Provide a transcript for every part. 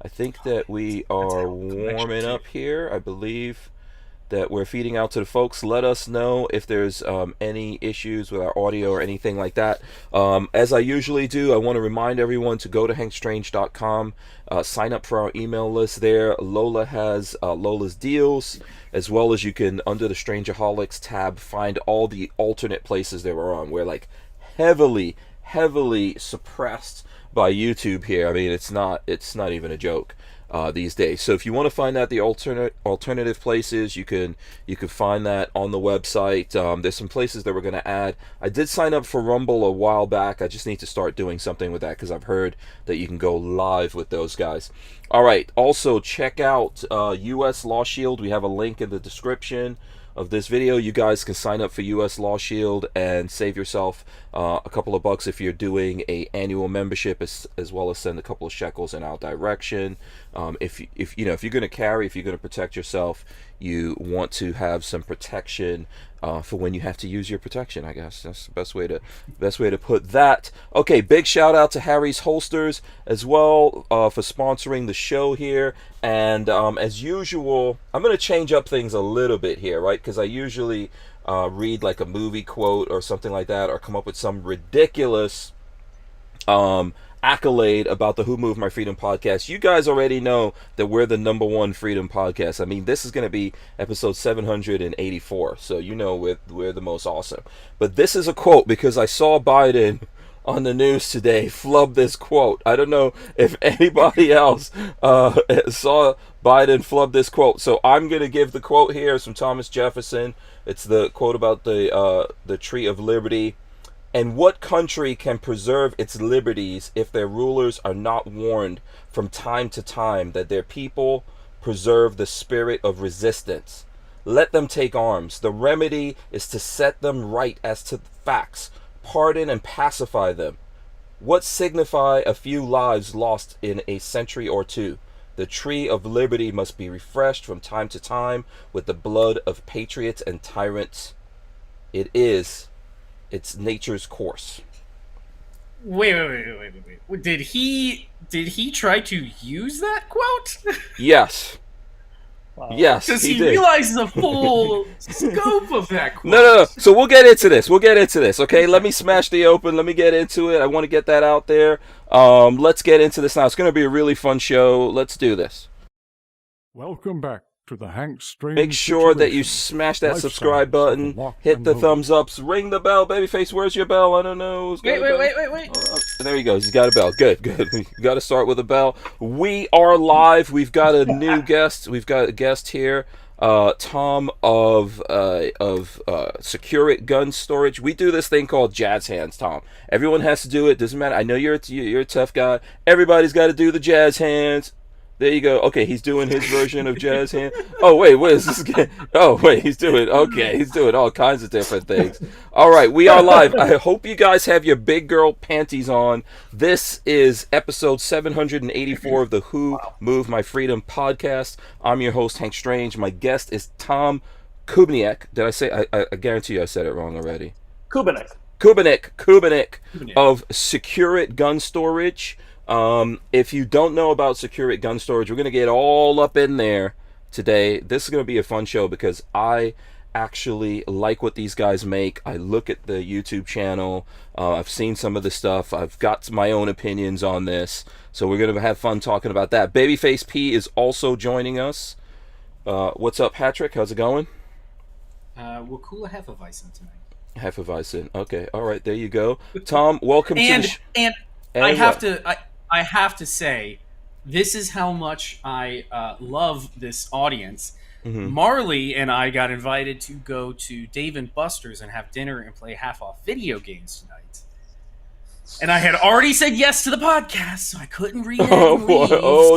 I think that we That's a are hell of a connection warming too. up here. I believe that we're feeding out to the folks. Let us know if there's any issues with our audio or anything like that. As I usually do, I want to remind everyone to go to hankstrange.com, sign up for our email list there. Lola has Lola's deals, as well as you can, under the Strangerholics tab, find all the alternate places that we're on. We're like heavily suppressed by YouTube here. I mean, it's not even a joke these days. So if you want to find out the alternative places, you can find that on the website. There's some places that we're going to add. I did sign up for Rumble a while back. I just need to start doing something with that because I've heard that you can go live with those guys. All right. Also, check out U.S. Law Shield. We have a link in the description of this video. You guys can sign up for US Law Shield and save yourself a couple of bucks if you're doing a annual membership, as well as send a couple of shekels in our direction. If you know, if you're going to carry, if you're going to protect yourself, you want to have some protection for when you have to use your protection. I guess that's the best way to put that. Okay, big shout out to Harry's Holsters as well for sponsoring the show here. And as usual, I'm going to change up things a little bit here, right? Because I usually read like a movie quote or something like that, or come up with some ridiculous accolade about the Who Moved My Freedom podcast. You guys already know that we're the number one freedom podcast. I mean, this is going to be episode 784, so you know we're the most awesome. But this is a quote because I saw Biden on the news today flub this quote. I don't know if anybody else saw Biden flub this quote. So I'm going to give the quote here. It's from Thomas Jefferson. It's the quote about the tree of liberty. And what country can preserve its liberties if their rulers are not warned from time to time that their people preserve the spirit of resistance? Let them take arms. The remedy is to set them right as to facts, pardon and pacify them. What signify a few lives lost in a century or two? The tree of liberty must be refreshed from time to time with the blood of patriots and tyrants. It's nature's course. Wait. Did he try to use that quote? Yes. Wow. Yes, Does he he did. realize the full scope of that No. quote? So we'll get into this. Okay, let me smash the open. Let me get into it. I want to get that out there. Let's get into this now. It's going to be a really fun show. Let's do this. Welcome back to the Hank Make Strange sure that you Situation. smash that subscribe Lifestyles of the button. Lock Hit and the Loaded. thumbs ups. Ring the bell, babyface. Where's your bell? I don't know. Who's got Wait, a wait, bell? wait, wait, wait. There he goes. He's got a bell. Good. You got to start with a bell. We are live. We've got a new guest. We've got a guest here, Tom of SecureIt Gun Storage. We do this thing called jazz hands, Tom. Everyone has to do it. Doesn't matter. I know you're a tough guy. Everybody's got to do the jazz hands. There you go. Okay, he's doing his version of jazz hand. Oh wait, what is this again? Oh wait, he's doing all kinds of different things. All right, we are live. I hope you guys have your big girl panties on. This is episode 784 of the Who Moved My Freedom podcast. I'm your host Hank Strange. My guest is Tom Kubniak. Did I say? I guarantee you I said it wrong already. Kubiniec. Kubiniec Kubiniec. of SecureIt Gun Storage. If you don't know about SecureIt Gun Storage, we're going to get all up in there today. This is going to be a fun show because I actually like what these guys make. I look at the YouTube channel. I've seen some of the stuff. I've got my own opinions on this. So we're going to have fun talking about that. Babyface P is also joining us. What's up, Patrick? How's it going? We're cool half of Weissen tonight. Half of Ison. Okay, all right, there you go. Tom, welcome to the And I have to say, this is how much I love this audience. Marley and I got invited to go to Dave and Buster's and have dinner and play half-off video games tonight. And I had already said yes to the podcast, so I couldn't read it and leave.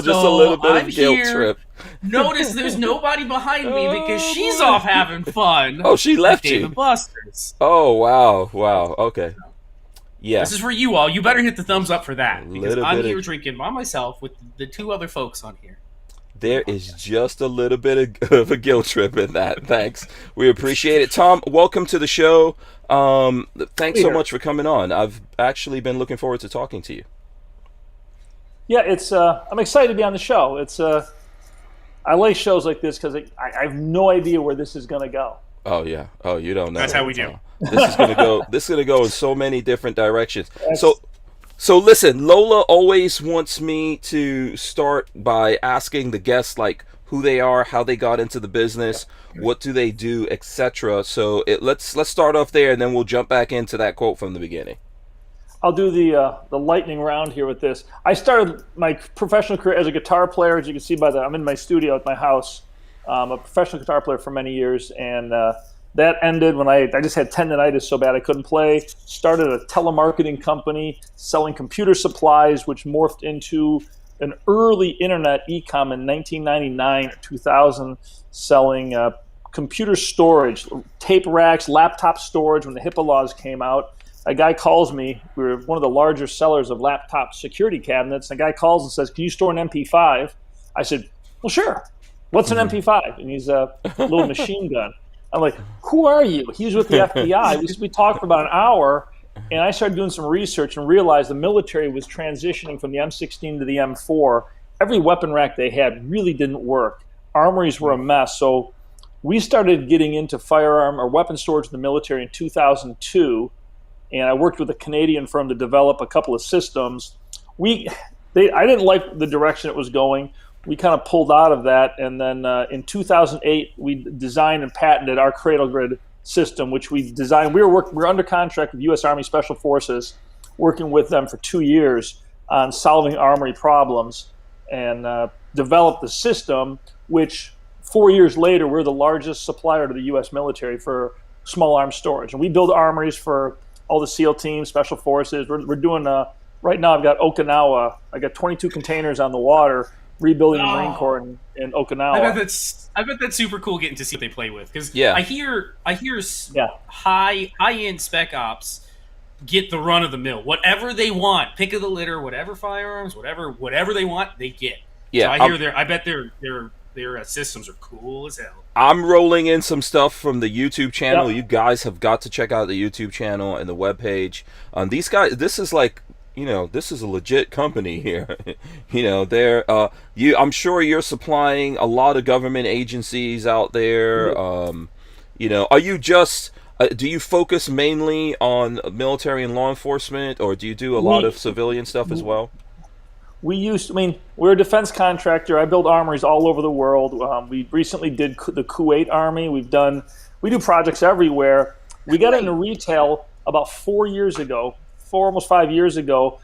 Just a little bit of guilt trip. Notice there's nobody behind me because she's off having fun. Oh, she left at Dave you. and Buster's. Oh, wow. Okay. Yeah. This is for you all. You better hit the thumbs up for that because Little I'm bit here of- drinking by myself with the two other folks on here. There is just a little bit of a guilt trip in that. Thanks. We appreciate it. Tom, welcome to the show. Thanks so much for coming on. I've actually been looking forward to talking to you. Yeah, it's. I'm excited to be on the show. It's. I like shows like this because I have no idea where this is going to go. Oh yeah. Oh, you don't know. That's how we do. This is gonna go. This is gonna go in so many different directions. That's- So listen, Lola always wants me to start by asking the guests like who they are, how they got into the business, what do they do, etc. So let's start off there, and then we'll jump back into that quote from the beginning. I'll do the lightning round here with this. I started my professional career as a guitar player. As you can see I'm in my studio at my house. I'm a professional guitar player for many years, and that ended when I just had tendonitis so bad I couldn't play. Started a telemarketing company selling computer supplies, which morphed into an early internet e-com in 1999 or 2000, selling computer storage, tape racks, laptop storage when the HIPAA laws came out. A guy calls me. We were one of the larger sellers of laptop security cabinets. And a guy calls and says, "Can you store an MP5?" I said, "Well, sure. What's an MP5?" And he's a little machine gun. I'm like, "Who are you?" He was with the FBI. We talked for about an hour, and I started doing some research and realized the military was transitioning from the M16 to the M4. Every weapon rack they had really didn't work. Armories were a mess. So we started getting into firearm or weapon storage in the military in 2002. And I worked with a Canadian firm to develop a couple of systems. I didn't like the direction it was going. We kind of pulled out of that, and then in 2008, we designed and patented our Cradle Grid system, which we designed. We were under contract with U.S. Army Special Forces, working with them for 2 years on solving Armory problems, and developed the system, which 4 years later, we're the largest supplier to the U.S. military for small arms storage. And we build armories for all the SEAL teams, Special Forces. We're doing, right now I've got Okinawa. I got 22 containers on the water, rebuilding the Marine Corps in Okinawa. I bet that's super cool getting to see what they play with. Because I hear high-end spec ops get the run of the mill. Whatever they want, pick of the litter, whatever firearms, whatever they want, they get. Yeah, so I bet their systems are cool as hell. I'm rolling in some stuff from the YouTube channel. Yep. You guys have got to check out the YouTube channel and the webpage. These guys, this is like, this is a legit company here. They're I'm sure you're supplying a lot of government agencies out there. Mm-hmm. Are you just do you focus mainly on military and law enforcement, or do you do a lot of civilian stuff as well? We're a defense contractor. I build armories all over the world. We recently did the Kuwait Army. We do projects everywhere. We got into retail about 4 years ago, almost 5 years ago.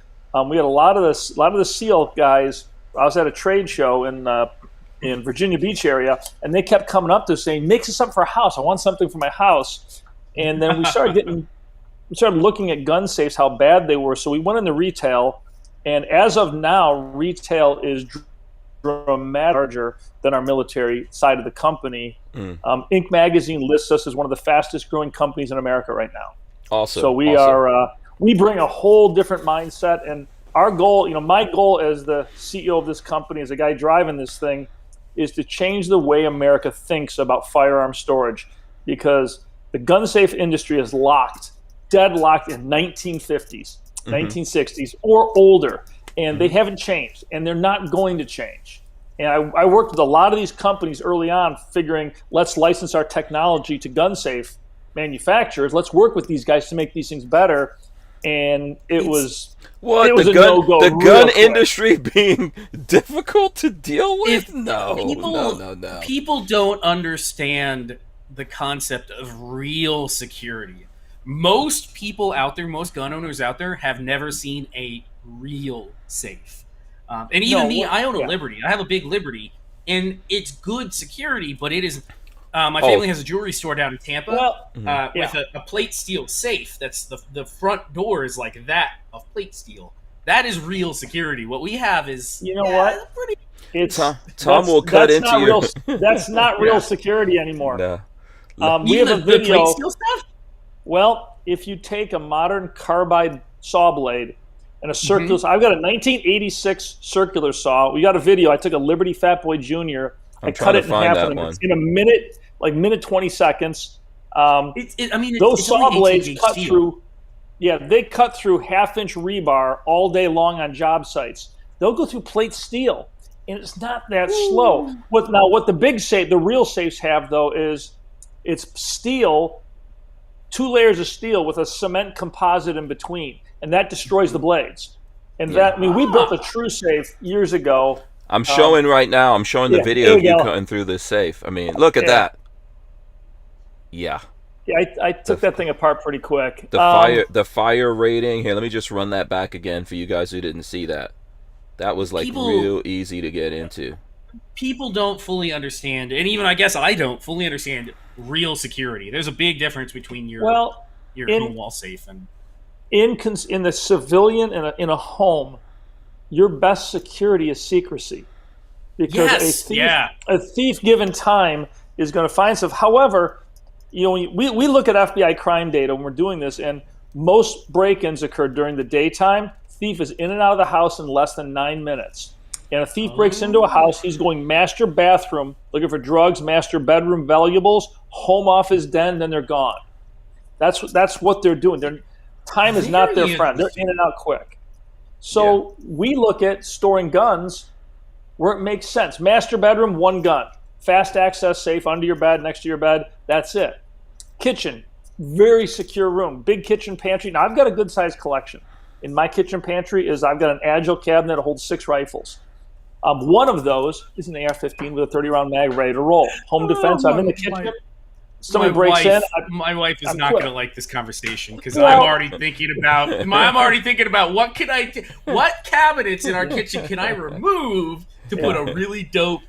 We had a lot of the SEAL guys. I was at a trade show in Virginia Beach area, and they kept coming up to us saying, "Make us something for a house. I want something for my house." And then we started looking at gun safes, how bad they were. So we went into retail. And as of now, retail is dramatically larger than our military side of the company. Inc. Magazine lists us as one of the fastest growing companies in America right now. Awesome. So we bring a whole different mindset. And our goal, my goal as the CEO of this company, as a guy driving this thing, is to change the way America thinks about firearm storage, because the gun safe industry is deadlocked in 1950s. 1960s or older, and they haven't changed, and they're not going to change. And I worked with a lot of these companies early on, figuring, let's license our technology to gun safe manufacturers. Let's work with these guys to make these things better. And it was a no-go. The gun industry being difficult to deal with? No. People don't understand the concept of real security. Most people out there, most gun owners out there, have never seen a real safe. And even me, I own a Liberty. I have a big Liberty, and it's good security, but it is. My family has a jewelry store down in Tampa with a plate steel safe. That's the front door is like that of plate steel. That is real security. What we have is Tom will cut into your. That's not real security anymore. No. We have a video. The plate steel stuff? Well, if you take a modern carbide saw blade and a circular saw, I've got a 1986 circular saw. We got a video. I took a Liberty Fat Boy Jr. I cut it in half in a minute, like minute 20 seconds. Those saw blades cut through. Yeah, they cut through half-inch rebar all day long on job sites. they'll go through plate steel, and it's not that slow. What the big safe, the real safes have though, is it's steel, 2 layers of steel with a cement composite in between, and that destroys the blades. And we built a true safe years ago. I'm showing right now. I'm showing the video of you cutting through this safe. I mean, look at that. Yeah. Yeah, I took that thing apart pretty quick. The fire rating. Here, let me just run that back again for you guys who didn't see that. That was like real easy to get into. People don't fully understand, and even I guess I don't fully understand real security. There's a big difference between your home wall safe and in the civilian in a home. Your best security is secrecy, because a thief given time is going to find stuff. However, we look at FBI crime data when we're doing this, and most break-ins occur during the daytime. Thief is in and out of the house in less than 9 minutes. And a thief breaks into a house, he's going master bathroom, looking for drugs, master bedroom, valuables, home office, den, then they're gone. That's what they're doing. Time is not their friend. They're in and out quick. So we look at storing guns where it makes sense. Master bedroom, 1 gun. Fast access safe under your bed, next to your bed. That's it. Kitchen, very secure room. Big kitchen pantry. Now, I've got a good-sized collection. In my kitchen pantry I've got an Agile cabinet that holds 6 rifles. One of those is an AR-15 with a 30-round mag ready to roll. Home defense, I'm in the kitchen. Somebody breaks in. My wife is not going to like this conversation because I'm already thinking about what can I do? What cabinets in our kitchen can I remove to put a really dope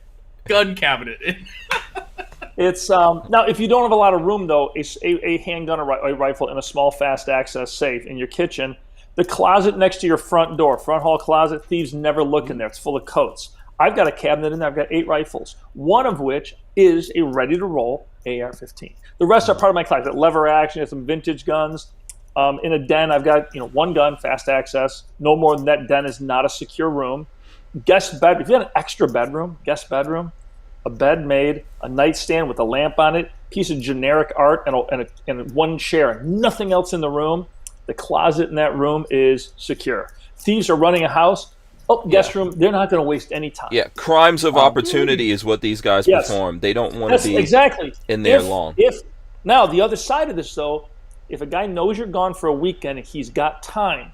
gun cabinet in? It's now, if you don't have a lot of room though, a handgun or a rifle in a small fast access safe in your kitchen, the closet next to your front door, front hall closet, thieves never look in there. It's full of coats. I've got a cabinet in there. I've got 8 rifles, one of which is a ready to roll AR-15. The rest are part of my closet. Lever action, have some vintage guns. In a den, I've got 1 gun, fast access. No more than that. Den is not a secure room. Guest bed. If you had an extra bedroom, guest bedroom, a bed made, a nightstand with a lamp on it, piece of generic art, and 1 chair, nothing else in the room. The closet in that room is secure. Thieves are running a house. Guest room. They're not going to waste any time. Yeah, crimes of opportunity is what these guys perform. They don't want to be in there long. Now, the other side of this, though, if a guy knows you're gone for a weekend and he's got time,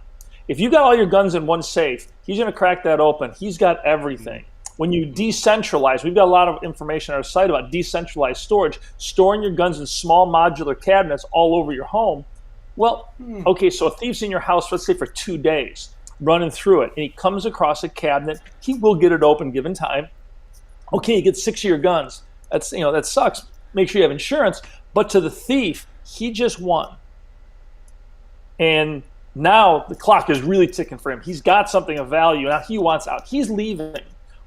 if you got all your guns in 1 safe, he's going to crack that open. He's got everything. When you decentralize, we've got a lot of information on our site about decentralized storage, storing your guns in small modular cabinets all over your home. Well, okay, so a thief's in your house, let's say for 2 days, running through it, and he comes across a cabinet. He will get it open given time. Okay, he gets 6 of your guns. That sucks. Make sure you have insurance. But to the thief, he just won. And now the clock is really ticking for him. He's got something of value. Now he wants out. He's leaving.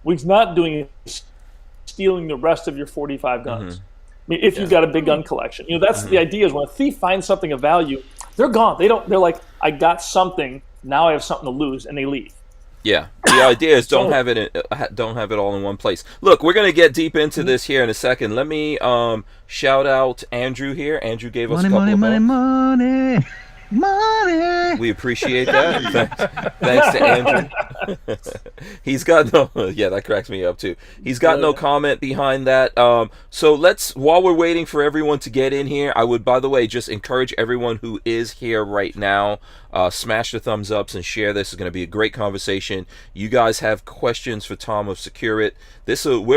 What he's not doing is stealing the rest of your 45 guns. I mean, if you've got a big gun collection. That's the idea, is when a thief finds something of value, they're gone. They're like, I got something, now I have something to lose, and they leave. Yeah, the idea is don't have it all in one place. Look, we're gonna get deep into this here in a second. Let me shout out Andrew here. Andrew gave us a couple of money. We appreciate that. Thanks to Andrew. He's got that cracks me up too. He's got no comment behind that. So while we're waiting for everyone to get in here, I would, by the way, just encourage everyone who is here right now, smash the thumbs ups and share this. It's going to be a great conversation. You guys have questions for Tom of SecureIt.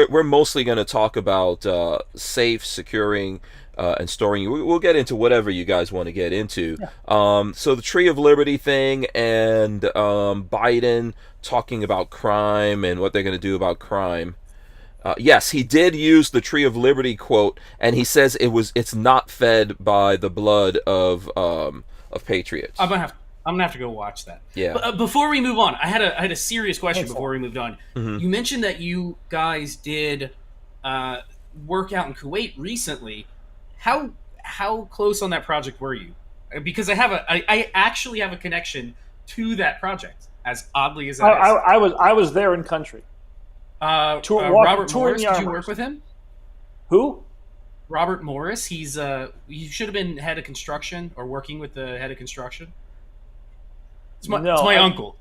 We're mostly going to talk about safe securing and storing. We'll get into whatever you guys want to get into. So the Tree of Liberty thing, and Biden talking about crime and what they're going to do about crime. Yes, he did use the Tree of Liberty quote, and he says it's not fed by the blood of patriots. I'm gonna have to go watch that. Yeah. But before we move on, I had a serious question before we moved on. You mentioned that you guys did work out in Kuwait recently. How close on that project were you? Because I actually have a connection to that project, as oddly as that is. I was there in country. Robert Morris, did you work with him? Who? Robert Morris. He's you should have been head of construction or working with the head of construction. It's my uncle.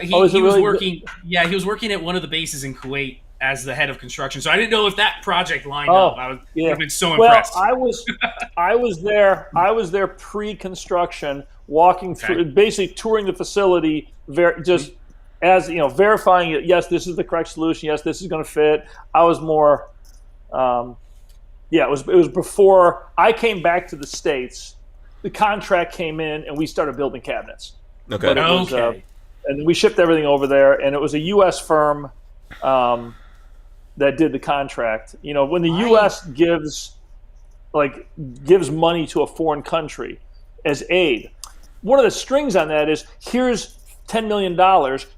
He is it was really working. Yeah, he was working at one of the bases in Kuwait as the head of construction. So I didn't know if that project lined up. I would have been so impressed. Well, I was there. I was there pre-construction, walking through, basically touring the facility, just as verifying it. Yes, this is the correct solution. Yes, this is going to fit. I was more. It was before I came back to the States. The contract came in, and we started building cabinets. Okay. And we shipped everything over there, and it was a U.S. firm that did the contract. When the U.S. gives money to a foreign country as aid, one of the strings on that is, here's $10 million.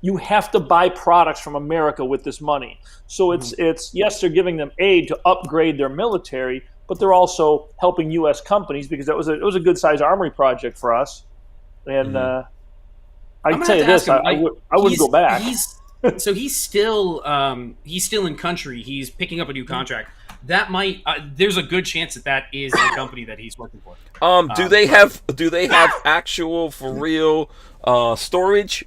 You have to buy products from America with this money. So it's yes, they're giving them aid to upgrade their military, but they're also helping U.S. companies, because it was a good sized Armory project for us. And I can tell you this, I wouldn't go back. So he's still in country. He's picking up a new contract. That might there's a good chance that is the company that he's working for. Do they have actual for real storage?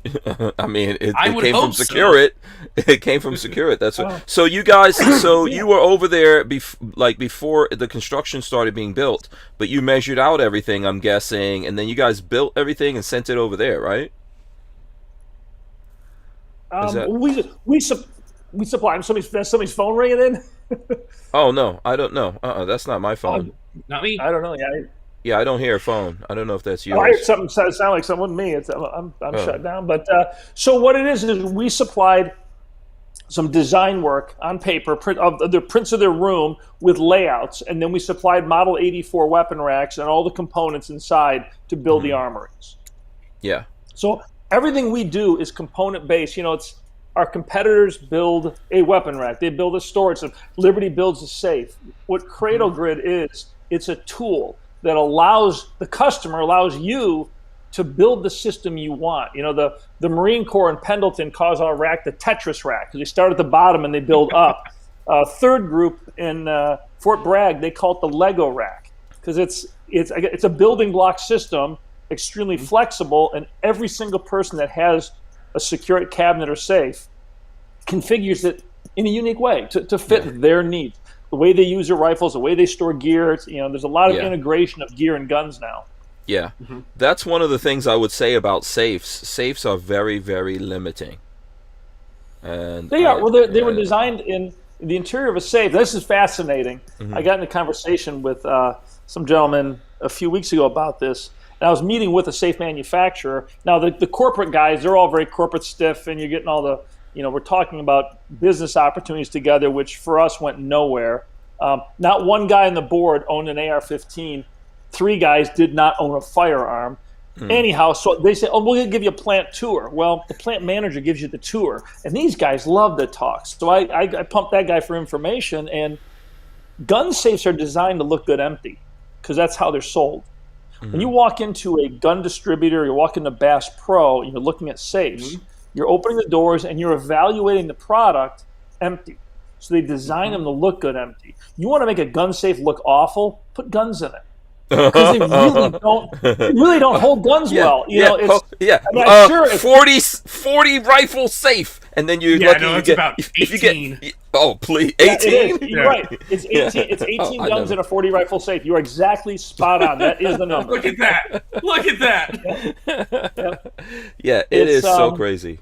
I mean, it came from SecureIt. It came from SecureIt. That's what. So you guys, you were over there before the construction started being built, but you measured out everything, I'm guessing, and then you guys built everything and sent it over there, right? We supply. Somebody's phone ringing in. Oh no, I don't know. That's not my phone. Not me. I don't know. Yeah, I don't hear a phone. I don't know if that's yours. I heard something sound like someone me. I'm shut down. But so what it is we supplied some design work on paper, of the prints of their room with layouts, and then we supplied Model 84 weapon racks and all the components inside to build the armories. Yeah. So everything we do is component based. It's our competitors build a weapon rack, they build a storage system. Liberty builds a safe. What Cradle Grid is, it's a tool that allows you to build the system you want. The Marine Corps in Pendleton calls our rack the Tetris rack, because they start at the bottom and they build up. Third group in Fort Bragg, they call it the Lego rack, because it's a building block system, extremely flexible, and every single person that has a SecureIt cabinet or safe configures it in a unique way to fit their needs. The way they use their rifles, the way they store gear. There's a lot of integration of gear and guns now. Yeah, that's one of the things I would say about safes. Safes are very, very limiting. And they are. Well, they were designed in the interior of a safe. This is fascinating. I got in a conversation with some gentleman a few weeks ago about this. And I was meeting with a safe manufacturer. Now, the corporate guys, they're all very corporate stiff, and you're getting all the, we're talking about business opportunities together, which for us went nowhere. Not one guy on the board owned an AR-15. 3 guys did not own a firearm. Anyhow, so they say, we're going to give you a plant tour. Well, the plant manager gives you the tour. And these guys love to talk. So I pumped that guy for information. And gun safes are designed to look good empty, because that's how they're sold. When you walk into a gun distributor, you walk into Bass Pro, you're looking at safes, you're opening the doors and you're evaluating the product empty. So they design them to look good empty. You want to make a gun safe look awful? Put guns in it. Because they really don't hold guns well. Sure 40 rifle safe, and then you're lucky you get about 18. Please, 18. You're right. It's 18. It's 18 guns in a 40 rifle safe. You are exactly spot on. That is the number. Look at that. Yeah, it is so crazy.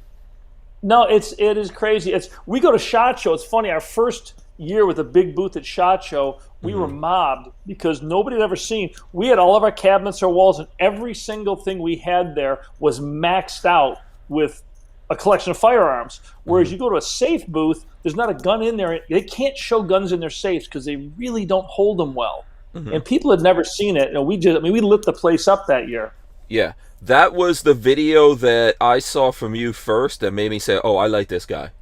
No, it is crazy. We go to SHOT Show. It's funny. Our first year with a big booth at SHOT Show, we were mobbed because nobody had ever seen. We had all of our cabinets, our walls, and every single thing we had there was maxed out with a collection of firearms. Whereas you go to a safe booth, there's not a gun in there. They can't show guns in their safes because they really don't hold them well. And people had never seen it. We lit the place up that year. Yeah, that was the video that I saw from you first that made me say, "Oh, I like this guy."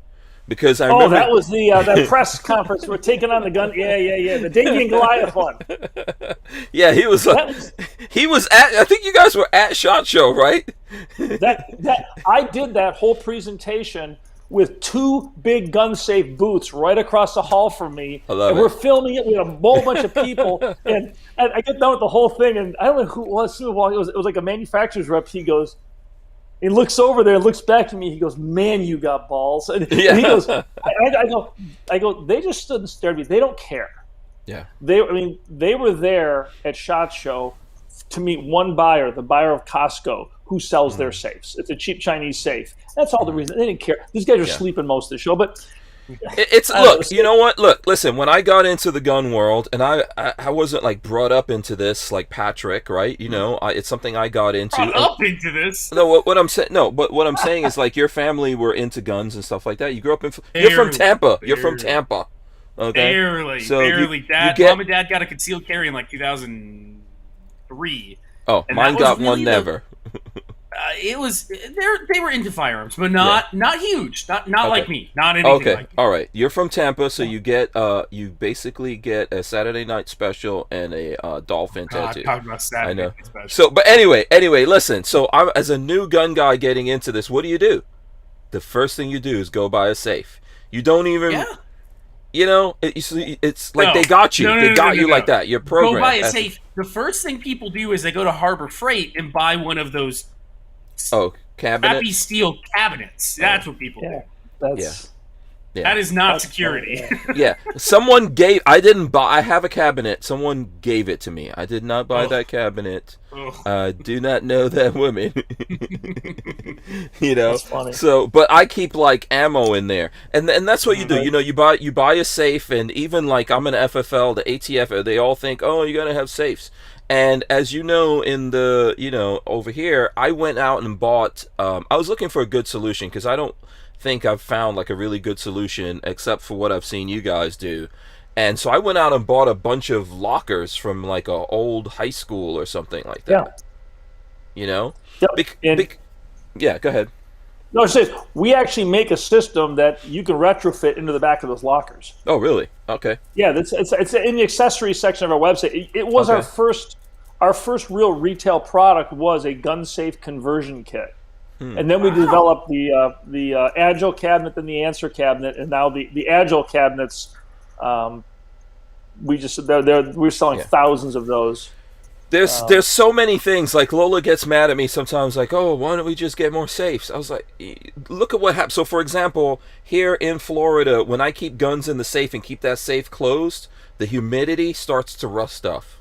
Because I remember that was the that press conference. We're taking on the gun. Yeah. The David and Goliath one. Yeah, he was at. I think you guys were at SHOT Show, right? that I did that whole presentation with 2 big gun safe booths right across the hall from me. We're filming it with a whole bunch of people, and I get done with the whole thing, and I don't know who it was. It was like a manufacturer's rep. He goes, He looks over there, looks back at me. He goes, "Man, you got balls." And Yeah. he goes, I go. They just stood and stared at me. They don't care. Yeah. They were there at SHOT Show to meet one buyer, the buyer of Costco, who sells their safes. It's a cheap Chinese safe. That's all the reason. They didn't care. These guys are sleeping most of the show, but. Look, you know what? Look, listen, when I got into the gun world, and I wasn't like brought up into this like Patrick, right? You know, it's something I got into. Brought up into this? No, what I'm saying, no, but what I'm saying is like your family were into guns and stuff like that. You grew up in, you're from Tampa. You're from Tampa. Okay? Barely. Mom and Dad got a concealed carry in like 2003. Oh, mine got one never. It was they were into firearms, but not huge, not like me, not anything like me. All right. You're from Tampa, so you get you basically get a Saturday night special and a dolphin tattoo. Talk about Saturday I know. Night special. So, but anyway, listen. So, I'm as a new gun guy getting into this. What do? The first thing you do is go buy a safe. You don't even. Yeah. You know, it's like they got you. They got you like that. You're programmed. Go buy a safe. The first thing people do is they go to Harbor Freight and buy one of those. Cabinet. Happy steel cabinets. That's what people do. That is not security. Yeah. Someone gave. I didn't buy. I have a cabinet. Someone gave it to me. I did not buy that cabinet. Do not know that woman. You know. That's funny. So, but I keep like ammo in there, and that's what you do. You know, you buy a safe, and even like I'm an FFL, the ATF, they all think, oh, you're gonna have safes. And as you know, in the, you know, over here, I went out and bought, I was looking for a good solution because I don't think I've found like a really good solution except for what I've seen you guys do. And so I went out and bought a bunch of lockers from like a old high school or something like that. Yeah. You know? Yep. Yeah, go ahead. No, we actually make a system that you can retrofit into the back of those lockers. Oh, really? Okay. Yeah, it's in the accessories section of our website. It was our first real retail product was a gun safe conversion kit, and then we developed the Agile cabinet, then the Answer cabinet, and now the Agile cabinets. We're selling thousands of those. There's so many things. Like Lola gets mad at me sometimes, like, oh, why don't we just get more safes? I was like, look at what happens. So, for example, here in Florida, when I keep guns in the safe and keep that safe closed, the humidity starts to rust stuff.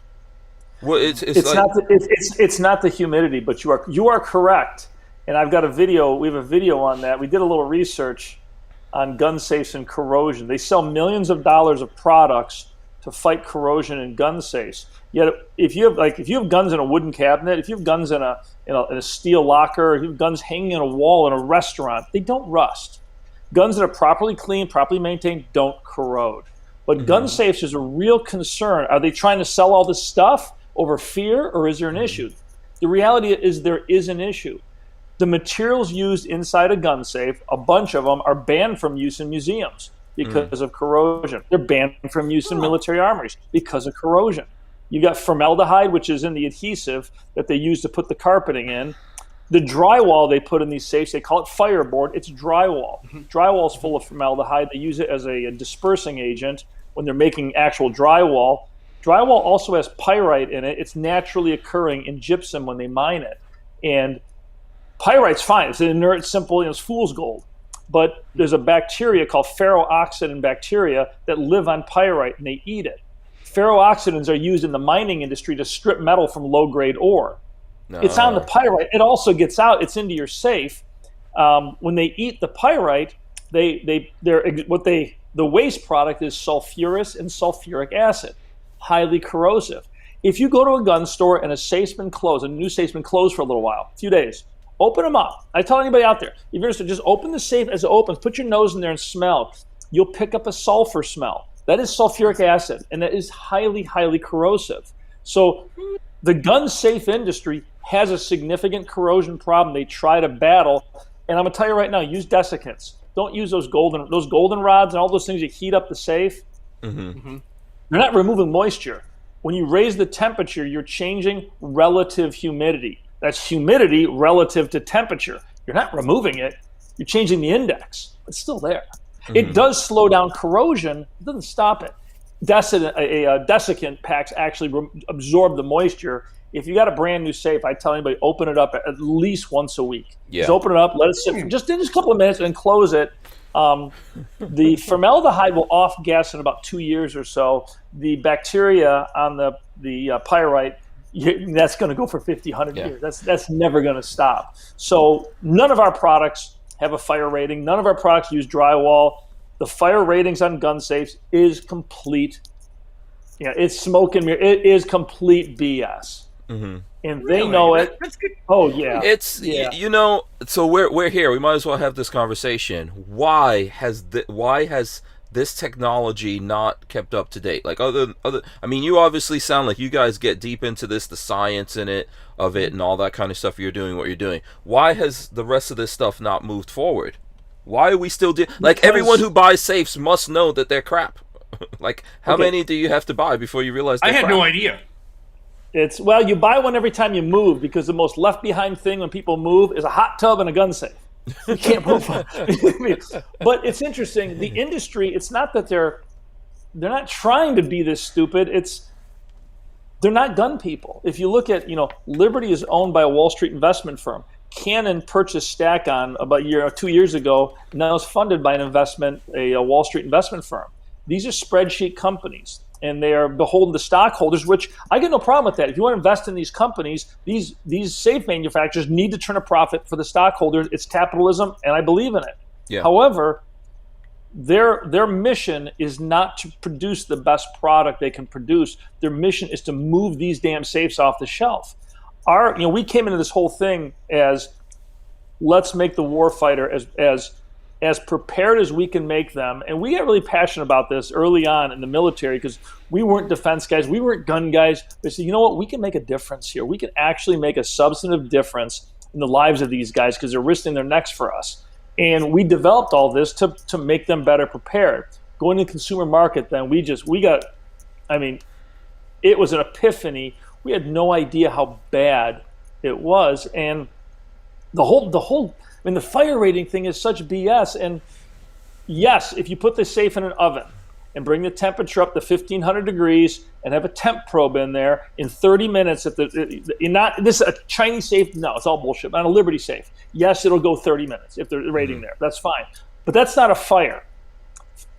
Well, it's not the humidity, but you are correct. And I've got a video. We have a video on that. We did a little research on gun safes and corrosion. They sell millions of dollars of products to fight corrosion in gun safes. Yet, if you have guns in a wooden cabinet, if you have guns in a steel locker, if you have guns hanging on a wall in a restaurant, they don't rust. Guns that are properly cleaned, properly maintained, don't corrode. But gun safes is a real concern. Are they trying to sell all this stuff over fear, or is there an issue? The reality is there is an issue. The materials used inside a gun safe, a bunch of them are banned from use in museums because of corrosion. They're banned from use in military armories because of corrosion. You got formaldehyde, which is in the adhesive that they use to put the carpeting in. The drywall they put in these safes, they call it fireboard. It's drywall. Drywall is full of formaldehyde. They use it as a dispersing agent when they're making actual drywall. Drywall also has pyrite in it. It's naturally occurring in gypsum when they mine it. And pyrite's fine. It's an inert, simple, it's fool's gold. But there's a bacteria called ferrooxidant bacteria that live on pyrite, and they eat it. Ferrooxidants are used in the mining industry to strip metal from low-grade ore. No. It's on the pyrite. It also gets out. It's into your safe. When they eat the pyrite, the waste product is sulfurous and sulfuric acid, highly corrosive. If you go to a gun store and a safe's been closed, a new safe's been closed for a little while, a few days, open them up. I tell anybody out there, if you're interested, just open the safe as it opens, put your nose in there and smell. You'll pick up a sulfur smell. That is sulfuric acid, and that is highly, highly corrosive. So the gun safe industry has a significant corrosion problem they try to battle. And I'm going to tell you right now, use desiccants. Don't use those golden rods and all those things that heat up the safe. They're not removing moisture. When you raise the temperature, you're changing relative humidity. That's humidity relative to temperature. You're not removing it. You're changing the index. It's still there. It does slow down corrosion. It doesn't stop it. desiccant packs actually absorb the moisture. If you got a brand new safe, I tell anybody, open it up at least once a week. Yeah. Just open it up, let it sit for just a couple of minutes, and close it. The formaldehyde will off gas in about 2 years or so. The bacteria on the pyrite, that's going to go for 50, 100 years. That's never going to stop. So none of our products have a fire rating. None of our products use drywall. The fire ratings on gun safes is complete. It's smoke and mirror. It is complete BS. Mm-hmm. And they know it. That's good. Oh yeah. So we're here. We might as well have this conversation. Why has this technology not kept up to date? Like other I mean, you obviously sound like you guys get deep into this, the science in it of it and all that kind of stuff. You're doing what you're doing. Why has the rest of this stuff not moved forward? Why are we still like everyone who buys safes must know that they're crap. Like how many do you have to buy before you realize they're crap? No idea. You buy one every time you move, because the most left behind thing when people move is a hot tub and a gun safe. You can't move. But it's interesting. The industry, it's not that they're not trying to be this stupid. They're not gun people. If you look at, Liberty is owned by a Wall Street investment firm. Canon purchased Stack-On about 2 years ago. Now it's funded by a Wall Street investment firm. These are spreadsheet companies, and they are beholden to stockholders, which I get no problem with that. If you want to invest in these companies, these safe manufacturers need to turn a profit for the stockholders. It's capitalism, and I believe in it. Yeah. However, their mission is not to produce the best product they can produce. Their mission is to move these damn safes off the shelf. We came into this whole thing as, let's make the warfighter as prepared as we can make them. And we got really passionate about this early on in the military, because we weren't defense guys, we weren't gun guys. They said, you know what, we can make a difference here. We can actually make a substantive difference in the lives of these guys, because they're risking their necks for us. And we developed all this to make them better prepared. Going to the consumer market, then it was an epiphany. We had no idea how bad it was. And the fire rating thing is such BS. And yes, if you put the safe in an oven and bring the temperature up to 1,500 degrees and have a temp probe in there in 30 minutes, this is a Chinese safe, no, it's all bullshit. Not a Liberty safe. Yes, it'll go 30 minutes if they're rating there. That's fine. But that's not a fire.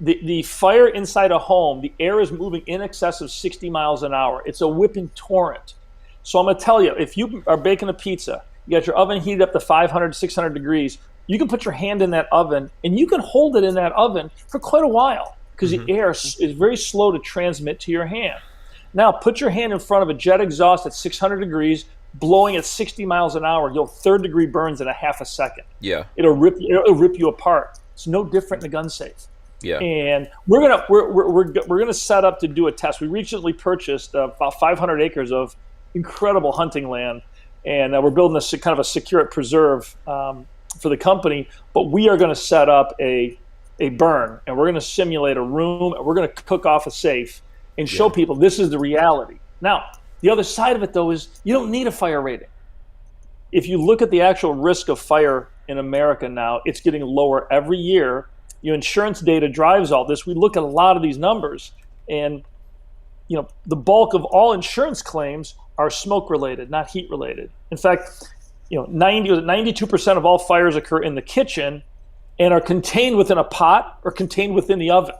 The fire inside a home, the air is moving in excess of 60 miles an hour. It's a whipping torrent. So I'm going to tell you, if you are baking a pizza, you got your oven heated up to 500, 600 degrees, you can put your hand in that oven, and you can hold it in that oven for quite a while, because the air is very slow to transmit to your hand. Now, put your hand in front of a jet exhaust at 600 degrees, blowing at 60 miles an hour. You'll third-degree burns in a half a second. Yeah. It'll rip you apart. It's no different in a gun safe. Yeah. And we're gonna set up to do a test. We recently purchased about 500 acres of incredible hunting land, and we're building a kind of a SecureIt preserve for the company. But we are going to set up a burn, and we're going to simulate a room, and we're going to cook off a safe and show people this is the reality. Now, the other side of it, though, is you don't need a fire rating. If you look at the actual risk of fire in America now, it's getting lower every year. Your insurance data drives all this. We look at a lot of these numbers, and the bulk of all insurance claims are smoke related, not heat related. In fact, 92% of all fires occur in the kitchen and are contained within a pot or contained within the oven.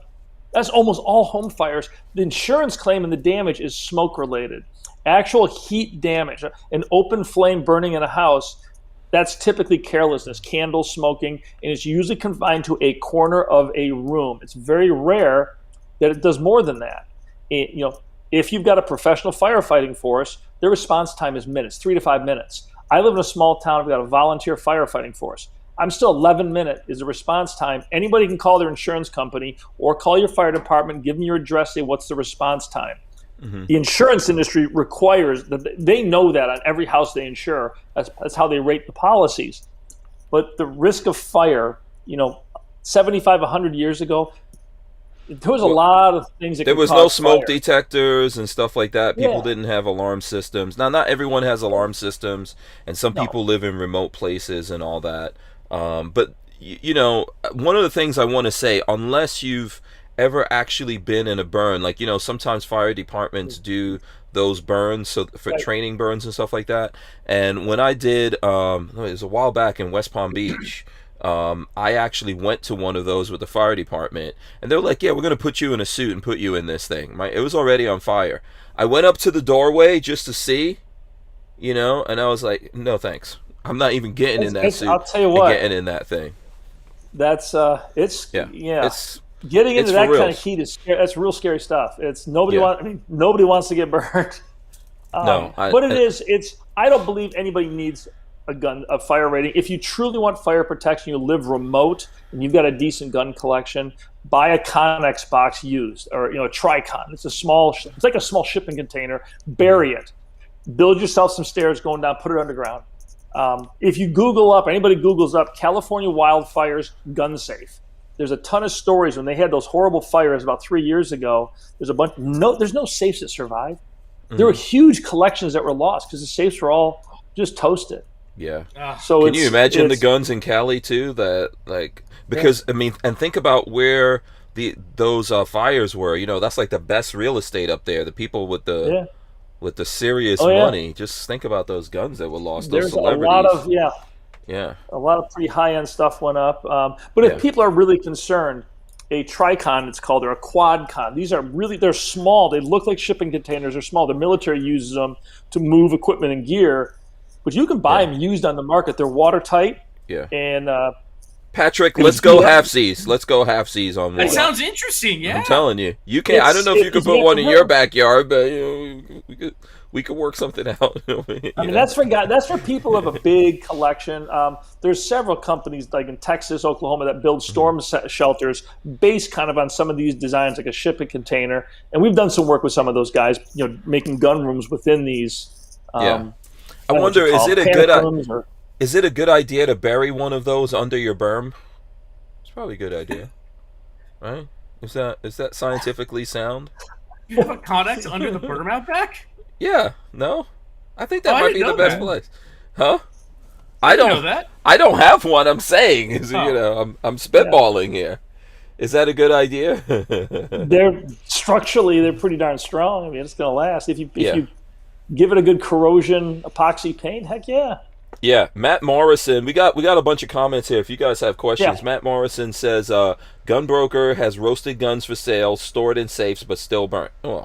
That's almost all home fires. The insurance claim and the damage is smoke related. Actual heat damage, an open flame burning in a house, that's typically carelessness, candle smoking, and it's usually confined to a corner of a room. It's very rare that it does more than that. If you've got a professional firefighting force, their response time is minutes, 3 to 5 minutes. I live in a small town. I've got a volunteer firefighting force. I'm still 11 minutes is the response time. Anybody can call their insurance company or call your fire department, give them your address, say what's the response time. Mm-hmm. The insurance industry requires that they know that on every house they insure. That's how they rate the policies. But the risk of fire, 75, 100 years ago, there was a lot of things that there could was cause no smoke fire. Detectors and stuff like that. People didn't have alarm systems. Now, not everyone has alarm systems, and some people live in remote places and all that. But one of the things I want to say, unless you've ever actually been in a burn. Like, sometimes fire departments do those burns, so for training burns and stuff like that. And when I did, it was a while back in West Palm Beach. I actually went to one of those with the fire department, and they were like, "Yeah, we're gonna put you in a suit and put you in this thing." It was already on fire. I went up to the doorway just to see, and I was like, "No, thanks. I'm not even getting in that suit. I'll tell you what, and getting in that thing." That's It's getting into that real. kind of heat is scary. That's real scary stuff. Nobody wants to get burned. No, I don't believe anybody needs a fire rating. If you truly want fire protection, you live remote and you've got a decent gun collection, buy a Connex box used, or a Tricon. It's like a small shipping container. Bury it. Build yourself some stairs going down. Put it underground. If you anybody Googles up California wildfires gun safe, there's a ton of stories when they had those horrible fires about 3 years ago. There's no safes that survived. There were huge collections that were lost because the safes were all just toasted. Yeah. So can you imagine the guns in Cali too? Because and think about where those fires were. That's like the best real estate up there. The people with the serious money. Just think about those guns that were lost. Those celebrities. A lot of pretty high end stuff went up. But if people are really concerned, a Tricon, it's called, or a Quadcon. They're small. They look like shipping containers. They're small. The military uses them to move equipment and gear. But you can buy them used on the market. They're watertight. Yeah. And Patrick, let's go half-seas. Let's go half-seas on one. That sounds interesting, yeah. I'm telling you. You can't. I don't know if you could put one in your backyard, but we could work something out. That's for people who have a big collection. There's several companies like in Texas, Oklahoma that build storm shelters based kind of on some of these designs, like a shipping container. And we've done some work with some of those guys, making gun rooms within these. I wonder, is it a good idea to bury one of those under your berm? It's probably a good idea, right? Is that scientifically sound? You have a Connex under the berm out back? Yeah, no, I think that might be the best place, huh? I don't know that. I don't have one. I'm saying, I'm spitballing here. Is that a good idea? They're pretty darn strong. It's going to last if you give it a good corrosion epoxy paint. Heck yeah. Yeah, Matt Morrison. We got a bunch of comments here. If you guys have questions, Matt Morrison says, "Gunbroker has roasted guns for sale, stored in safes, but still burnt." Well,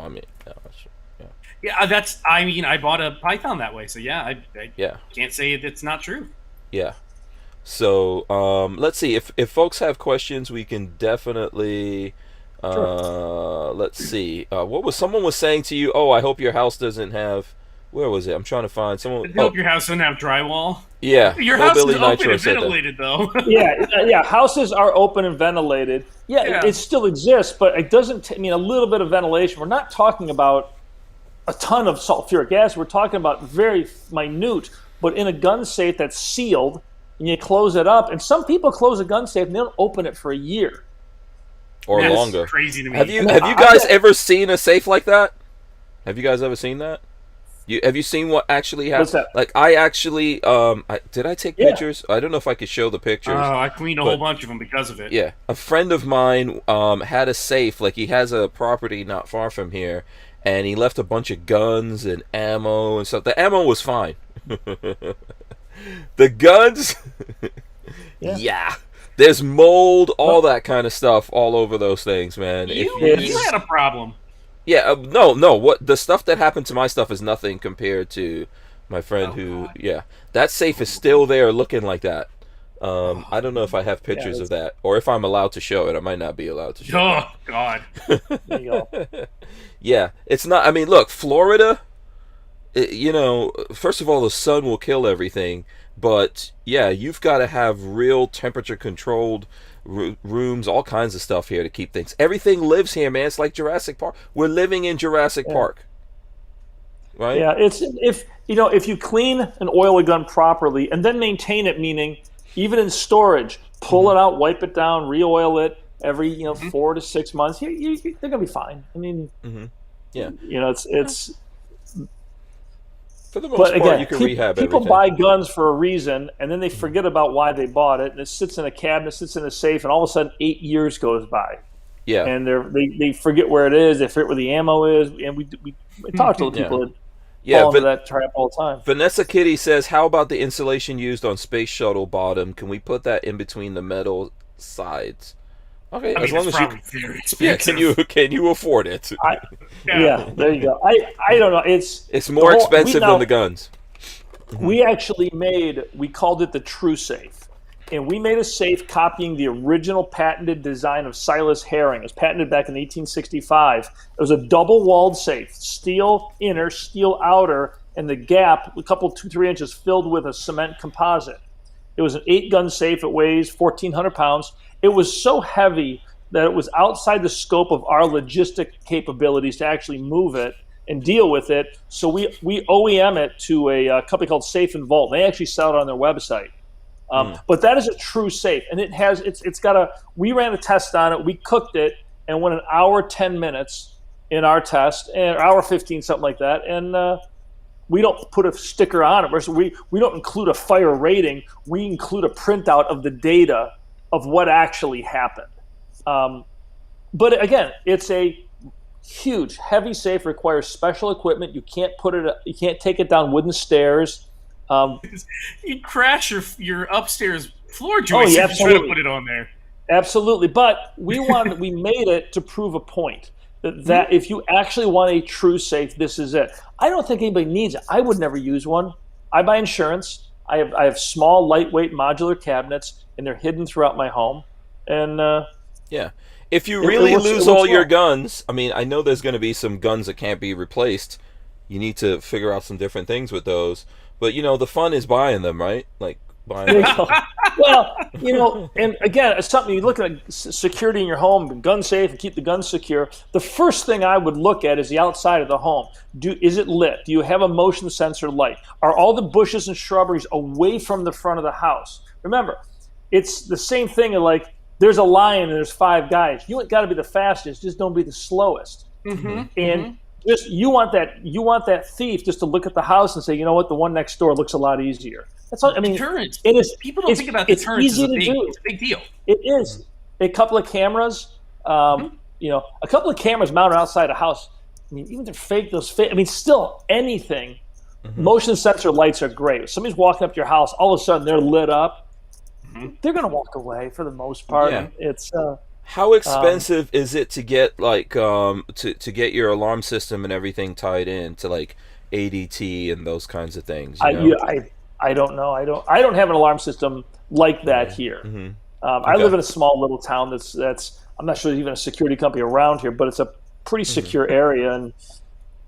I bought a Python that way, so I can't say it's not true. Yeah. So let's see if folks have questions, we can definitely. Let's see. Someone was saying to you? Oh, I hope your house doesn't have. Where was it? I'm trying to find someone. I hope your house doesn't have drywall. Yeah, your house is open and ventilated, though. Houses are open and ventilated. It still exists, but it doesn't. A little bit of ventilation. We're not talking about a ton of sulfuric acid. We're talking about very minute. But in a gun safe that's sealed, and you close it up, and some people close a gun safe and they don't open it for a year or longer. Crazy to me. Have you guys ever seen a safe like that? Have you guys ever seen that? Have you seen what actually happened? What's that? Like, I actually, did I take pictures? I don't know if I could show the pictures. Oh, I cleaned a whole bunch of them because of it. Yeah. A friend of mine had a safe. Like, he has a property not far from here, and he left a bunch of guns and ammo and stuff. The ammo was fine. The guns, there's mold, all that kind of stuff all over those things, man. You had a problem. Yeah, no. What the stuff that happened to my stuff is nothing compared to my friend that safe is still there, looking like that. I don't know if I have pictures of that, or if I'm allowed to show it. I might not be allowed to show it. Oh God. There you go. Yeah, it's not. Look, Florida. First of all, the sun will kill everything, but you've got to have real temperature-controlled rooms, all kinds of stuff here to keep things. Everything lives here, man. It's like Jurassic Park. We're living in Jurassic Park, right? Yeah, it's if you clean and oil a gun properly and then maintain it, meaning even in storage, pull it out, wipe it down, re-oil it every 4 to 6 months. They're gonna be fine. It's. For the most part, you can rehab people everything. buy guns for a reason, and then they forget about why they bought it, and it sits in a cabinet, sits in a safe, and all of a sudden 8 years goes by. Yeah. And they forget where it is. They forget where the ammo is. And we talk to the people that fall into that trap all the time. Vanessa Kitty says, how about the insulation used on space shuttle bottom? Can we put that in between the metal sides? Okay, as long as can you afford it? Yeah, there you go. I don't know. It's more expensive than the guns. We actually we called it the True Safe, and we made a safe copying the original patented design of Silas Herring. It was patented back in 1865. It was a double-walled safe, steel inner, steel outer, and the gap a couple 2-3 inches filled with a cement composite. It was an 8-gun safe. It weighs 1,400 pounds. It was so heavy that it was outside the scope of our logistic capabilities to actually move it and deal with it. So we OEM it to a company called Safe and Vault. They actually sell it on their website. But that is a true safe, and we ran a test on it. We cooked it, and went an hour 10 minutes in our test, and hour 15, something like that. And we don't put a sticker on it. We don't include a fire rating. We include a printout of the data of what actually happened. But again, it's a huge, heavy safe. Requires special equipment. You can't take it down wooden stairs. You'd crash your upstairs floor joist if you try to put it on there. Absolutely, but we made it to prove a point that if you actually want a true safe, this is it. I don't think anybody needs it. I would never use one. I buy insurance. I have small, lightweight, modular cabinets, and they're hidden throughout my home. And if you really lose all your guns, I mean, I know there's going to be some guns that can't be replaced. You need to figure out some different things with those. But the fun is buying them, right? Like buying them. Well, and again, it's something you look at security in your home, and gun safe, and keep the guns secure. The first thing I would look at is the outside of the home. Is it lit? Do you have a motion sensor light? Are all the bushes and shrubberies away from the front of the house? Remember, it's the same thing. Like there's a lion and there's 5 guys. You ain't got to be the fastest. Just don't be the slowest. And just you want that thief just to look at the house and say, you know what, the one next door looks a lot easier. That's all. I mean, deterrence. People don't think about deterrence as it's a big deal. It is. A couple of cameras, a couple of cameras mounted outside a house. I mean, even if they're fake, those fake. I mean, still anything. Motion sensor lights are great. If somebody's walking up to your house, all of a sudden they're lit up. They're going to walk away for the most part. Yeah. It's. How expensive is it to get to get your alarm system and everything tied in to like ADT and those kinds of things? I don't know. I don't have an alarm system like that here. I live in a small little town that's I'm not sure there's even a security company around here, but it's a pretty secure area, and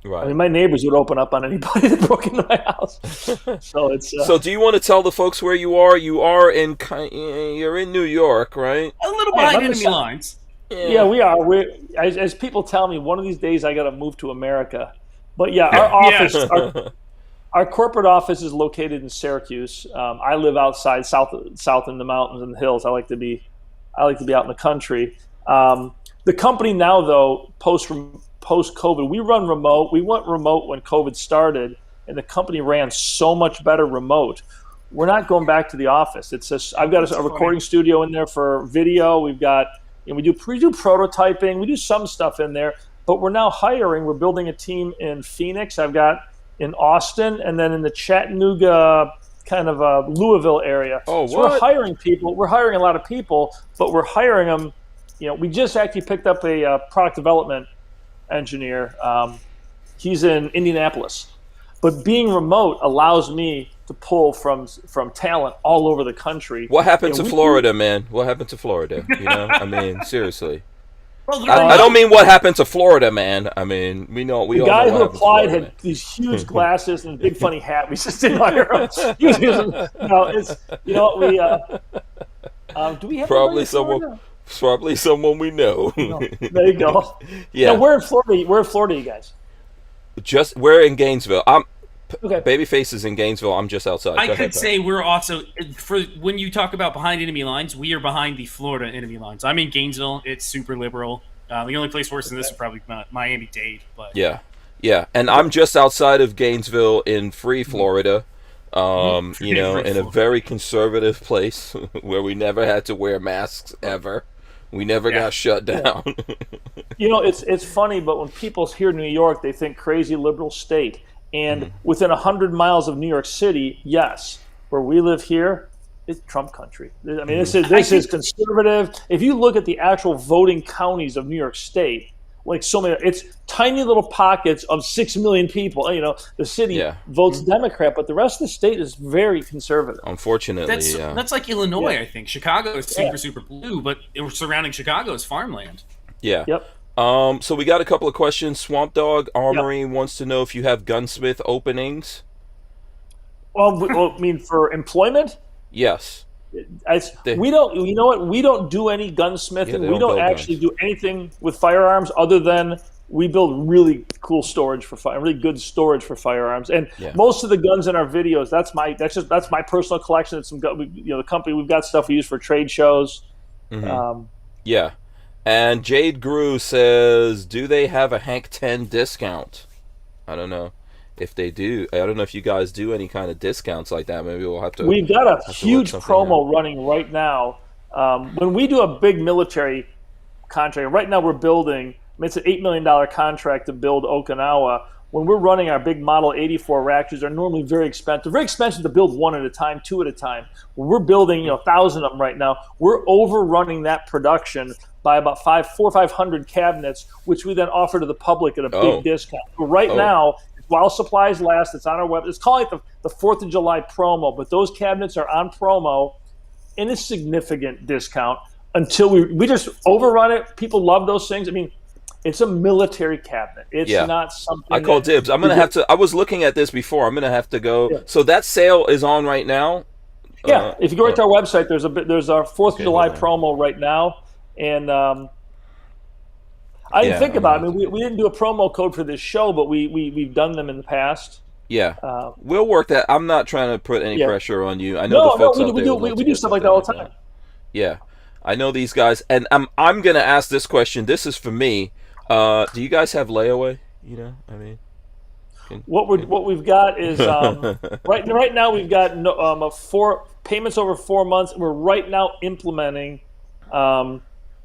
I mean, my neighbors would open up on anybody that broke into my house. So it's. So do you want to tell the folks where you are? You're in New York, right? A little behind enemy lines. Yeah, we are. As people tell me, one of these days I got to move to America. But yeah, our office, our corporate office is located in Syracuse. I live outside, south in the mountains and the hills. I like to be out in the country. The company now, though, post-COVID, we run remote. We went remote when COVID started, and the company ran so much better remote. We're not going back to the office. It's just I've got a recording studio in there for video. We've got we do prototyping. We do some stuff in there, but we're now hiring. We're building a team in Phoenix. I've got in Austin, and then in the Chattanooga kind of Louisville area. Oh, so we're hiring people. We're hiring a lot of people, but we're hiring them. We just actually picked up a product development engineer. He's in Indianapolis, but being remote allows me to pull from talent all over the country. What happened to Florida, man? What happened to Florida? I mean, seriously. Well, I don't mean what happened to Florida, man. I mean, we all know. The guy who applied had these huge glasses and a big funny hat. We just didn't hire him. Do we have probably someone we know. No. There you go. Yeah. Now, where in Florida, you guys? We're in Gainesville. Okay. Babyface is in Gainesville. I'm just outside. I could say we're also when you talk about behind enemy lines, we are behind the Florida enemy lines. I'm in Gainesville. It's super liberal. The only place worse than this is probably Miami-Dade. But yeah, and I'm just outside of Gainesville in Free Florida. In a very conservative place where we never had to wear masks ever. We never got shut down. You know, it's funny, but when people hear New York, they think crazy liberal state. And within 100 miles of New York City, yes, where we live here, it's Trump country. I mean, this is conservative. If you look at the actual voting counties of New York State, like so many, it's tiny little pockets of 6 million people. You know, the city votes Democrat, but the rest of the state is very conservative. Unfortunately, that's like Illinois. I think Chicago is super blue, but surrounding Chicago is farmland. Yeah. Yep. So we got a couple of questions. Swamp Dog Armory wants to know if you have gunsmith openings. Well, I mean, for employment? Yes. We don't. You know what? We don't do any gunsmithing. We don't actually do anything with firearms other than we build really cool storage for really good storage for firearms. And most of the guns in our videos, that's my personal collection. It's the company, we've got stuff we use for trade shows. Yeah. And Jade Grew says, do they have a Hank 10 discount? I don't know if they do. I don't know if you guys do any kind of discounts like that. Maybe we'll have to. We've got a huge promo running right now. When we do a big military contract, right now we're building, it's an $8 million contract to build Okinawa. When we're running our big Model 84 reactors, they're normally very expensive. Very expensive to build one at a time, two at a time. When we're building 1,000 of them right now, we're overrunning that production by about 400 or 500 cabinets, which we then offer to the public at a big discount. So right now, while supplies last, it's on our web. It's called like the 4th of July promo, but those cabinets are on promo in a significant discount until we just overrun it. People love those things. I mean, it's a military cabinet. It's not something. I call dibs. I'm gonna have to. I was looking at this before. I'm gonna have to go. Yeah. So that sale is on right now. Yeah, if you go right to our website, there's our 4th of July promo right now, and I didn't think about it. I mean, we didn't do a promo code for this show, but we've done them in the past. Yeah, we'll work that. I'm not trying to put any pressure on you. I know the folks out there we do stuff like that all the time. Yeah, I know these guys, and I'm gonna ask this question. This is for me. Do you guys have layaway? You know, I mean, what we've got is right now we've got 4 payments over 4 months. We're right now implementing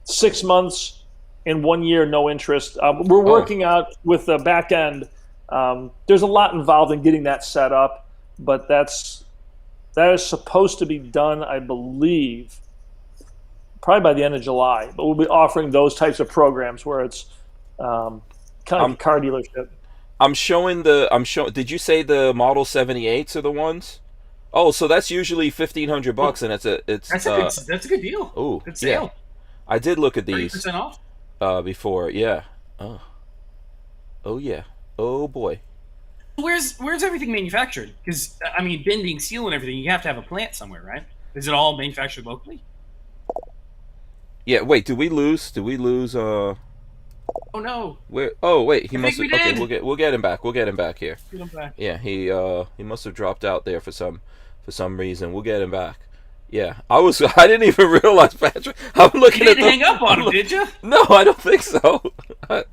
6 months and 1 year no interest. We're working out with the back end. There's a lot involved in getting that set up, but that is supposed to be done, I believe, probably by the end of July. But we'll be offering those types of programs where it's kind of like a car dealership. I'm showing. Did you say the Model 78s are the ones? Oh, so that's usually $1,500, and that's a good deal. Oh, good sale. Yeah. I did look at these 30% off before. Yeah. Oh yeah. Oh boy. Where's everything manufactured? Because I mean, bending, steel, and everything. You have to have a plant somewhere, right? Is it all manufactured locally? Yeah. Wait. Did we lose? Oh no! Where? Oh wait, he must have. Okay, did. we'll get him back. We'll get him back here. Get him back. Yeah, he must have dropped out there for some reason. We'll get him back. Yeah, I didn't even realize, Patrick. I'm looking at. You didn't hang up on him, did you? No, I don't think so. I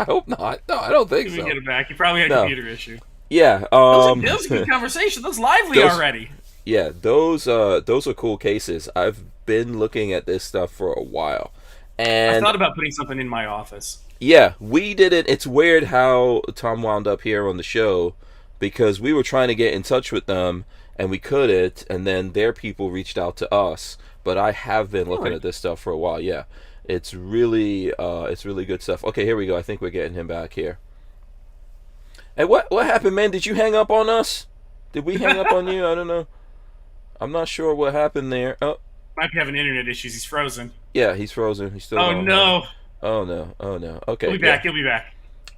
hope not. No, I don't think so. We get him back. You probably had a computer issue. Yeah. That was a good conversation. That was lively already. Yeah, those are cool cases. I've been looking at this stuff for a while. And I thought about putting something in my office. Yeah, we did it. It's weird how Tom wound up here on the show because we were trying to get in touch with them and we couldn't, and then their people reached out to us. But I have been looking at this stuff for a while. Yeah, it's really good stuff. Okay, here we go. I think we're getting him back here. And what happened, man? Did you hang up on us? Did we hang up on you? I don't know. I'm not sure what happened there. Oh. Might be having internet issues. He's frozen. Yeah, he's frozen. He's still. Oh no. Oh no. Oh no. Okay. He'll be back. He'll be back.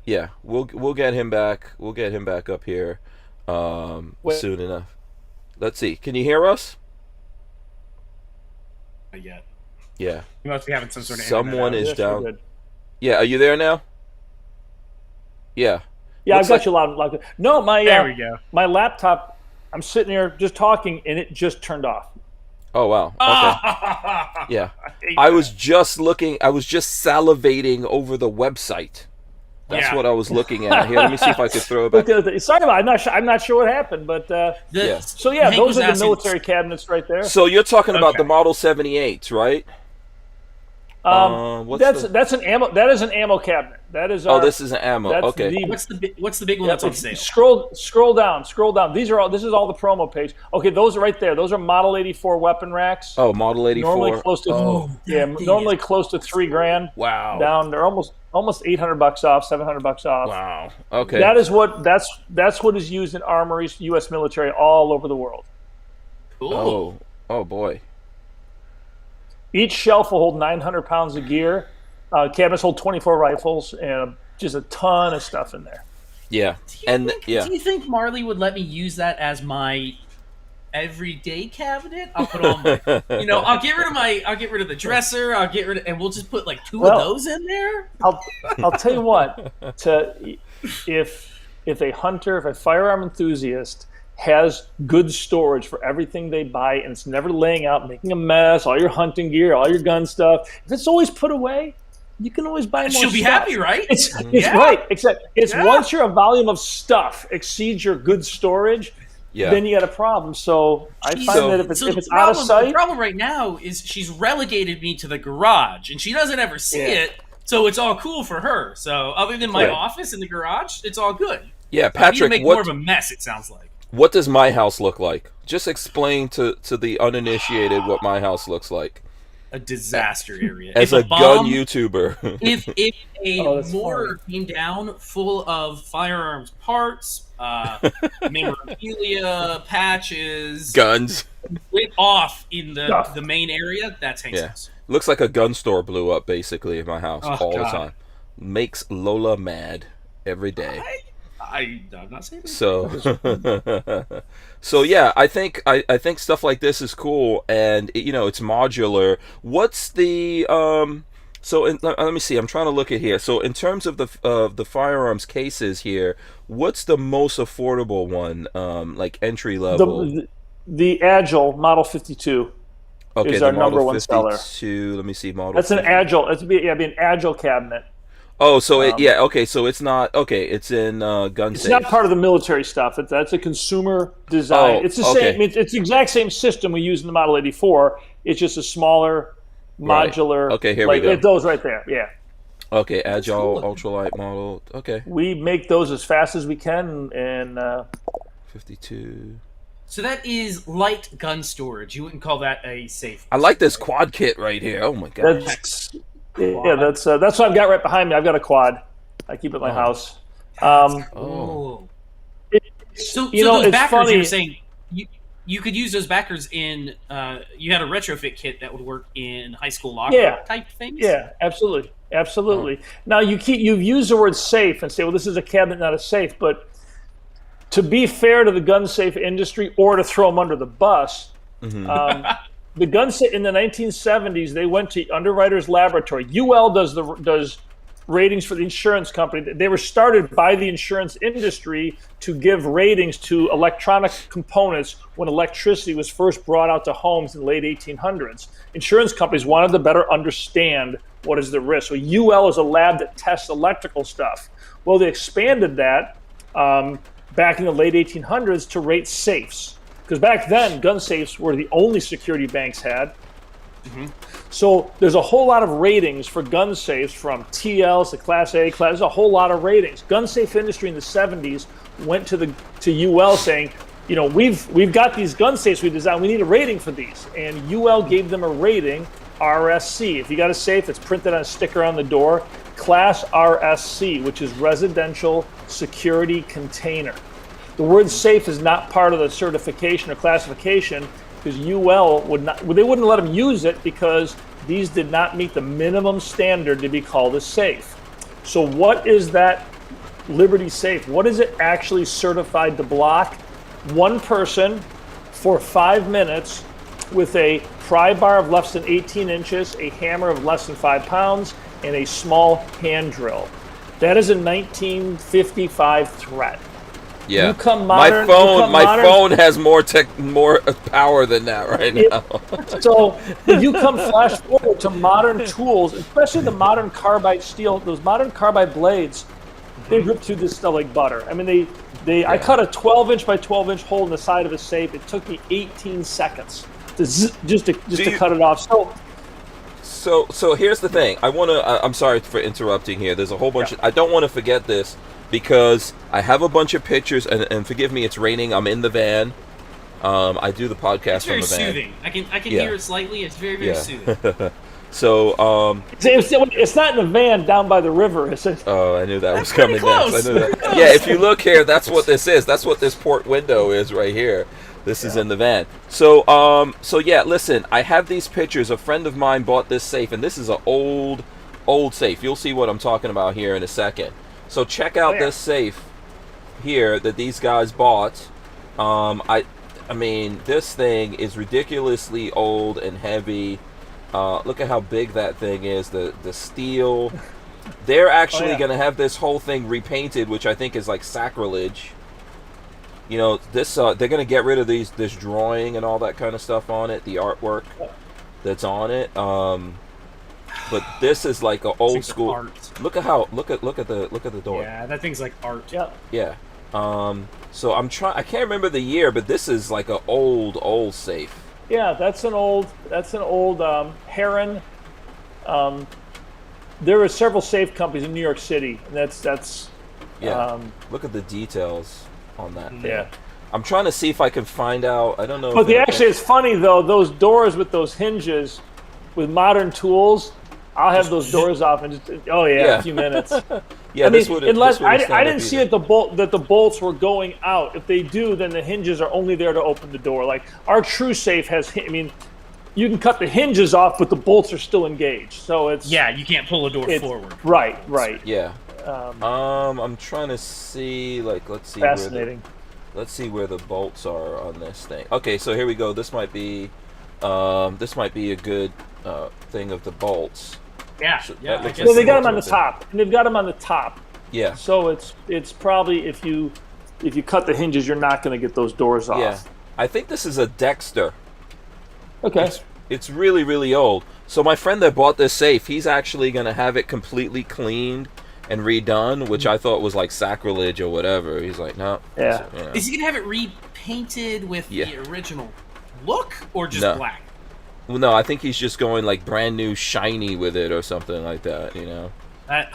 Yeah, we'll get him back. We'll get him back up here soon enough. Let's see. Can you hear us? Not yet. Yeah. You must be having some sort of. Someone is down. Yeah. Are you there now? Yeah. Yeah, I've got you loud. No, there we go. My laptop. I'm sitting here just talking, and it just turned off. Oh wow. Okay. Yeah. I was just salivating over the website. That's what I was looking at. Here, let me see if I could throw it back. Sorry about it. I'm not sure what happened, but So yeah, those are the military cabinets right there. So you're talking about the Model 78s, right? That's an ammo. That is an ammo cabinet. That is. This is an ammo. Okay. What's the big one that's on sale? Scroll down. This is all the promo page. Okay, those are right there. Those are Model 84 weapon racks. Oh, Model 84. Normally close to normally close to $3,000. Wow. Down, they're almost $800 off, $700 off. Wow. Okay. That's what is used in armories, U.S. military all over the world. Cool. Oh boy. Each shelf will hold 900 pounds of gear. Cabinets hold 24 rifles and just a ton of stuff in there. Yeah. Do you think Marley would let me use that as my everyday cabinet? I'll put all my, I'll get rid of the dresser. And we'll just put like two of those in there. I'll tell you what. If a firearm enthusiast has good storage for everything they buy, and it's never laying out, making a mess, all your hunting gear, all your gun stuff. If it's always put away, you can always buy more She'll be happy, right? It's right, except once your volume of stuff exceeds your good storage, then you got a problem. So I find that if it's out of sight... The problem right now is she's relegated me to the garage, and she doesn't ever see it, so it's all cool for her. So other than my office in the garage, it's all good. Yeah, Patrick, I need to make more of a mess, it sounds like. What does my house look like? Just explain to the uninitiated what my house looks like. A disaster area. As a gun YouTuber. if a mortar came down full of firearms parts, memorabilia, patches, guns, went off in the main area, that's Hank's house. Looks like a gun store blew up basically in my house the time. Makes Lola mad every day. I'm not saying that. So yeah, I think stuff like this is cool, and it's modular. What's the let me see. I'm trying to look at here. So in terms of the firearms cases here, what's the most affordable one? Like entry level. The Agile Model 52. Okay, is our number one seller. Let me see. Model. That's 52. An Agile. It'd be an Agile cabinet. Oh, so so it's not it's in gun It's safe. not part of the military stuff. That's a consumer design. It's the same. It's the exact same system we use in the Model 84. It's just a smaller, modular. Okay, here we go. Those right there. Yeah. Okay, Agile ultralight model. Okay. We make those as fast as we can, and 52. So that is light gun storage. You wouldn't call that a safe. I like this quad kit right here. Oh my god. That's what I've got right behind me. I've got a quad. I keep it at my house. So those backers, funny. You're saying you could use those backers in. You had a retrofit kit that would work in high school locker type things. Yeah, absolutely. Now you've used the word safe and say, well, this is a cabinet, not a safe. But to be fair to the gun safe industry, or to throw them under the bus. The gun safe in the 1970s, they went to Underwriters Laboratory. UL does ratings for the insurance company. They were started by the insurance industry to give ratings to electronic components when electricity was first brought out to homes in the late 1800s. Insurance companies wanted to better understand what is the risk. So UL is a lab that tests electrical stuff. Well, they expanded that back in the late 1800s to rate safes. Because back then, gun safes were the only security banks had. So there's a whole lot of ratings for gun safes, from TLs to Class A, Class. There's a whole lot of ratings. Gun safe industry in the 70s went to UL saying, we've got these gun safes we designed. We need a rating for these, and UL gave them a rating, RSC. If you got a safe, it's printed on a sticker on the door, Class RSC, which is Residential Security Container. The word safe is not part of the certification or classification, because UL wouldn't let them use it because these did not meet the minimum standard to be called a safe. So what is that Liberty safe? What is it actually certified to block? One person for 5 minutes with a pry bar of less than 18 inches, a hammer of less than 5 pounds, and a small hand drill. That is a 1955 threat. Yeah, my phone has more power than that right now. So you come flash forward to modern tools, especially the modern carbide steel. Those modern carbide blades, they rip through this stuff like butter. I mean, I cut a 12-inch by 12-inch hole in the side of a safe. It took me 18 seconds to just to cut it off. So here's the thing. I'm sorry for interrupting here. There's a whole bunch. I don't want to forget this because I have a bunch of pictures. And forgive me, it's raining. I'm in the van. I do the podcast from the van. It's very soothing. I can hear it slightly. It's very soothing. So it's not in the van down by the river, is it? Oh, I knew that was coming close. next. I knew that. Yeah, if you look here, that's what this is. That's what this port window is right here. This is in the van. So yeah, listen, I have these pictures. A friend of mine bought this safe, and this is an old safe. You'll see what I'm talking about here in a second. So check out this safe here that these guys bought. I mean, this thing is ridiculously old and heavy. Look at how big that thing is. The steel. They're actually going to have this whole thing repainted, which I think is like sacrilege. You know, this they're going to get rid of this drawing and all that kind of stuff on it, the artwork that's on it. But this is like an old school. Art. Look at the door. Yeah, that thing's like art. Yeah. So I can't remember the year, but this is like an old safe. Yeah, that's an old Heron. There were several safe companies in New York City, and that's. Look at the details on that thing. Yeah. I'm trying to see if I can find out. I don't know. But it's funny though. Those doors with those hinges, with modern tools, I'll have those doors off in just a few minutes. Yeah, unless I didn't see that the bolts were going out. If they do, then the hinges are only there to open the door. Like our True Safe has. I mean, you can cut the hinges off, but the bolts are still engaged. So it's you can't pull a door forward. Right. Yeah. I'm trying to see. Like, let's see. Fascinating. Let's see where the bolts are on this thing. Okay, so here we go. This might be a good thing of the bolts. Yeah, So well, they got them on the top, and they've got them on the top. Yeah. So it's probably if you cut the hinges, you're not going to get those doors off. Yeah. I think this is a Dexter. Okay. It's really, really old. So my friend that bought this safe, he's actually going to have it completely cleaned and redone, which I thought was like sacrilege or whatever. He's like, no. Yeah. So, Is he going to have it repainted with the original look or just black? Well, no, I think he's just going like brand new shiny with it or something like that, you know. That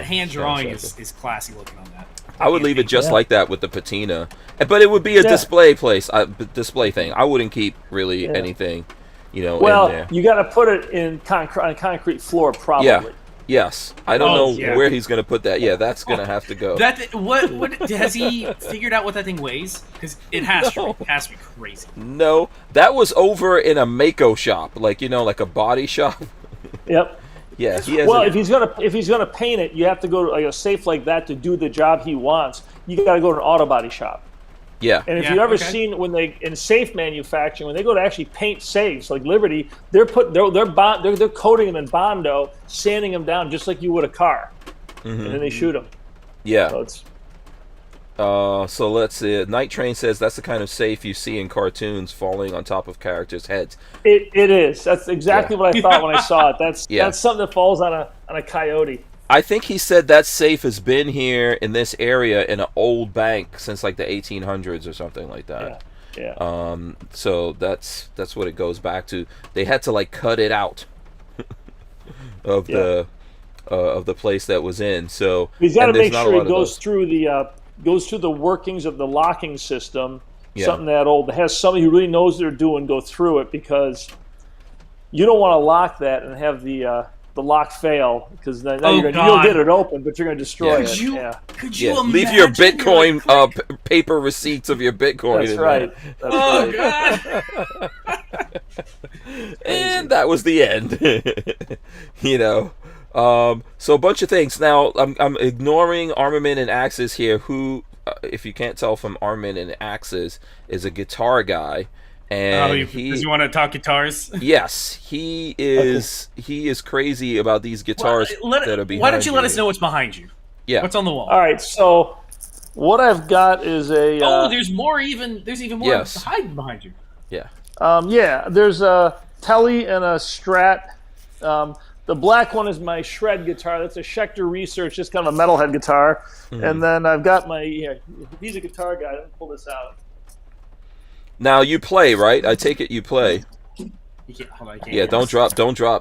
hand drawing is classy looking on that. I would leave it just like that with the patina, but it would be a display thing. I wouldn't keep really anything, you know, in there. You got to put it in on a concrete floor, probably. Yeah. Yes, I don't know where he's going to put that. Yeah, that's going to have to go. What has he figured out what that thing weighs? Because it has to be crazy. No, that was over in a Mako shop, like like a body shop. Yep. Yeah, he has. Well, if he's gonna paint it, you have to go to like a safe like that to do the job he wants. You got to go to an auto body shop. Yeah. And if you've ever seen when they in safe manufacturing, when they go to actually paint safes like Liberty, they're coating them in Bondo, sanding them down just like you would a car, and then they shoot them. Yeah. So it's. So let's see. Night Train says that's the kind of safe you see in cartoons falling on top of characters' heads. It is. That's exactly what I thought when I saw it. That's something that falls on a coyote. I think he said that safe has been here in this area in an old bank since like the 1800s or something like that. Yeah. So that's what it goes back to. They had to like cut it out of the place that was in. So he's got to make sure it goes through the workings of the locking system. Yeah. Something that old that has somebody who really knows what they're doing go through it, because you don't want to lock that and have the lock fail, because then you'll get it open, but you're going to destroy it. Could you imagine? Leave your Bitcoin paper receipts of your Bitcoin. That's right. God. And that was the end. So a bunch of things. Now I'm ignoring Armament and Axes here. Who, if you can't tell from Armament and Axes, is a guitar guy. And does he want to talk guitars? Yes, he is. Okay. He is crazy about these guitars that are behind you. Why don't you let us know what's behind you? Yeah, what's on the wall? All right, so what I've got is a. There's more. There's even more hiding behind you. Yeah. There's a Telly and a Strat. The black one is my shred guitar. That's a Schecter Research, just kind of a metalhead guitar. Mm-hmm. And then I've got my. He's a guitar guy. Let me pull this out. Now you play, right? I take it you play. You can't. Hold on, I can't Yeah, hear don't this. drop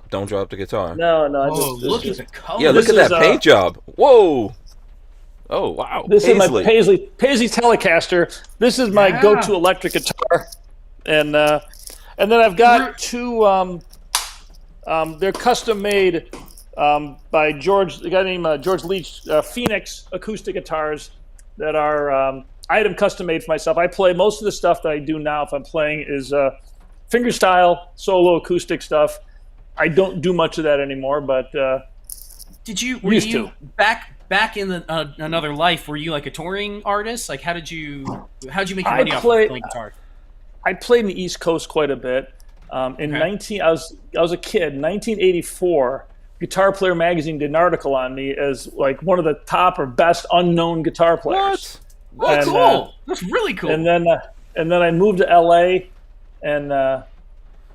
the guitar. No. Oh, look at the color. Yeah, look at that paint job. Whoa. Oh wow. This Paisley. is my Paisley Telecaster. This is my go-to electric guitar, and then I've got two. They're custom made by a guy named George Leach, Phoenix acoustic guitars that are item custom made for myself. I play most of the stuff that I do now. If I'm playing is fingerstyle solo acoustic stuff. I don't do much of that anymore, but were you back in another life? Were you like a touring artist? Like how'd you make your money off of playing guitar? I played in the East Coast quite a bit. I was a kid. In 1984, Guitar Player magazine did an article on me as like one of the top or best unknown guitar players. What? Cool! That's really cool. And then I moved to LA and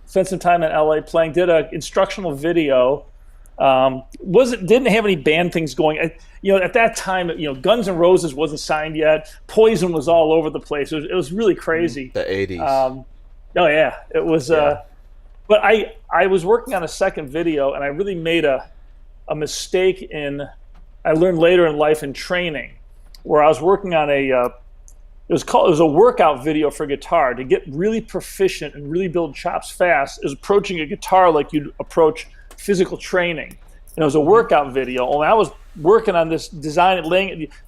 spent some time in LA playing. Did an instructional video. Didn't have any band things going. At that time, Guns N' Roses wasn't signed yet. Poison was all over the place. It was really crazy. The 80s. Oh yeah, it was. Yeah. But I was working on a second video, and I really made a mistake I learned later in life in training, where I was working on it was a workout video for guitar to get really proficient and really build chops fast. Is approaching a guitar like you'd approach physical training. And it was a workout video. And I was working on this design,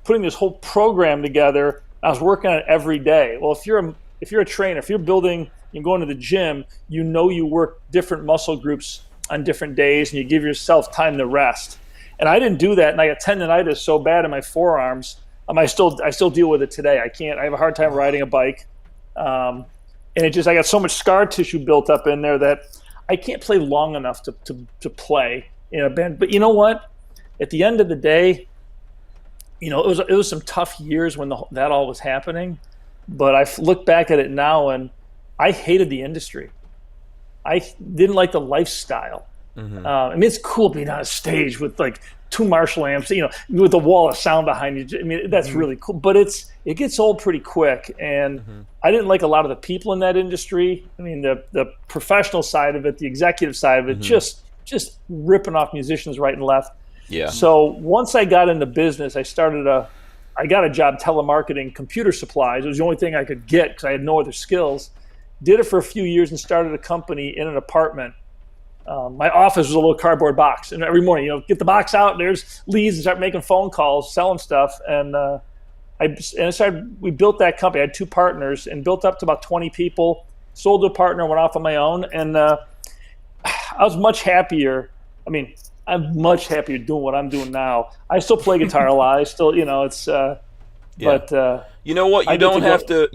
putting this whole program together. I was working on it every day. Well, if you're a trainer, if you're building, you're going to the gym, you work different muscle groups on different days, and you give yourself time to rest. And I didn't do that, and I got tendonitis so bad in my forearms. I still deal with it today. I have a hard time riding a bike, and I got so much scar tissue built up in there that I can't play long enough to play in a band. But you know what? At the end of the day, it was some tough years when that all was happening. But I look back at it now, and I hated the industry. I didn't like the lifestyle. Mm-hmm. It's cool being on a stage with like two Marshall amps, with a wall of sound behind you. That's really cool. But it gets old pretty quick, and I didn't like a lot of the people in that industry. The professional side of it, the executive side of it, just ripping off musicians right and left. Yeah. So once I got into business, I got a job telemarketing computer supplies. It was the only thing I could get because I had no other skills. Did it for a few years and started a company in an apartment. My office was a little cardboard box, and every morning, get the box out. There's leads and start making phone calls, selling stuff, and we built that company. I had two partners and built up to about 20 people. Sold to a partner, went off on my own, and I was much happier. I'm much happier doing what I'm doing now. I still play guitar a lot. I still, it's. But you know what? You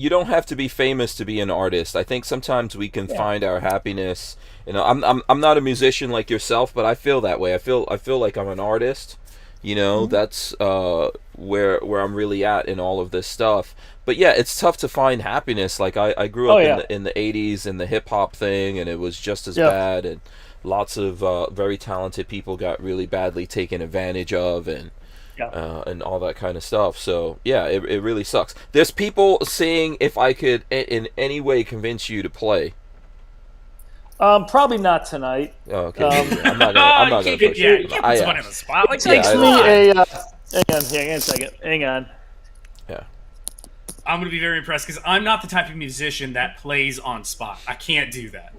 don't have to be famous to be an artist. I think sometimes we can find our happiness. I'm not a musician like yourself, but I feel that way. I feel like I'm an artist. That's where I'm really at in all of this stuff. But yeah, it's tough to find happiness. Like I grew up in the 80s and the hip hop thing, and it was just as bad. And lots of very talented people got really badly taken advantage of, and all that kind of stuff. So yeah, it really sucks. There's people saying if I could in any way convince you to play. Probably not tonight. Oh, okay. I'm not gonna push you. You can't put someone in the spot. Like, Text me hang on a second. Hang on. Yeah. I'm gonna be very impressed because I'm not the type of musician that plays on spot. I can't do that.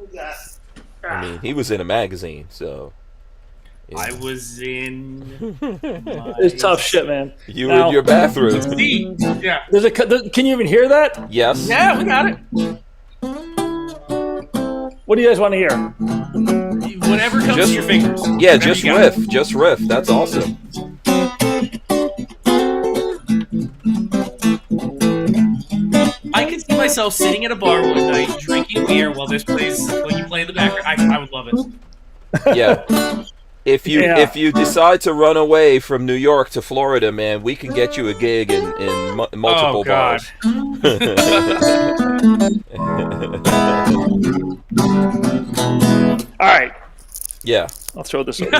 He was in a magazine, so. Yeah. I was in. It's tough shit, man. You in your bathroom. Yeah. Can you even hear that? Yes. Yeah, we got it. What do you guys want to hear? Whatever comes to your fingers. Yeah, just riff. Just riff. That's awesome. I could see myself sitting at a bar one night drinking beer while you play in the background. I would love it. Yeah. If you decide to run away from New York to Florida, man, we can get you a gig in multiple bars. All right. Yeah. I'll throw this over.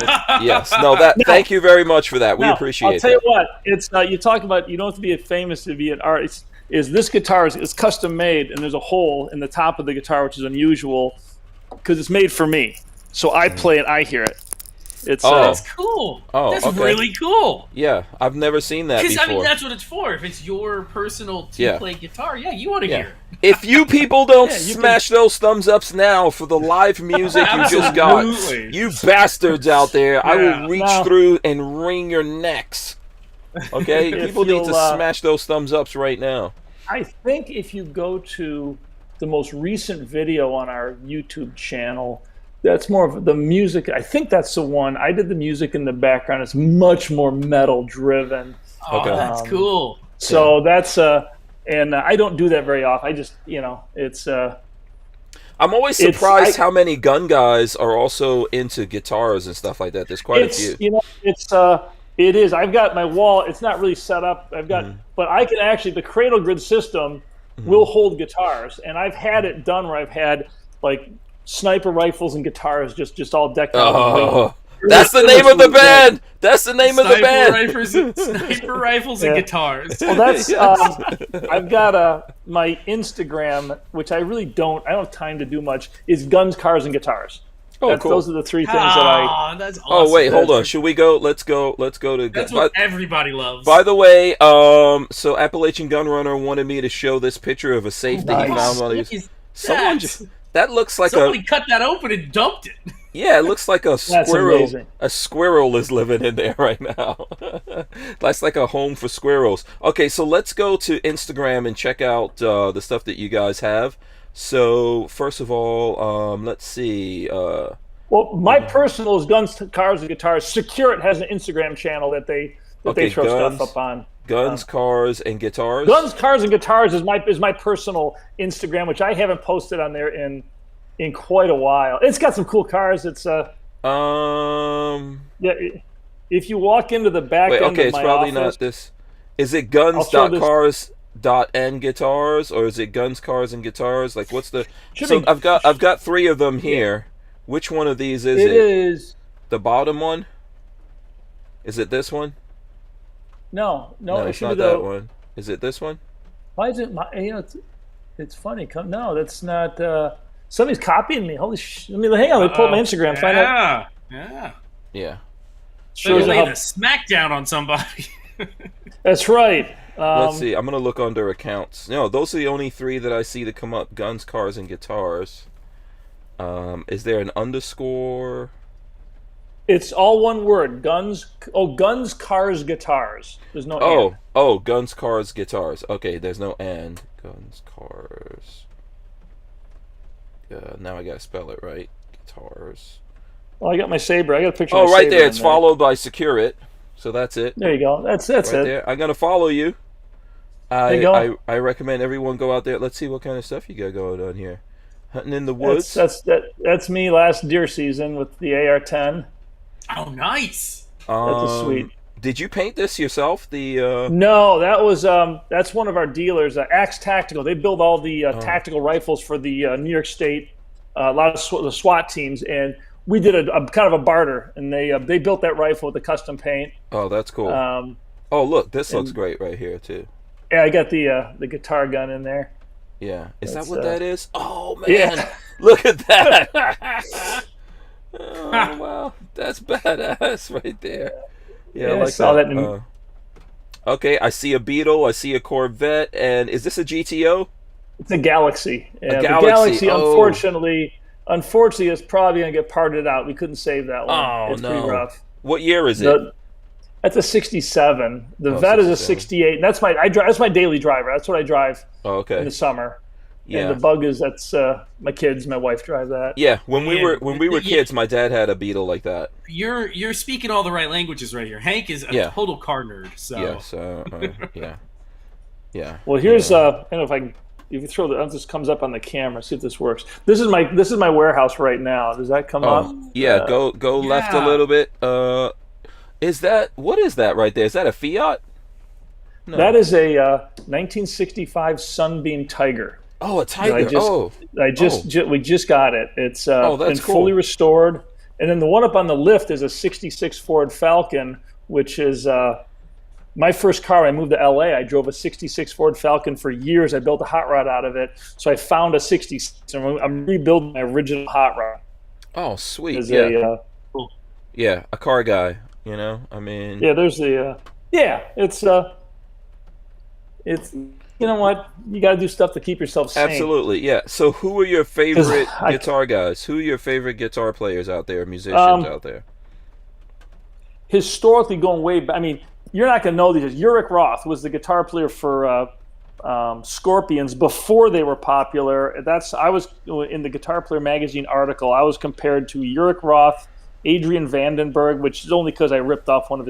Yes. No. Thank you very much for that. We appreciate it. I'll tell you what. It's you talk about you don't have to be famous to be an artist. Is this guitar is custom made, and there's a hole in the top of the guitar, which is unusual. because it's made for me. So I play it, I hear it. It's that's cool. Oh, that's okay. really cool. Yeah, I've never seen that before. I mean, that's what it's for. If it's your personal play guitar, you want to hear it. If you people don't smash those thumbs ups now for the live music you just got, you bastards out there, I will reach through and wring your necks. Okay? People need to smash those thumbs ups right now. I think if you go to the most recent video on our YouTube channel, that's more of the music. I think that's the one. I did the music in the background. It's much more metal driven. Oh, that's cool. So that's and I don't do that very often. I just, it's. I'm always surprised how many gun guys are also into guitars and stuff like that. There's quite a few. It is. I've got my wall. It's not really set up. I've got, but I can actually. The cradle grid system will hold guitars, and I've had it done where I've had like sniper rifles and guitars just all decked out. Oh, that's the name of the band. That's the name of the band. Sniper rifles and guitars. Well, that's. I've got my Instagram, which I really don't. I don't have time to do much. Is guns, cars, and guitars. Oh, cool. Those are the three things that I. That's awesome. Oh wait, hold on. Should we go? Let's go to. That's what everybody loves. By the way, so Appalachian Gun Runner wanted me to show this picture of a safe that he found while he was. Someone that looks like somebody cut that open and dumped it. Yeah, it looks like a squirrel. A squirrel is living in there right now. That's like a home for squirrels. Okay, so let's go to Instagram and check out the stuff that you guys have. So first of all, let's see. Well, my personal is guns, cars, and guitars. SecureIt has an Instagram channel that they throw stuff up on. Guns, cars, and guitars. Guns, cars, and guitars is my personal Instagram, which I haven't posted on there in quite a while. It's got some cool cars. It's if you walk into the back end of my it's probably office, not this. Is it guns.cars.and-guitars, or is it guns, cars, and guitars? Like, what's the? I've got 3 of them here. Which one of these is it? It is the bottom one. Is it this one? No, it's not that one. Is it this one? Why is it my? It's funny. No, that's not. Somebody's copying me. Holy shit! Hang on. Let me pull up my Instagram. Find out. Yeah. So you laid a smackdown on somebody. That's right. Let's see. I'm gonna look under accounts. No, those are the only 3 that I see that come up: guns, cars, and guitars. Is there an underscore? It's all one word. Guns. Oh, guns, cars, guitars. There's no. And. Guns, cars, guitars. Okay, there's no and. Guns, cars. Now I gotta spell it right. Guitars. Well, I got my Saber. I got a picture. Oh, right there. It's followed by SecureIt. So that's it. There you go. That's right it. There. I'm gonna follow you. There you go. I recommend everyone go out there. Let's see what kind of stuff you got going on here. Hunting in the woods. That's me last deer season with the AR-10. Oh, nice. That's sweet. Did you paint this yourself? No, that was that's one of our dealers, Axe Tactical. They build all the tactical rifles for the New York State, a lot of the SWAT teams, and we did a kind of a barter, and they built that rifle with the custom paint. Oh, that's cool. Look, this looks great right here too. Yeah, I got the guitar gun in there. Yeah, is that what that is? Oh man, look at that! Oh wow, that's badass right there. Yeah, I like that. Okay, I see a Beetle, I see a Corvette, and is this a GTO? It's a Galaxy. Yeah, the Galaxy, unfortunately, is probably going to get parted out. We couldn't save that one. Oh, it's pretty rough. What year is it? That's a 67. The Vet is a 68. And that's my daily driver. That's what I drive in the summer. Yeah. And the Bug is my kids, my wife drive that. Yeah, when we were kids, my dad had a Beetle like that. You're speaking all the right languages right here. Hank is a total car nerd. So yeah. Well, here's I don't know if you throw this comes up on the camera. See if this works. This is my warehouse right now. Does that come up? Yeah. Go left a little bit. What is that right there? Is that a Fiat? No. That is a 1965 Sunbeam Tiger. Oh, a Tiger. We just got it. It's been fully restored. And then the one up on the lift is a 66 Ford Falcon, which is my first car, when I moved to LA, I drove a 66 Ford Falcon for years. I built a hot rod out of it. So I found a 66, and I'm rebuilding my original hot rod. Oh, sweet. Yeah. A car guy, you know? I mean... Yeah, there's it's, you know what? You got to do stuff to keep yourself sane. Absolutely, yeah. So who are your favorite guitar guys? Who are your favorite guitar players out there, musicians out there? Historically, going way back, I mean, you're not going to know these. Ulrich Roth was the guitar player for Scorpions before they were popular. I was in the Guitar Player magazine article. I was compared to Ulrich Roth, Adrian Vandenberg, which is only because I ripped off one of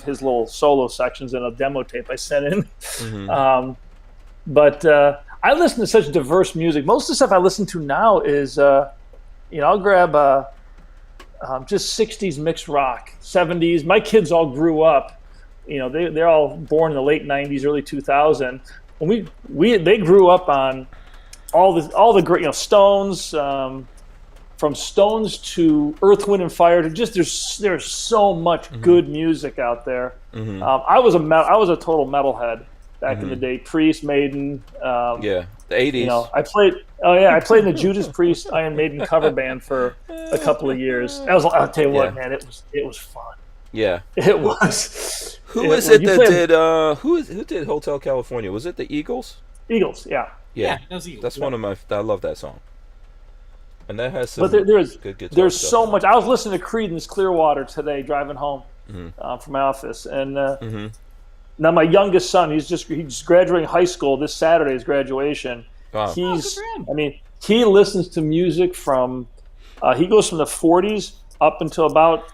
his little solo sections in a demo tape I sent in. Mm-hmm. But I listen to such diverse music. Most of the stuff I listen to now is, I'll grab just 60s mixed rock, 70s. My kids all grew up. They're all born in the late 90s, early 2000. When they grew up on all the great, Stones, from Stones to Earth, Wind and Fire to just there's so much good music out there. Mm-hmm. I was a total metalhead back in the day. Priest, Maiden. The 80s. I played in the Judas Priest Iron Maiden cover band for a couple of years. I'll tell you what, man, it was fun. Yeah, it was. Who did Hotel California? Was it the Eagles? Eagles, yeah. Yeah, that was Eagles. That's one of my. I love that song. And that has some good guitar there's stuff so much. I was listening to Creedence Clearwater today driving home from my office, and now my youngest son, he's graduating high school this Saturday. His graduation. Wow. He listens to music from he goes from the 40s up until about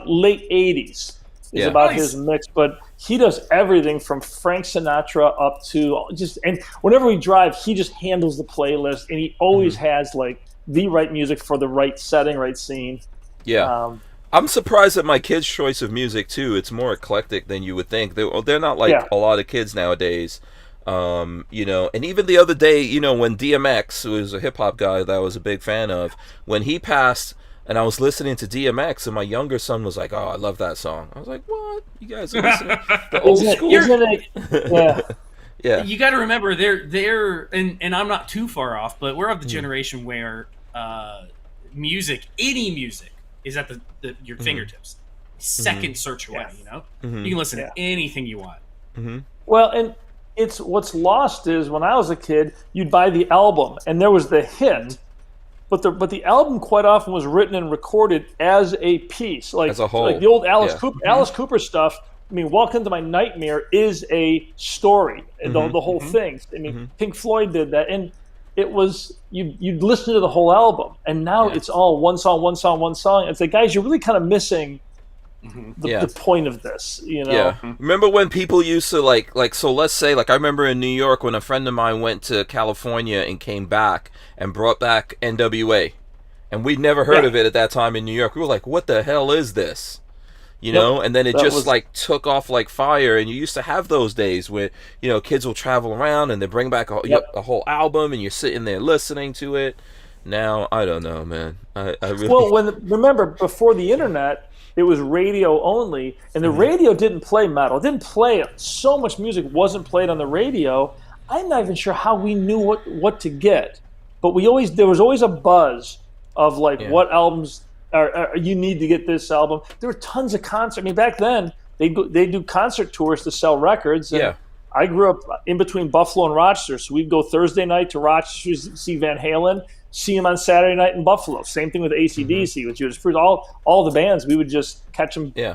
late 80s. Is about his mix, but he does everything from Frank Sinatra up to and whenever we drive, he just handles the playlist, and he always has like the right music for the right setting, right scene. Yeah. I'm surprised at my kids' choice of music too. It's more eclectic than you would think. They're not like a lot of kids nowadays. And even the other day, when DMX, who was a hip hop guy that I was a big fan of, when he passed, and I was listening to DMX, and my younger son was like, "Oh, I love that song." I was like, "What? You guys are listening to old school?" Yeah. You got to remember, they're and I'm not too far off, but we're of the generation where music, any music, is at your fingertips. Second search away, You can listen to anything you want. Mm-hmm. Well, and it's what's lost is when I was a kid, you'd buy the album, and there was the hit. But the album quite often was written and recorded as a piece, like as a whole. Like the old Alice Cooper stuff. I mean, Welcome to My Nightmare is a story, the whole thing. I mean, Pink Floyd did that, and it was you'd listen to the whole album, and now it's all one song. It's like, guys, you're really kind of missing the point of this, Yeah. Remember when people used to like so let's say I remember in New York when a friend of mine went to California and came back and brought back NWA, and we'd never heard of it at that time in New York. We were like, what the hell is this? And then it just took off like fire. And you used to have those days where kids will travel around and they bring back a whole album, and you're sitting there listening to it. Now I don't know, man. I really... remember before the internet, it was radio only, and the radio didn't play metal. It didn't play it. So much music wasn't played on the radio. I'm not even sure how we knew what to get, but there was always a buzz of what albums are you need to get this album. There were tons of concerts. I mean, back then they do concert tours to sell records. And I grew up in between Buffalo and Rochester, so we'd go Thursday night to Rochester to see Van Halen. See him on Saturday night in Buffalo. Same thing with AC/DC, with Judas Priest. All the bands, we would just catch them. Yeah,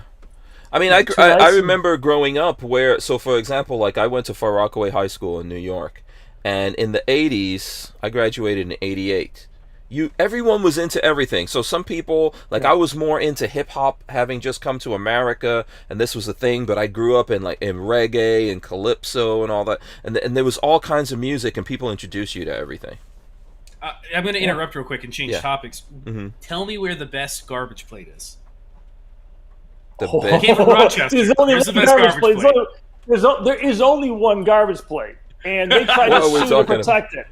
I mean, I remember growing up where, so for example, I went to Far Rockaway High School in New York, and in the '80s, I graduated in '88. Everyone was into everything. So some people, I was more into hip hop, having just come to America, and this was a thing. But I grew up in reggae and calypso and all that, and there was all kinds of music, and people introduced you to everything. I'm going to interrupt real quick and change topics. Tell me where the best garbage plate is. The came from Rochester. Where's the best garbage plate? There is only one garbage plate, and they try to protect it.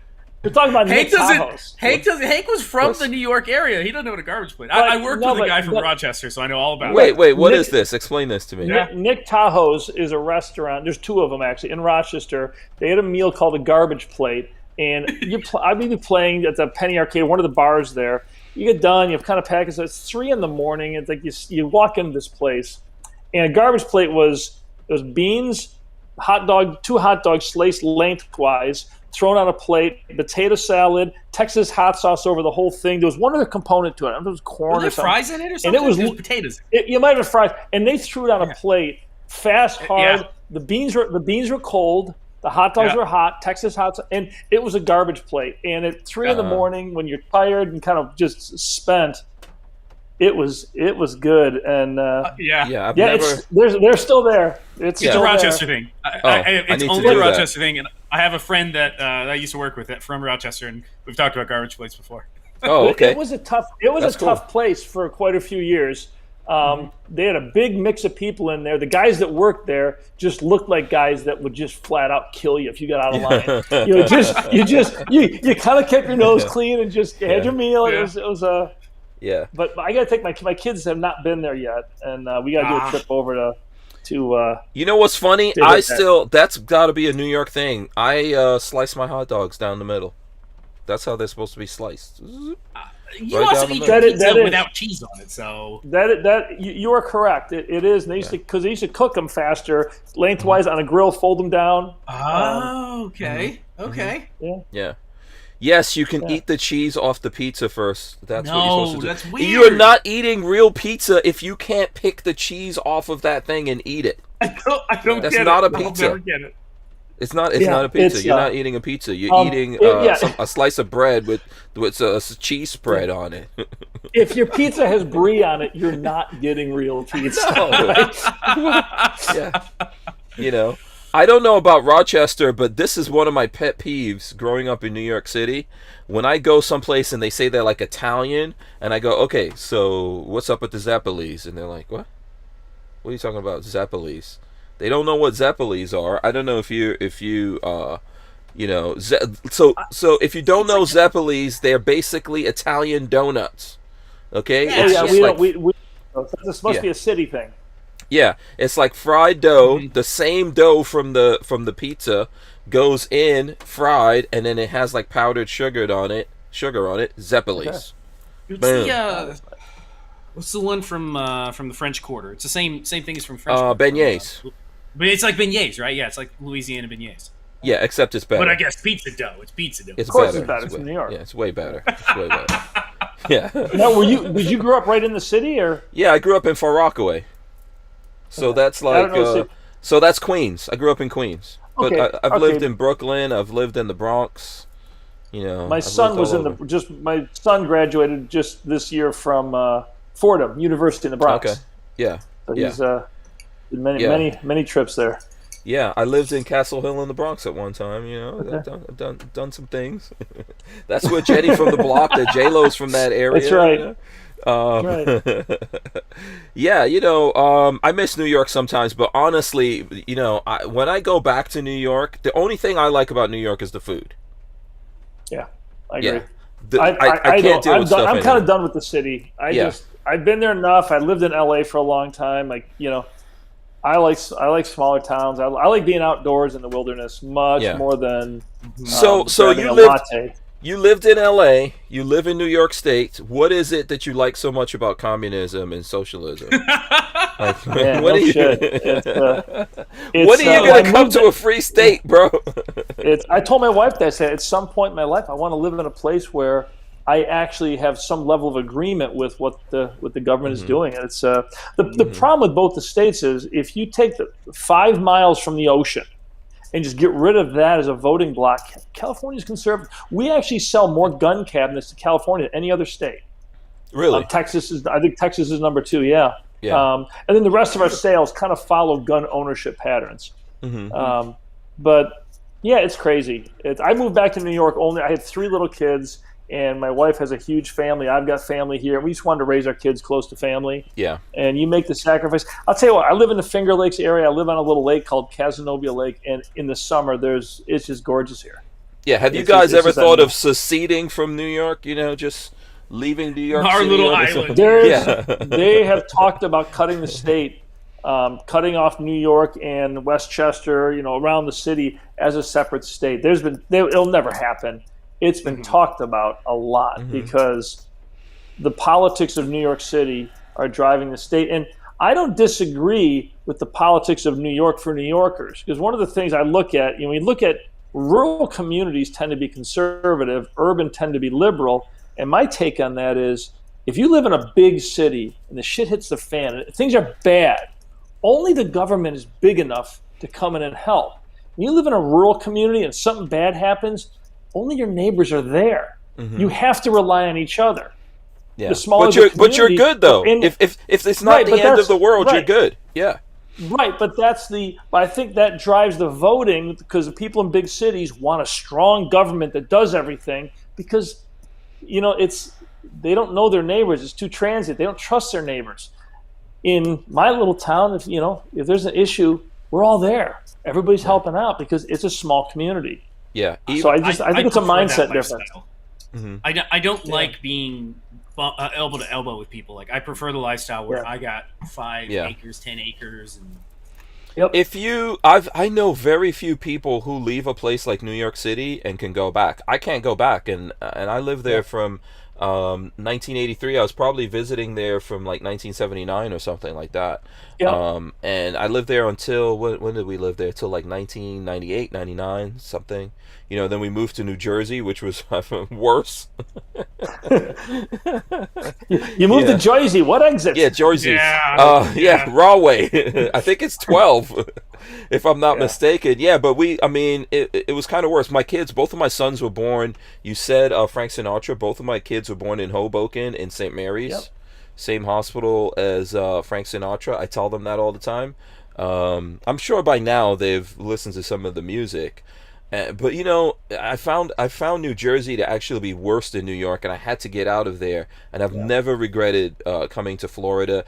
You're talking about Nick Tahoe's. Hank was from the New York area. He doesn't know what a garbage plate. I worked with a guy from Rochester, so I know all about it. Wait, what is this? Explain this to me. Nick Tahoe's is a restaurant. There's two of them, actually, in Rochester. They had a meal called a garbage plate. And I'd be playing at the Penny Arcade, one of the bars there. You get done, you have kind of packaged. So it's 3 a.m. It's like you walk into this place, and a garbage plate was beans, two hot dogs sliced lengthwise, thrown on a plate, potato salad, Texas hot sauce over the whole thing. There was one other component to it. I don't know if it was corn or something. Fries in it or something? And it was potatoes. You might have fries, and they threw it on a plate, fast, hard. Yeah. The beans were cold. The hot dogs were hot, Texas hot, and it was a garbage plate. And at 3 a.m, when you're tired and kind of just spent, it was good. And they're still there. It's a Rochester thing. It's only a Rochester thing. And I have a friend that I used to work with from Rochester, and we've talked about garbage plates before. Oh, okay. It was a tough place for quite a few years. They had a big mix of people in there. The guys that worked there just looked like guys that would just flat out kill you if you got out of line. You kind of kept your nose clean and just had your meal. Yeah. It was a But I got to take my kids have not been there yet, and we got to do a trip over to. You know what's funny? That's got to be a New York thing. I slice my hot dogs down the middle. That's how they're supposed to be sliced. You also eat pizza without cheese on it, so you are correct. It is. And they used to cook them faster, lengthwise on a grill, fold them down. Oh, okay. Yeah. Yes, you can eat the cheese off the pizza first. That's what you're supposed to do. That's weird. You're not eating real pizza if you can't pick the cheese off of that thing and eat it. I don't That's get not it. a pizza. I'll never get it. It's not a pizza. You're not eating a pizza. You're eating a slice of bread with a cheese spread on it. If your pizza has brie on it, you're not getting real pizza. Yeah. I don't know about Rochester, but this is one of my pet peeves growing up in New York City. When I go someplace and they say they're like Italian, and I go, okay, so what's up with the Zeppelis? And they're like, what? What are you talking about, Zeppelis? They don't know what Zeppelis are. I don't know if you so if you don't know Zeppelis, they're basically Italian donuts. Okay? This must be a city thing. Yeah, it's like fried dough. The same dough from the pizza goes in fried, and then it has like powdered sugar on it. Zeppelis. Okay. What's the one from the French Quarter? It's the same thing as from French Quarter. Beignets. But it's like beignets, right? Yeah, it's like Louisiana beignets. Yeah, except it's better. But I guess pizza dough. It's pizza dough. It's of course better. It's better. It's from New York. Yeah, it's way better. Yeah. Now, did you grow up right in the city, or? Yeah, I grew up in Far Rockaway. So that's like, so that's Queens. I grew up in Queens, but I've lived in Brooklyn. I've lived in the Bronx. My son was my son graduated just this year from Fordham University in the Bronx. Okay, yeah, so he's did many trips there. Yeah, I lived in Castle Hill in the Bronx at one time. I've done some things. That's where Jenny from the block, that J-Lo's from that area. That's right. I miss New York sometimes, but honestly, when I go back to New York, the only thing I like about New York is the food. Yeah, I agree. I can't deal with stuff. I'm kind of done with the city. I've been there enough. I lived in LA for a long time. I like smaller towns. I like being outdoors in the wilderness much more than so you lived in LA, you live in New York State. What is it that you like so much about communism and socialism? When are you going to come to a free state, bro? I told my wife that. I said, at some point in my life, I want to live in a place where I actually have some level of agreement with what the government is doing. And it's the problem with both the states is if you take the 5 miles from the ocean and just get rid of that as a voting block, California's conservative. We actually sell more gun cabinets to California than any other state. Really? I think Texas is number 2. Yeah. And then the rest of our sales kind of follow gun ownership patterns. But yeah, it's crazy. I moved back to New York I had 3 little kids. And my wife has a huge family. I've got family here. We just wanted to raise our kids close to family. Yeah. And you make the sacrifice. I'll tell you what, I live in the Finger Lakes area. I live on a little lake called Cazenovia Lake. And in the summer, it's just gorgeous here. Yeah, have you guys ever thought of seceding from New York? Just leaving New York Our City little island. They have talked about cutting the state, cutting off New York and Westchester, around the city as a separate state. It'll never happen. It's been talked about a lot because the politics of New York City are driving the state. And I don't disagree with the politics of New York for New Yorkers, because one of the things I look at, we look at rural communities tend to be conservative, urban tend to be liberal. And my take on that is, if you live in a big city and the shit hits the fan and things are bad, only the government is big enough to come in and help. When you live in a rural community and something bad happens, only your neighbors are there. You have to rely on each other. Yeah, but you're good though. If it's not the end of the world, you're good. Yeah. Right, but I think that drives the voting, because the people in big cities want a strong government that does everything, because they don't know their neighbors. It's too transient. They don't trust their neighbors. In my little town, if there's an issue, we're all there. Everybody's helping out because it's a small community. Yeah. So I think it's a mindset difference. I don't like being elbow to elbow with people. Like, I prefer the lifestyle where I got 5 acres, 10 acres, and I know very few people who leave a place like New York City and can go back. I can't go back, and I lived there from 1983. I was probably visiting there from like 1979 or something like that. And I lived there until when did we live there? Till like 1998, 99, something. Then we moved to New Jersey, which was worse. You moved to Jersey. What exit? Yeah, Jersey. Rahway. I think it's 12, if I'm not mistaken. Yeah, but it was kind of worse. My kids, both of my sons were born. You said Frank Sinatra. Both of my kids were born in Hoboken in St. Mary's, same hospital as Frank Sinatra. I tell them that all the time. I'm sure by now they've listened to some of the music. But I found New Jersey to actually be worse than New York, and I had to get out of there. And I've never regretted coming to Florida.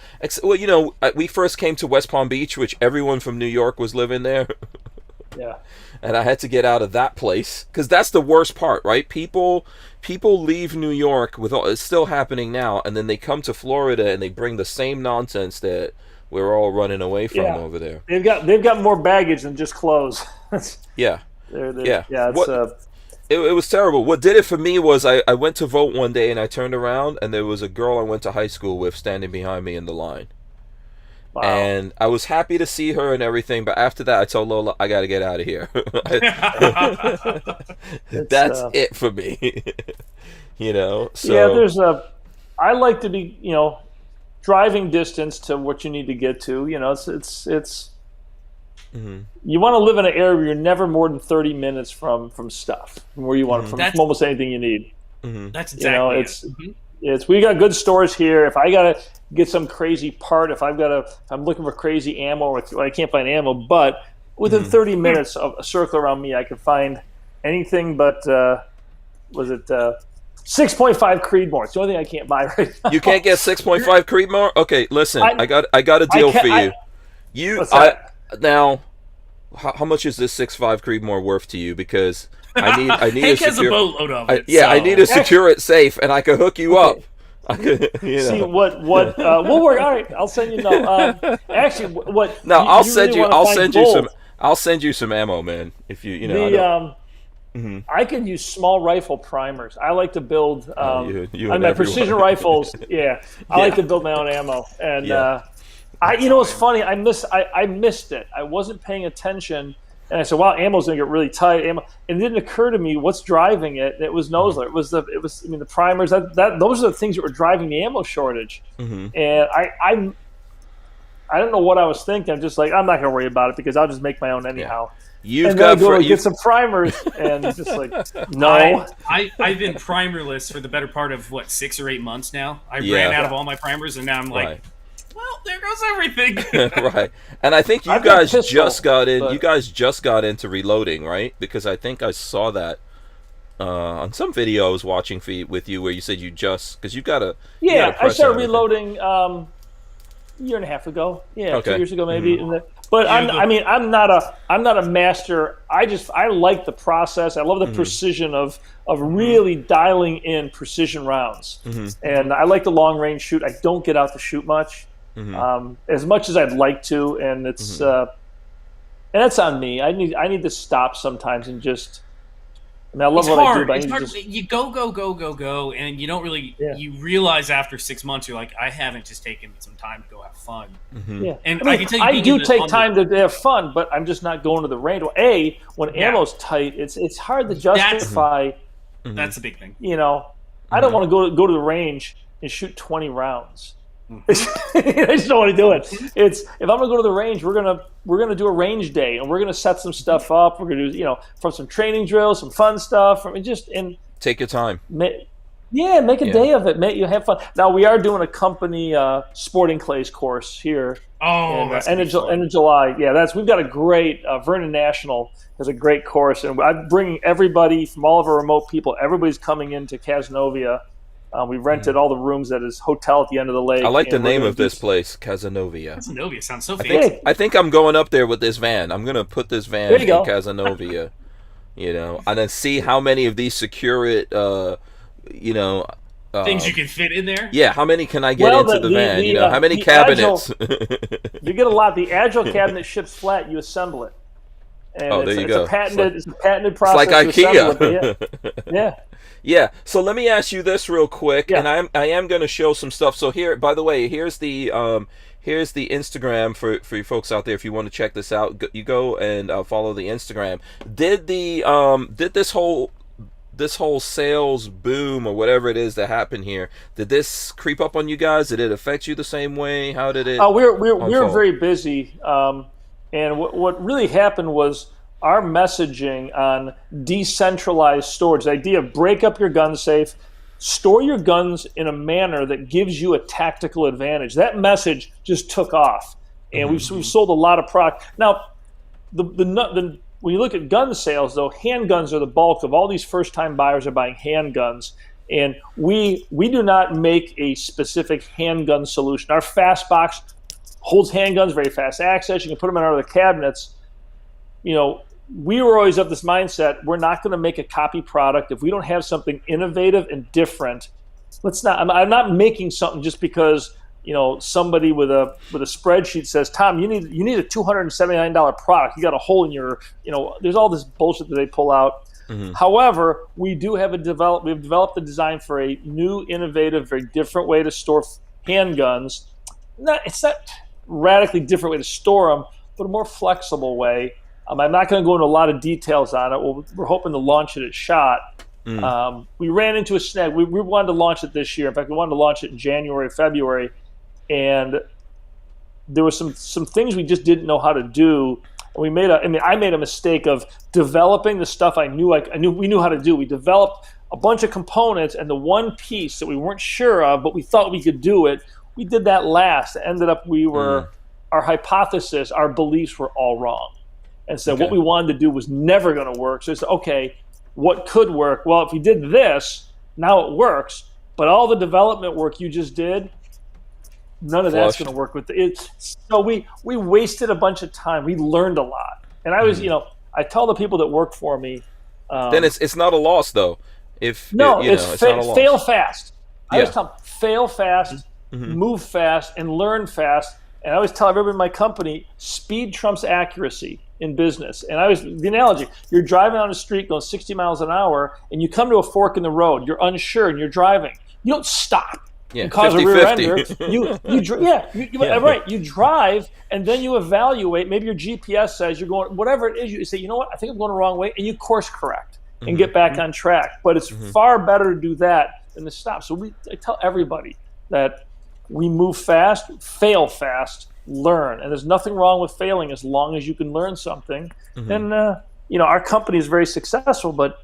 We first came to West Palm Beach, which everyone from New York was living there. And I had to get out of that place, because that's the worst part, right? People leave New York with it's still happening now, and then they come to Florida and they bring the same nonsense that we're all running away from over there. They've got more baggage than just clothes. It was terrible. What did it for me was I went to vote one day, and I turned around, and there was a girl I went to high school with standing behind me in the line. Wow. And I was happy to see her and everything, but after that I told Lola, I got to get out of here. That's it for me. So I like to be, driving distance to what you need to get to. It's you want to live in an area where you're never more than 30 minutes from stuff, from where you want from almost anything you need. That's exactly it's we got good stores here. If I gotta get some crazy part, if I'm looking for crazy ammo, I can't find ammo, but within 30 minutes of a circle around me, I can find anything but 6.5 Creedmoor. It's the only thing I can't buy right now. You can't get 6.5 Creedmoor? Okay, listen, I got a deal for you. Now, how much is this 6.5 Creedmoor worth to you? Because I need Hank has a boatload of it. I need a SecureIt safe, and I can hook you up. I could, See what we'll work. All right, I'll send you. Actually, what? No, I'll send you some ammo, man. If I can use small rifle primers. I like to build on my precision rifles. I like to build my own ammo, and it's funny. I missed it. I wasn't paying attention, and I said, "Wow, ammo's gonna get really tight." And it didn't occur to me what's driving it. It was Nosler. It was the primers. Those are the things that were driving the ammo shortage. And I don't know what I was thinking. I'm just like, I'm not gonna worry about it because I'll just make my own anyhow. You've got to get some primers, and just like no. I've been primerless for the better part of 6 or 8 months now. I ran out of all my primers, and now I'm like, well, there goes everything. Right, and I think you guys just got in. You guys just got into reloading, right? Because I think I saw that on some video I was watching with you where you said you just because you got to. Yeah, I started reloading. Year and a half ago, 2 years ago maybe. But I'm not a master. I like the process. I love the precision of really dialing in precision rounds. And I like the long range shoot. I don't get out to shoot much, as much as I'd like to, and it's and that's on me. I need to stop sometimes and just. I mean, I love it's what hard. I do. It's hard. You go, and you don't really. Yeah. You realize after 6 months, you're like, I haven't just taken some time to go have fun. Yeah, And I can tell you, I do take time to have fun, but I'm just not going to the range. Well, when ammo's tight, it's hard to justify. That's a big thing. You know, I don't want to go to the range and shoot 20 rounds. I just don't want to do it. It's if I'm gonna go to the range, we're gonna do a range day, and we're gonna set some stuff up. We're gonna do from some training drills, some fun stuff. Take your time. Make a day of it. You have fun. Now we are doing a company sporting clays course here. End of July. Yeah, we've got a great Vernon National has a great course, and I'm bringing everybody from all of our remote people. Everybody's coming into Cazenovia. We rented all the rooms at his hotel at the end of the lake. I like the name of this place, Cazenovia. Cazenovia sounds so fancy. I think I'm going up there with this van. I'm going to put this van in Cazenovia, and then see how many of these SecureIt, things you can fit in there. Yeah, how many can I get into the van? How many cabinets? You get a lot. The Agile cabinet ships flat. You assemble it. And there you go. It's a patented process. It's like IKEA. Yeah. Yeah. So let me ask you this real quick, and I am going to show some stuff. So here, by the way, here's the Instagram for you folks out there. If you want to check this out, you go and follow the Instagram. Did this whole sales boom or whatever it is that happened here, did this creep up on you guys? Did it affect you the same way? How did it? We were very busy, and what really happened was our messaging on decentralized storage, the idea of break up your gun safe, store your guns in a manner that gives you a tactical advantage. That message just took off, and we've sold a lot of product. Now, when you look at gun sales, though, handguns are the bulk of all these first-time buyers are buying handguns, and we do not make a specific handgun solution. Our fast box holds handguns, very fast access. You can put them in other cabinets. We were always of this mindset, we're not going to make a copy product. If we don't have something innovative and different, let's not. I'm not making something just because somebody with a spreadsheet says, Tom, you need a $279 product. You got a hole in your, there's all this bullshit that they pull out. However, we've developed a design for a new, innovative, very different way to store handguns. It's not radically different way to store them, but a more flexible way. I'm not going to go into a lot of details on it. We're hoping to launch it at SHOT. We ran into a snag. We wanted to launch it this year. In fact, we wanted to launch it in January, February, and there were some things we just didn't know how to do. And I made a mistake of developing the stuff we knew how to do. We developed a bunch of components, and the one piece that we weren't sure of, but we thought we could do it, we did that last. It ended up our hypothesis, our beliefs were all wrong. And so what we wanted to do was never going to work. So it's okay, what could work? Well, if you did this, now it works. But all the development work you just did, none of that's going to work with it. So we wasted a bunch of time. We learned a lot. And I was, I tell the people that work for me. Then it's not a loss, though. It's not a loss. Fail fast. I always tell them, fail fast, move fast, and learn fast. And I always tell everybody in my company, speed trumps accuracy in business. And the analogy, you're driving on the street going 60 miles an hour, and you come to a fork in the road. You're unsure, and you're driving. You don't stop and cause 50, a rear ender. Right. You drive, and then you evaluate. Maybe your GPS says you're going, whatever it is, you say, you know what, I think I'm going the wrong way, and you course correct and get back on track. But it's far better to do that than to stop. So I tell everybody that we move fast, fail fast, learn. And there's nothing wrong with failing as long as you can learn something. And, our company is very successful, but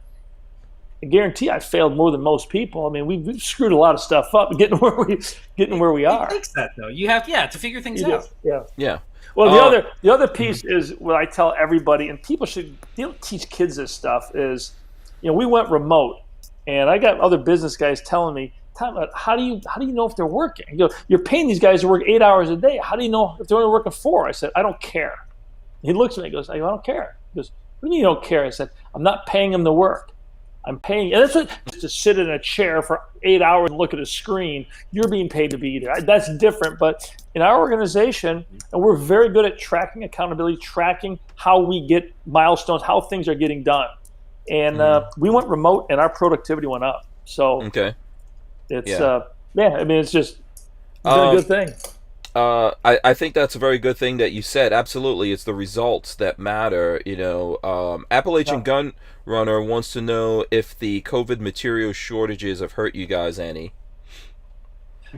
I guarantee I failed more than most people. I mean, we've screwed a lot of stuff up getting where we are. It takes that, though. You have to figure things out. Yeah. Well, the other piece is what I tell everybody, and people should teach kids this stuff, is, we went remote, and I got other business guys telling me, Tom, how do you know if they're working? You're paying these guys to work 8 hours a day. How do you know if they're only working 4? I said, I don't care. He looks at me and goes, I don't care. He goes, what do you mean you don't care? I said, I'm not paying him the work. I'm paying, and that's what, to sit in a chair for 8 hours and look at a screen. You're being paid to be there. That's different. But in our organization, and we're very good at tracking accountability, tracking how we get milestones, how things are getting done. And we went remote, and our productivity went up. So it's it's just a good thing. I think that's a very good thing that you said. Absolutely, it's the results that matter. Appalachian Gun Runner wants to know if the COVID material shortages have hurt you guys any.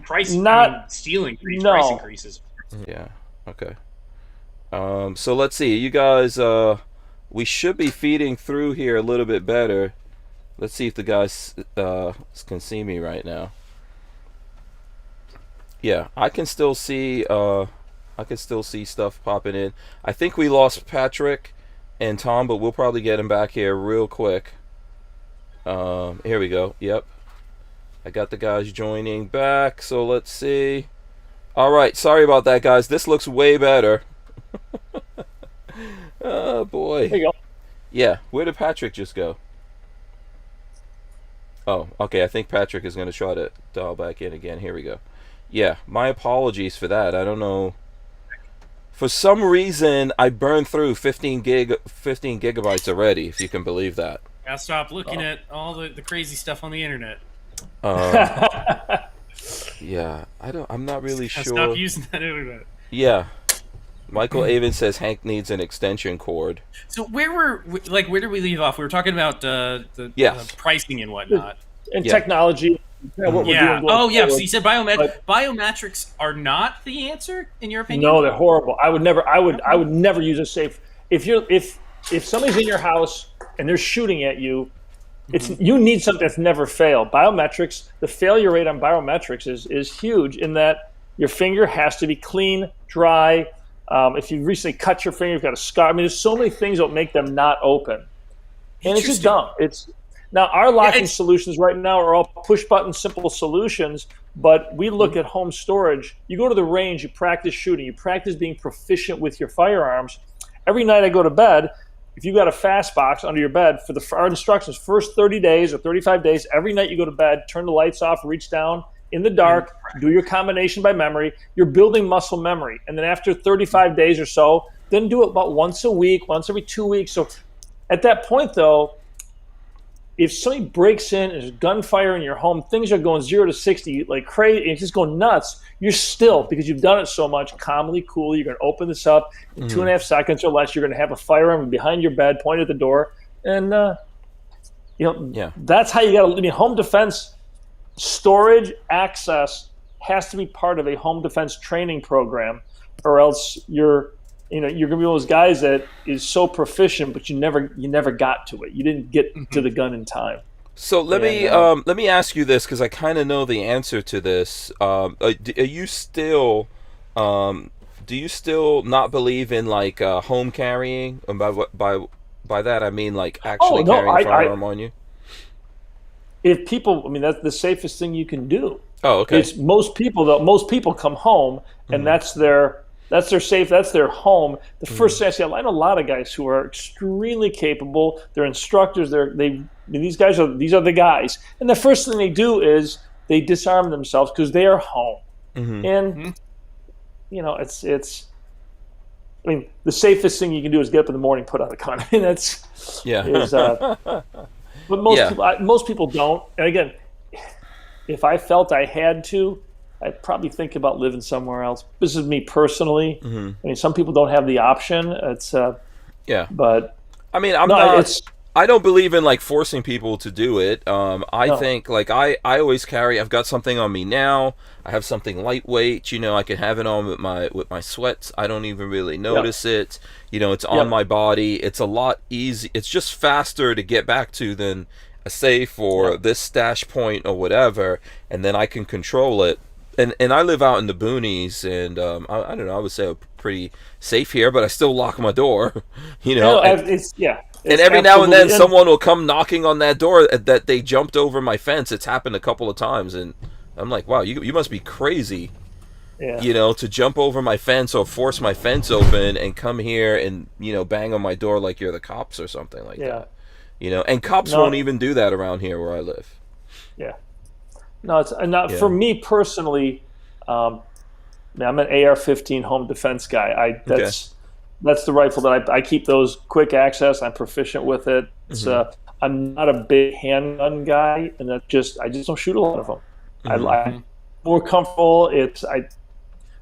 Price increases. Yeah. Okay. So let's see. You guys, we should be feeding through here a little bit better. Let's see if the guys can see me right now. Yeah, I can still see stuff popping in. I think we lost Patrick and Tom, but we'll probably get him back here real quick. Here we go. Yep. I got the guys joining back, so let's see. All right, sorry about that, guys. This looks way better. Oh, boy. There you go. Yeah, where did Patrick just go? Oh, okay, I think Patrick is going to try to dial back in again. Here we go. Yeah, my apologies for that. I don't know. For some reason, I burned through 15 gigabytes already, if you can believe that. Gotta stop looking at all the crazy stuff on the internet. Yeah, I'm not really sure. Stop using that internet. Yeah. Michael Avon says Hank needs an extension cord. So where did we leave off? We were talking about the pricing and whatnot. And technology. What we're doing so you said biometrics are not the answer in your opinion? No, they're horrible. I would never use a safe. If somebody's in your house and they're shooting at you, you need something that's never failed. Biometrics, the failure rate on biometrics is huge in that your finger has to be clean, dry. If you recently cut your finger, you've got a scar. I mean, there's so many things that make them not open, and it's just dumb. Now, our locking solutions right now are all push-button, simple solutions, but we look at home storage. You go to the range, you practice shooting, you practice being proficient with your firearms. Every night I go to bed, if you've got a fast box under your bed, for our instructions, first 30 days or 35 days, every night you go to bed, turn the lights off, reach down in the dark, do your combination by memory. You're building muscle memory. And then after 35 days or so, then do it about once a week, once every 2 weeks. So at that point, though, if somebody breaks in and there's gunfire in your home, things are going 0 to 60 like crazy, and it's just going nuts. You're still, because you've done it so much, calmly, coolly, you're going to open this up in 2.5 seconds or less. You're going to have a firearm behind your bed, pointed at the door, and that's how you got to. I mean, home defense storage access has to be part of a home defense training program, or else you're going to be one of those guys that is so proficient, but you never got to it. You didn't get to the gun in time. So let me ask you this, because I kind of know the answer to this. Do you still not believe in like home carrying? And by that I mean like actually carrying a firearm on you. If people, I mean, that's the safest thing you can do. Oh, okay. It's most people come home and that's their safe, that's their home. The first thing I see, I know a lot of guys who are extremely capable. They're instructors. These are the guys. And the first thing they do is they disarm themselves because they are home. And it's. I mean, the safest thing you can do is get up in the morning, put on a gun. I mean, but most people don't. And again, if I felt I had to, I'd probably think about living somewhere else. This is me personally. I mean, some people don't have the option. It's but I mean, I don't believe in like forcing people to do it. I think like I always carry. I've got something on me now. I have something lightweight. I can have it on with my sweats. I don't even really notice it. It's on my body. It's a lot easy. It's just faster to get back to than a safe or this stash point or whatever, and then I can control it. And I live out in the boonies, and I don't know. I would say I'm pretty safe here, but I still lock my door. And every now and then, someone will come knocking on that door that they jumped over my fence. It's happened a couple of times, and I'm like, wow, you must be crazy. Yeah. to jump over my fence or force my fence open and come here and bang on my door like you're the cops or something like that. And cops won't even do that around here where I live. Yeah. No, it's not for me personally. I'm an AR-15 home defense guy. That's the rifle that I keep those quick access. I'm proficient with it. It's I'm not a big handgun guy, and I just don't shoot a lot of them. I'm more comfortable.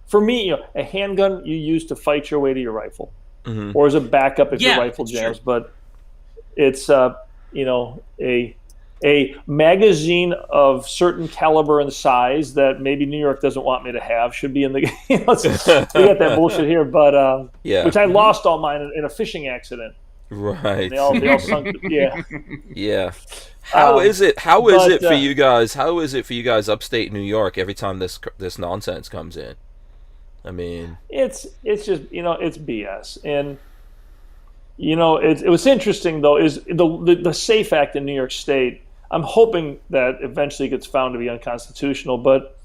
For me, a handgun you use to fight your way to your rifle, or as a backup if your rifle jams. True. But it's a magazine of certain caliber and size that maybe New York doesn't want me to have should be in the we got that bullshit here, but which I lost all mine in a fishing accident. Right. They all sunk. Yeah. Yeah. How is it for you guys? How is it for you guys upstate New York every time this nonsense comes in? I mean, it's just it's BS. And it was interesting though is the SAFE Act in New York State. I'm hoping that eventually it gets found to be unconstitutional, but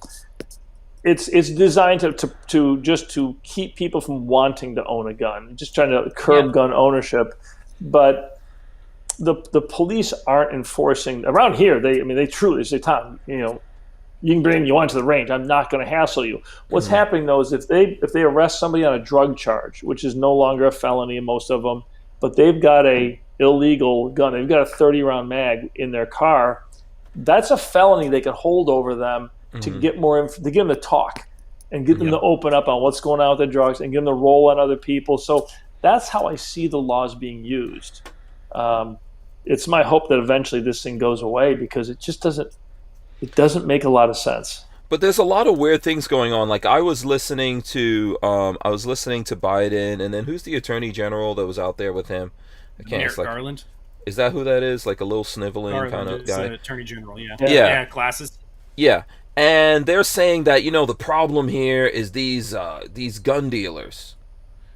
it's designed to keep people from wanting to own a gun, just trying to curb gun ownership. But the police aren't enforcing around here. They truly say, Tom, you can bring you onto the range. I'm not going to hassle you. What's happening though is if they arrest somebody on a drug charge, which is no longer a felony in most of them, but they've got a illegal gun, they've got a 30-round mag in their car, that's a felony they can hold over them to get more to get them to talk and get them to open up on what's going on with the drugs and get them to roll on other people. So that's how I see the laws being used. It's my hope that eventually this thing goes away because it just doesn't make a lot of sense. But there's a lot of weird things going on. Like I was listening to Biden, and then who's the Attorney General that was out there with him? I can't. Merrick Garland. Is that who that is? Like a little sniveling kind of guy. Attorney General. Yeah. Yeah. Glasses. Yeah, and they're saying that the problem here is these gun dealers.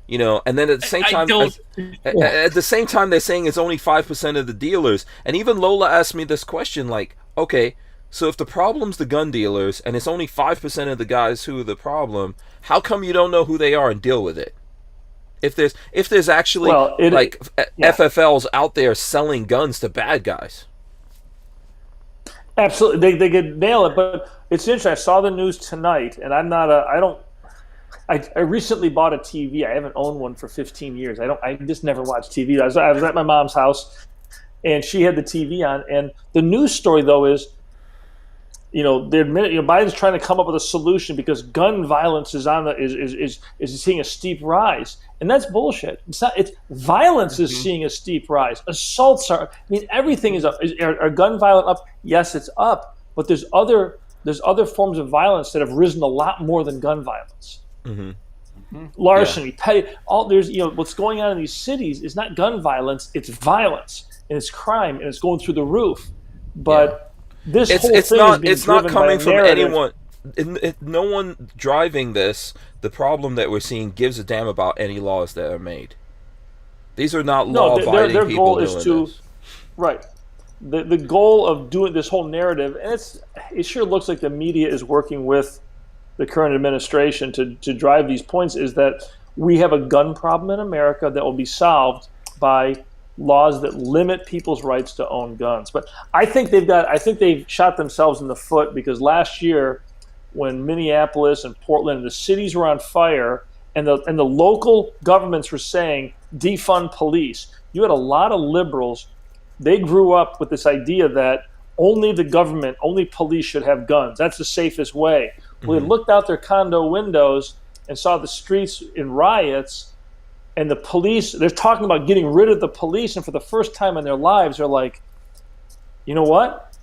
And then at the same time, they're saying it's only 5% of the dealers. And even Lola asked me this question, like, okay, so if the problem's the gun dealers and it's only 5% of the guys who are the problem, how come you don't know who they are and deal with it? If there's actually FFLs out there selling guns to bad guys. Absolutely, they could nail it. But it's interesting. I saw the news tonight, and I recently bought a TV. I haven't owned one for 15 years. I just never watched TV. I was at my mom's house, and she had the TV on. And the news story though is, they admit Biden's trying to come up with a solution because gun violence is seeing a steep rise, and that's bullshit. It's not. It's violence is seeing a steep rise. Assaults are. Everything is up. Are gun violence up? Yes, it's up. But there's other forms of violence that have risen a lot more than gun violence. Larceny, petty. There's what's going on in these cities is not gun violence. It's violence and it's crime and it's going through the roof. But this whole thing is being not driven coming by from narrative. anyone. No one driving this. The problem that we're seeing gives a damn about any laws that are made. These are not law-abiding their people goal is doing this. Right. The goal of doing this whole narrative, and it sure looks like the media is working with the current administration to drive these points, is that we have a gun problem in America that will be solved by laws that limit people's rights to own guns. But I think they've shot themselves in the foot because last year when Minneapolis and Portland, the cities were on fire and the local governments were saying defund police, you had a lot of liberals. They grew up with this idea that only the government, only police should have guns. That's the safest way. Well, they looked out their condo windows and saw the streets in riots, and the police, they're talking about getting rid of the police, and for the first time in their lives, they're like, you know what?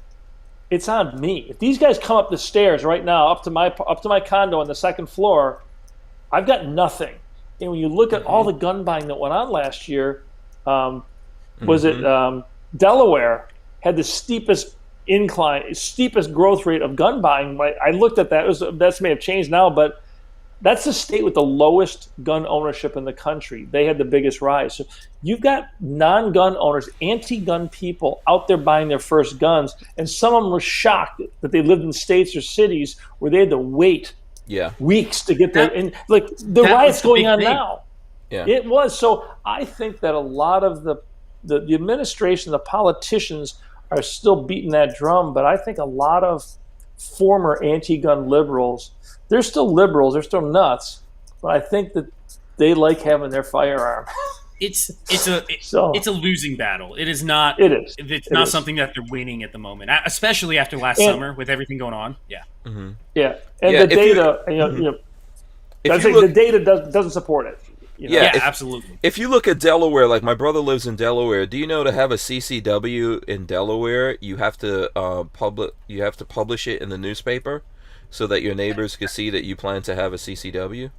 It's on me. If these guys come up the stairs right now, up to my condo on the second floor, I've got nothing. And when you look at all the gun buying that went on last year, Delaware had the steepest growth rate of gun buying. I looked at that. That may have changed now, but that's the state with the lowest gun ownership in the country. They had the biggest rise. So you've got non-gun owners, anti-gun people out there buying their first guns, and some of them were shocked that they lived in states or cities where they had to wait Yeah. weeks to get there. And like the that riots was the going big on thing. now. Yeah. It was. So I think that a lot of the administration, the politicians are still beating that drum, but I think a lot of former anti-gun liberals, they're still liberals, they're still nuts, but I think that they like having their firearm. It's a losing battle. It is not. It is. It's It not is. something that they're winning at the moment, especially after last And- summer with everything going on. Yeah. Yeah, and Yeah, the if you- data, If I you think look- the data doesn't support it. Yeah, if- absolutely. If you look at Delaware, like my brother lives in Delaware, do you know to have a CCW in Delaware, you have to publish it in the newspaper so that your neighbors can see that you plan to have a CCW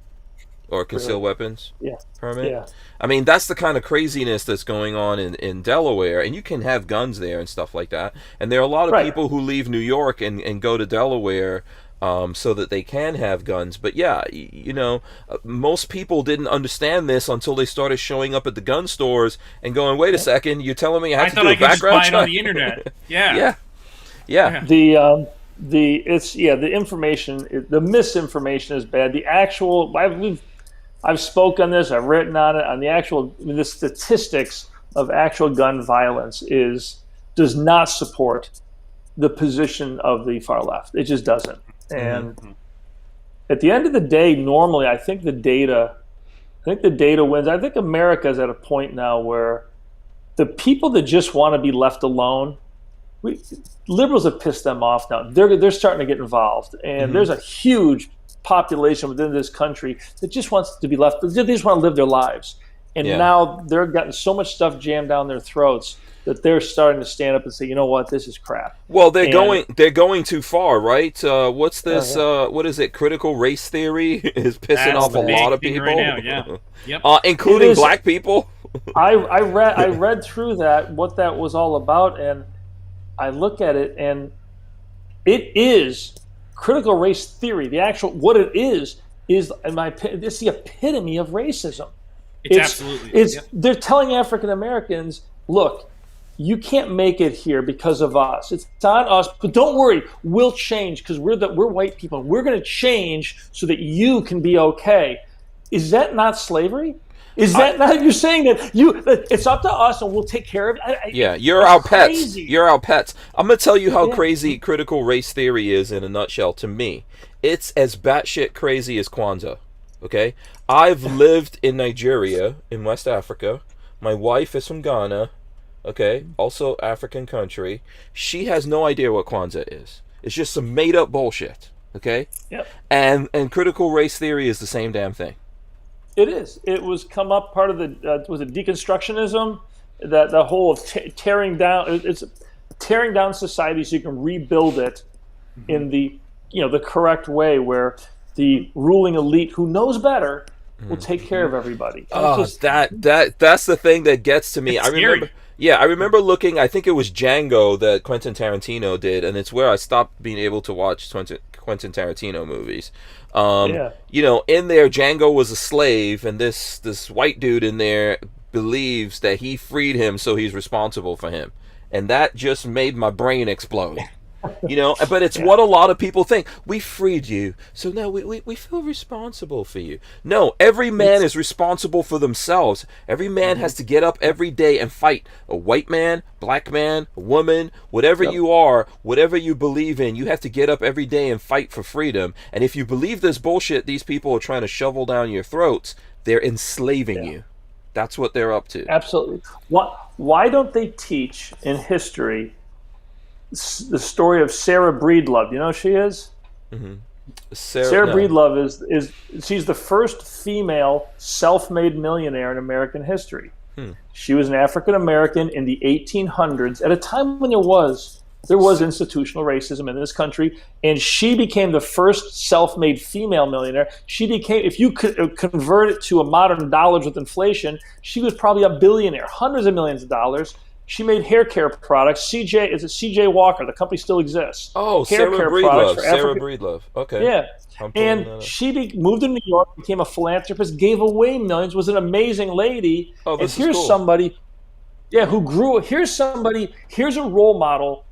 or concealed weapons permit? Yeah. I mean, that's the kind of craziness that's going on in Delaware, and you can have guns there and stuff like that. And there are a lot of people who leave New York and go to Delaware so that they can have guns. But yeah, most people didn't understand this until they started showing up at the gun stores and going, "Wait a second, you're telling me I have to do a background check?" I thought I could just buy it on the internet. Yeah. The information, the misinformation is bad. The actual, I've spoken on this, I've written on it, on the statistics of actual gun violence does not support the position of the far left. It just doesn't. And at the end of the day, normally, I think the data wins. I think America is at a point now where the people that just want to be left alone, liberals have pissed them off now. They're starting to get involved, and there's a huge population within this country that just wants to be left. They just want to live their lives, and now they're getting so much stuff jammed down their throats that they're starting to stand up and say, "You know what? This is crap." Well, they're going too far, right? What's this? What is it? Critical race theory is pissing off a lot of people right now. Yep. including black people. I read through what that was all about, and I look at it, and it is critical race theory. The actual what it is in my opinion, it's the epitome of racism. They're telling African Americans, look, you can't make it here because of us. It's on us, but don't worry, we'll change because we're white people. We're going to change so that you can be okay. Is that not slavery? Is that not? You're saying that it's up to us and we'll take care of it. You're our pets. Crazy. You're our pets. I'm gonna tell you how crazy critical race theory is in a nutshell. To me, it's as batshit crazy as Kwanzaa. Okay, I've lived in Nigeria, in West Africa. My wife is from Ghana. Okay, also African country. She has no idea what Kwanzaa is. It's just some made up bullshit. Okay. Yep. And critical race theory is the same damn thing. It is. It was come up part of the was it deconstructionism, that the whole of tearing down. It's tearing down society so you can rebuild it in the the correct way, where the ruling elite who knows better will take care of everybody. That's the thing that gets to me. I remember looking. I think it was Django that Quentin Tarantino did, and it's where I stopped being able to watch Quentin Tarantino movies. In there, Django was a slave, and this white dude in there believes that he freed him, so he's responsible for him, and that just made my brain explode. But it's what a lot of people think. We freed you, so now we feel responsible for you. No, every man is responsible for themselves. Every man has to get up every day and fight. A white man, black man, a woman, whatever you are, whatever you believe in, you have to get up every day and fight for freedom. And if you believe this bullshit these people are trying to shovel down your throats, they're enslaving you. That's what they're up to. Absolutely. Why don't they teach in history the story of Sarah Breedlove? You know who she is? Mm-hmm. Sarah Breedlove is she's the first female self-made millionaire in American history. She was an African American in the 1800s, at a time when there was institutional racism in this country, and she became the first self-made female millionaire. She became, if you could convert it to a modern dollars with inflation, she was probably a billionaire, hundreds of millions of dollars. She made hair care products. CJ Walker, the company still exists. Oh, hair Sarah care Breedlove. products Sarah Breedlove. Okay. Yeah. And she moved to New York, became a philanthropist, gave away millions, was an amazing lady. Oh, this and here's is cool. somebody who grew. Here's a role model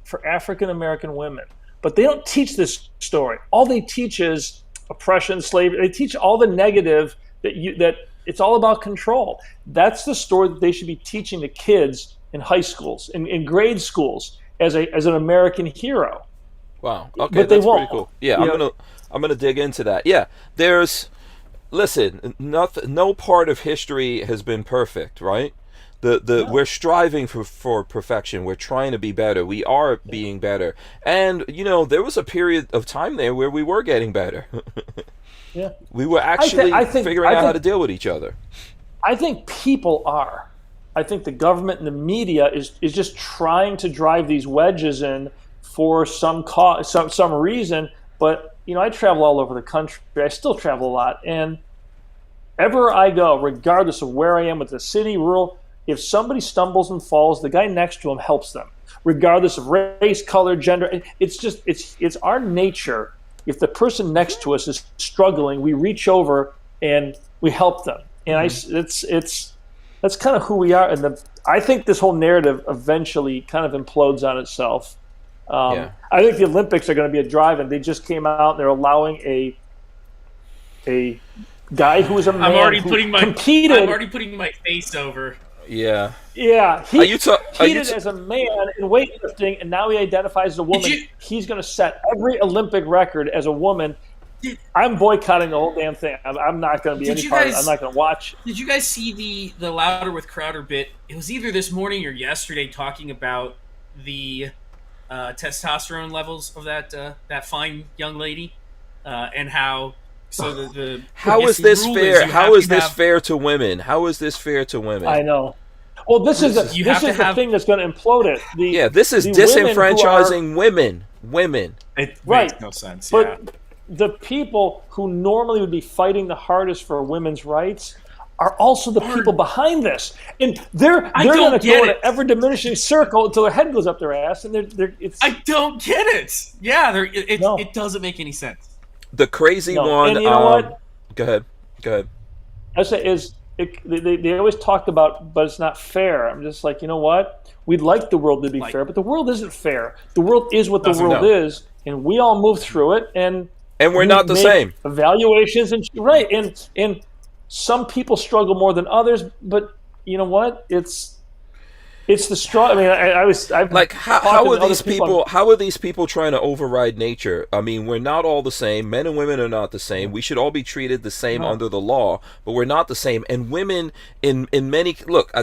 for African American women. But they don't teach this story. All they teach is, oppression, slavery. They teach all the negative that it's all about control. That's the story that they should be teaching the kids in high schools, in grade schools, as an American hero. Wow. Okay, but they that's won't. pretty cool. Yeah, I'm gonna dig into that. Yeah, listen, no part of history has been perfect, right? We're striving for perfection. We're trying to be better. We are being better. And there was a period of time there where we were getting better. Yeah. We were actually figuring out how to deal with each other. I think people are. I think the government and the media is just trying to drive these wedges in for some reason. But I travel all over the country. I still travel a lot, and ever I go, regardless of where I am, with the city, rural, if somebody stumbles and falls, the guy next to him helps them, regardless of race, color, gender. It's our nature. If the person next to us is struggling, we reach over and we help them. And that's kind of who we are. And I think this whole narrative eventually kind of implodes on itself. I think the Olympics are going to be a drive-in. They just came out and they're allowing a guy who was a man I'm already competed. I'm already putting my face over. Yeah. Yeah, he competed as a man in weightlifting, and now he identifies as a woman. He's going to set every Olympic record as a woman. I'm boycotting the whole damn thing. I'm not going to be any part of it. I'm not going to watch. Did you guys see the Louder with Crowder bit? It was either this morning or yesterday, talking about the testosterone levels of that fine young lady, and how. So how is this fair? How is this fair to women? How is this fair to women? I know. Well, this is the thing that's going to implode it. This is disenfranchising women. It right. makes no sense. But the people who normally would be fighting the hardest for women's rights are also the people behind this, and they're going to go in an ever diminishing circle until their head goes up their ass, and I don't get it. Yeah, it doesn't make any sense. The crazy one. And you know what? Go ahead. I say they always talk about, but it's not fair. I'm just like, you know what? We'd like the world to be fair, but the world isn't fair. The world is what the world is, and we all move through it, and we're not the same. Evaluations and some people struggle more than others, but you know what? It's the straw. I mean, how are these people? How are these people trying to override nature? I mean, we're not all the same. Men and women are not the same. We should all be treated the same under the law, but we're not the same. And women, in many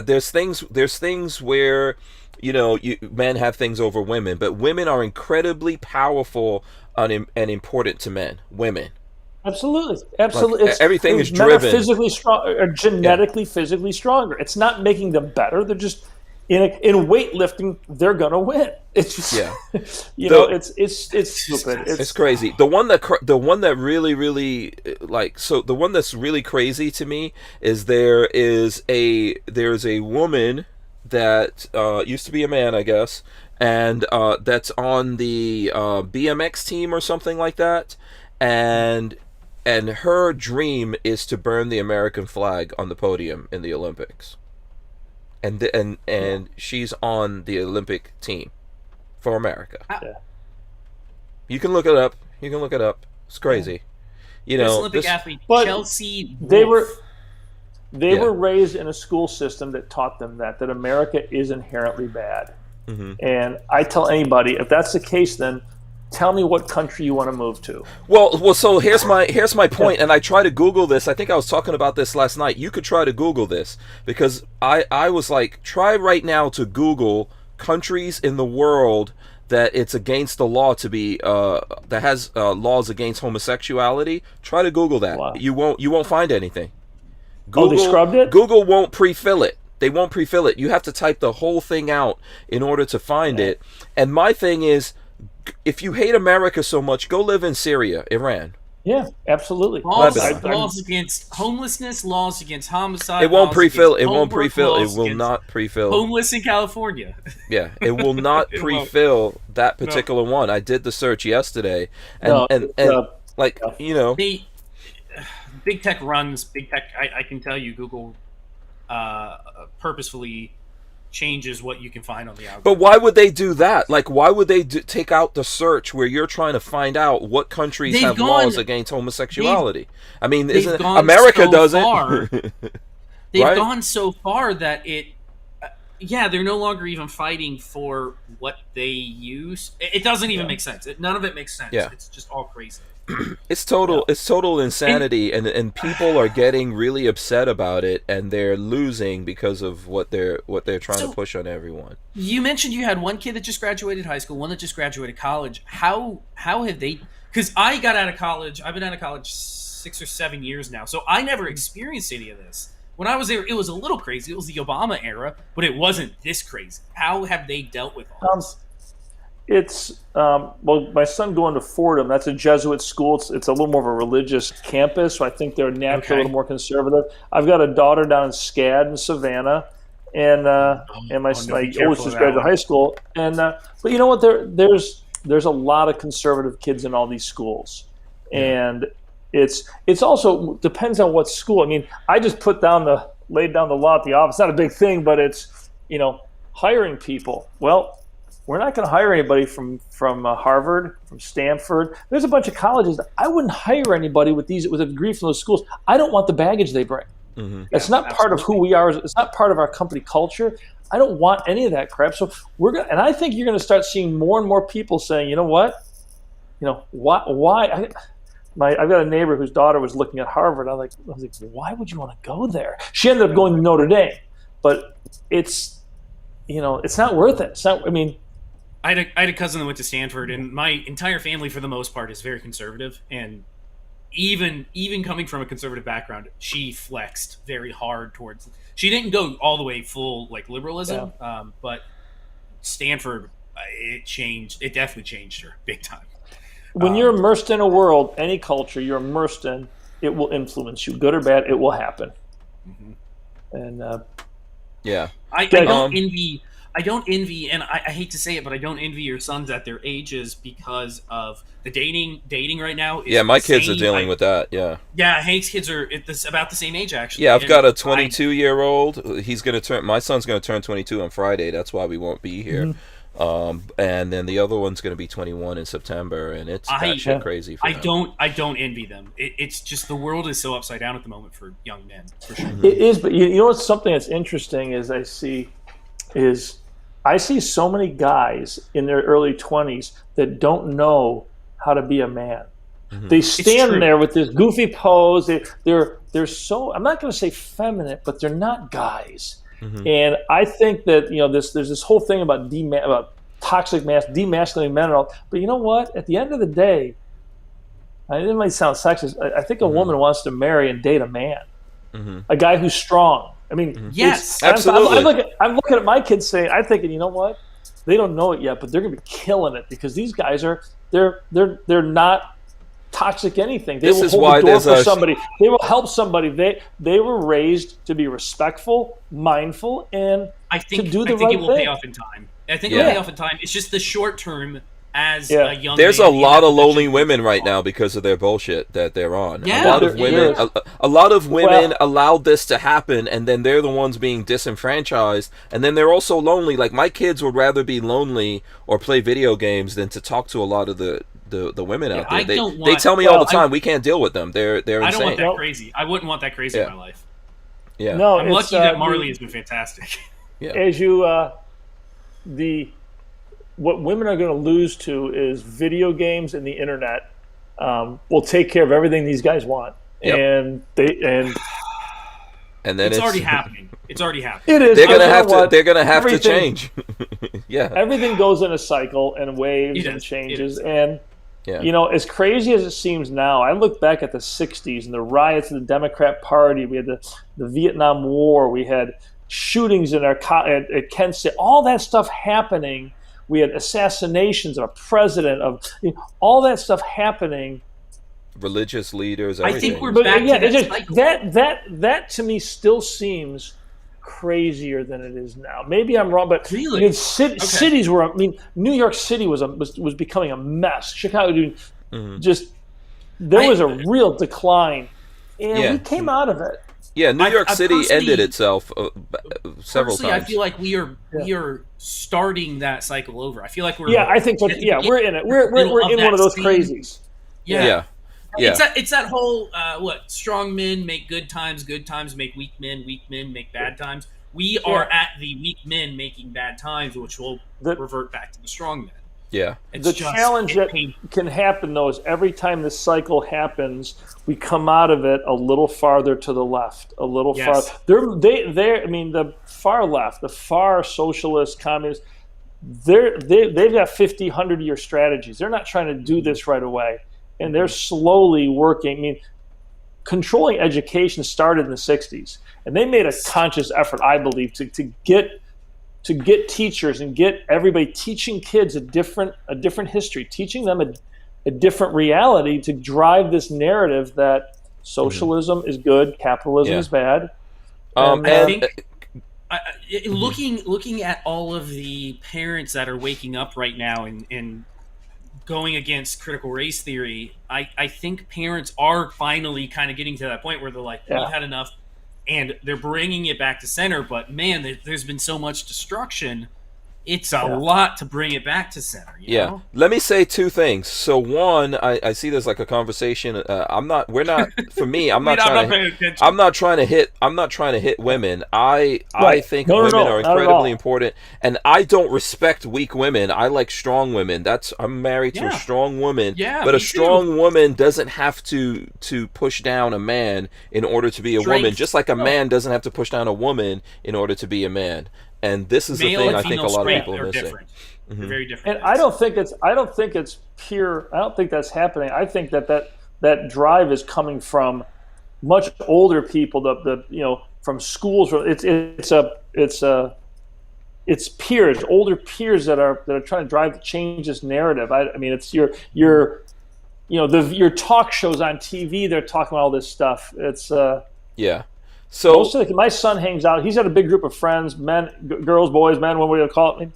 there's things where men have things over women, but women are incredibly powerful and important to men. Women. Absolutely. Everything is men driven. Are physically strong, or genetically, physically stronger. It's not making them better. They're just in weightlifting. They're gonna win. It's just it's stupid. It's crazy. The one that really the one that's really crazy to me is there's a woman that used to be a man, I guess, and that's on the BMX team or something like that, and her dream is to burn the American flag on the podium in the Olympics. And she's on the Olympic team for America. Yeah. You can look it up. It's crazy. This Olympic athlete, Chelsea Wolf. They were raised in a school system that taught them that America is inherently bad. Mm-hmm. And I tell anybody, if that's the case, then tell me what country you want to move to. Well. So here's my point, and I try to Google this. I think I was talking about this last night. You could try to Google this because I was like, try right now to Google countries in the world that it's against the law to be that has laws against homosexuality. Try to Google that. Wow. You won't find anything. Google, they scrubbed it? Google won't pre-fill it. They won't pre-fill it. You have to type the whole thing out in order to find it. And my thing is, if you hate America so much, go live in Syria, Iran. Yeah, absolutely. Laws against homelessness, laws against homicide. It won't pre-fill. It won't pre-fill. It will not pre-fill. Homeless in California. Yeah, it will not pre-fill that particular one. I did the search yesterday, and Big tech runs. Big tech. I can tell you, Google purposefully changes what you can find on the algorithm. But why would they do that? Like, why would they take out the search where you're trying to find out what countries have laws against homosexuality? I mean, isn't America does it? They've right? gone so far that they're no longer even fighting for what they use. It doesn't even make sense. None of it makes sense. Yeah. It's just all crazy. It's total insanity, and people are getting really upset about it, and they're losing because of what they're trying to push on everyone. You mentioned you had one kid that just graduated high school, one that just graduated college. How have they? Because I got out of college. I've been out of college 6 or 7 years now, so I never experienced any of this. When I was there, it was a little crazy. It was the Obama era, but it wasn't this crazy. How have they dealt with all this? It's my son going to Fordham. That's a Jesuit school. It's a little more of a religious campus, so I think they're naturally a little more conservative. I've got a daughter down in SCAD in Savannah, and my oldest just graduated high school. And but you know what? There's a lot of conservative kids in all these schools, and it's also depends on what school. I mean, I just laid down the law at the office. Not a big thing, but it's hiring people. Well, we're not going to hire anybody from Harvard, from Stanford. There's a bunch of colleges. I wouldn't hire anybody with a degree from those schools. I don't want the baggage they bring. Mm-hmm. It's not part of who we are. It's not part of our company culture. I don't want any of that crap. So and I think you're going to start seeing more and more people saying, you know what, why? I've got a neighbor whose daughter was looking at Harvard. I was like, why would you want to go there? She ended up going to Notre Dame, but it's not worth it. It's not. I mean. I had a cousin that went to Stanford, and my entire family, for the most part, is very conservative. And even coming from a conservative background, she flexed very hard towards. She didn't go all the way full liberalism, but Stanford, it changed. It definitely changed her big time. When you're immersed in a world, any culture you're immersed in, it will influence you, good or bad. It will happen. Mm-hmm. And I don't envy. I don't envy, and I hate to say it, but I don't envy your sons at their ages because of the dating right now. Is my kids are dealing with that. Yeah, Hank's kids are about the same age actually. Yeah, I've got a 22-year-old. My son's going to turn 22 on Friday. That's why we won't be here. Mm-hmm. And then the other one's going to be 21 in September, and it's batshit crazy for them. I don't envy them. It's just the world is so upside down at the moment for young men, for sure. It is, but you know what's something that's interesting I see so many guys in their early 20s that don't know how to be a man. Mm-hmm. They stand there with this goofy pose. They're so, I'm not going to say feminine, but they're not guys. Mm-hmm. And I think that there's this whole thing about toxic demasculating men and all. But you know what? At the end of the day, it might sound sexist. I think a woman wants to marry and date a man, a guy who's strong. I mean, yes, absolutely. I'm looking at my kids saying, I'm thinking, you know what? They don't know it yet, but they're going to be killing it because these guys they're not toxic anything. They will hold the door for somebody. They will help somebody. They were raised to be respectful, mindful, and to do the right thing. I think it will pay off in time. It will pay off in time. It's just the short term. As a young There's a lot of lonely women right now because of their bullshit that they're on. Yeah, a lot of women allowed this to happen, and then they're the ones being disenfranchised, and then they're also lonely. Like, my kids would rather be lonely or play video games than to talk to a lot of the women out there. They tell me all the time, we can't deal with them. They're insane. I don't want that crazy. I wouldn't want that crazy in my life. Yeah. No, I'm lucky that Marley has been fantastic. Yeah. As you what women are going to lose to is video games and the internet will take care of everything these guys want. Yep. And then it's already happening. It's already happening. It is. They're gonna have to change. Yeah. Everything goes in a cycle and waves and changes. And as crazy as it seems now, I look back at the 60s and the riots of the Democrat Party. We had the Vietnam War. We had shootings at Kent State. All that stuff happening. We had assassinations of a president, all that stuff happening. Religious leaders, everything. I think we're back to that cycle. That to me still seems crazier than it is now. Maybe I'm wrong, but really? Cities were. New York City was becoming a mess. Chicago, there was a real decline, and we came out of it. Yeah, New York City personally- ended itself several Personally, times. I feel like we are starting that cycle over. I feel like we're Yeah, I think. But yeah, we're in it. We're in one of those crazies. Yeah. It's that whole strong men make good times make weak men make bad times. We are at the weak men making bad times, which will revert back to the strong men. Yeah. The challenge that can happen, though, is every time this cycle happens, we come out of it a little farther to the left, a little farther. I mean, the far left, the far socialist, communist, they've got 50, 100-year strategies. They're not trying to do this right away, and they're slowly working. I mean, controlling education started in the 60s, and they made a conscious effort, I believe, to get teachers and get everybody teaching kids a different history, teaching them a different reality to drive this narrative that socialism is good, capitalism is bad. I think looking at all of the parents that are waking up right now and going against critical race theory, I think parents are finally kind of getting to that point where they're like, we've had enough. And they're bringing it back to center, but man, there's been so much destruction. It's a lot to bring it back to center. You know? Let me say two things. So one, I see this like a conversation. I'm not trying to hit women. I think women are incredibly important, and I don't respect weak women. I like strong women. I'm married to a strong woman. Yeah, but a strong woman doesn't have to push down a man in order to be a woman, just like a man doesn't have to push down a woman in order to be a man. And this is the thing I think a lot of people are missing. They're very different. And I don't think it's pure. I don't think that's happening. I think that drive is coming from much older people. From schools. It's peers, older peers that are trying to drive to change this narrative. I mean, it's your talk shows on TV. They're talking about all this stuff. It's So most of my son hangs out. He's got a big group of friends, men, girls, boys, men, whatever you call it.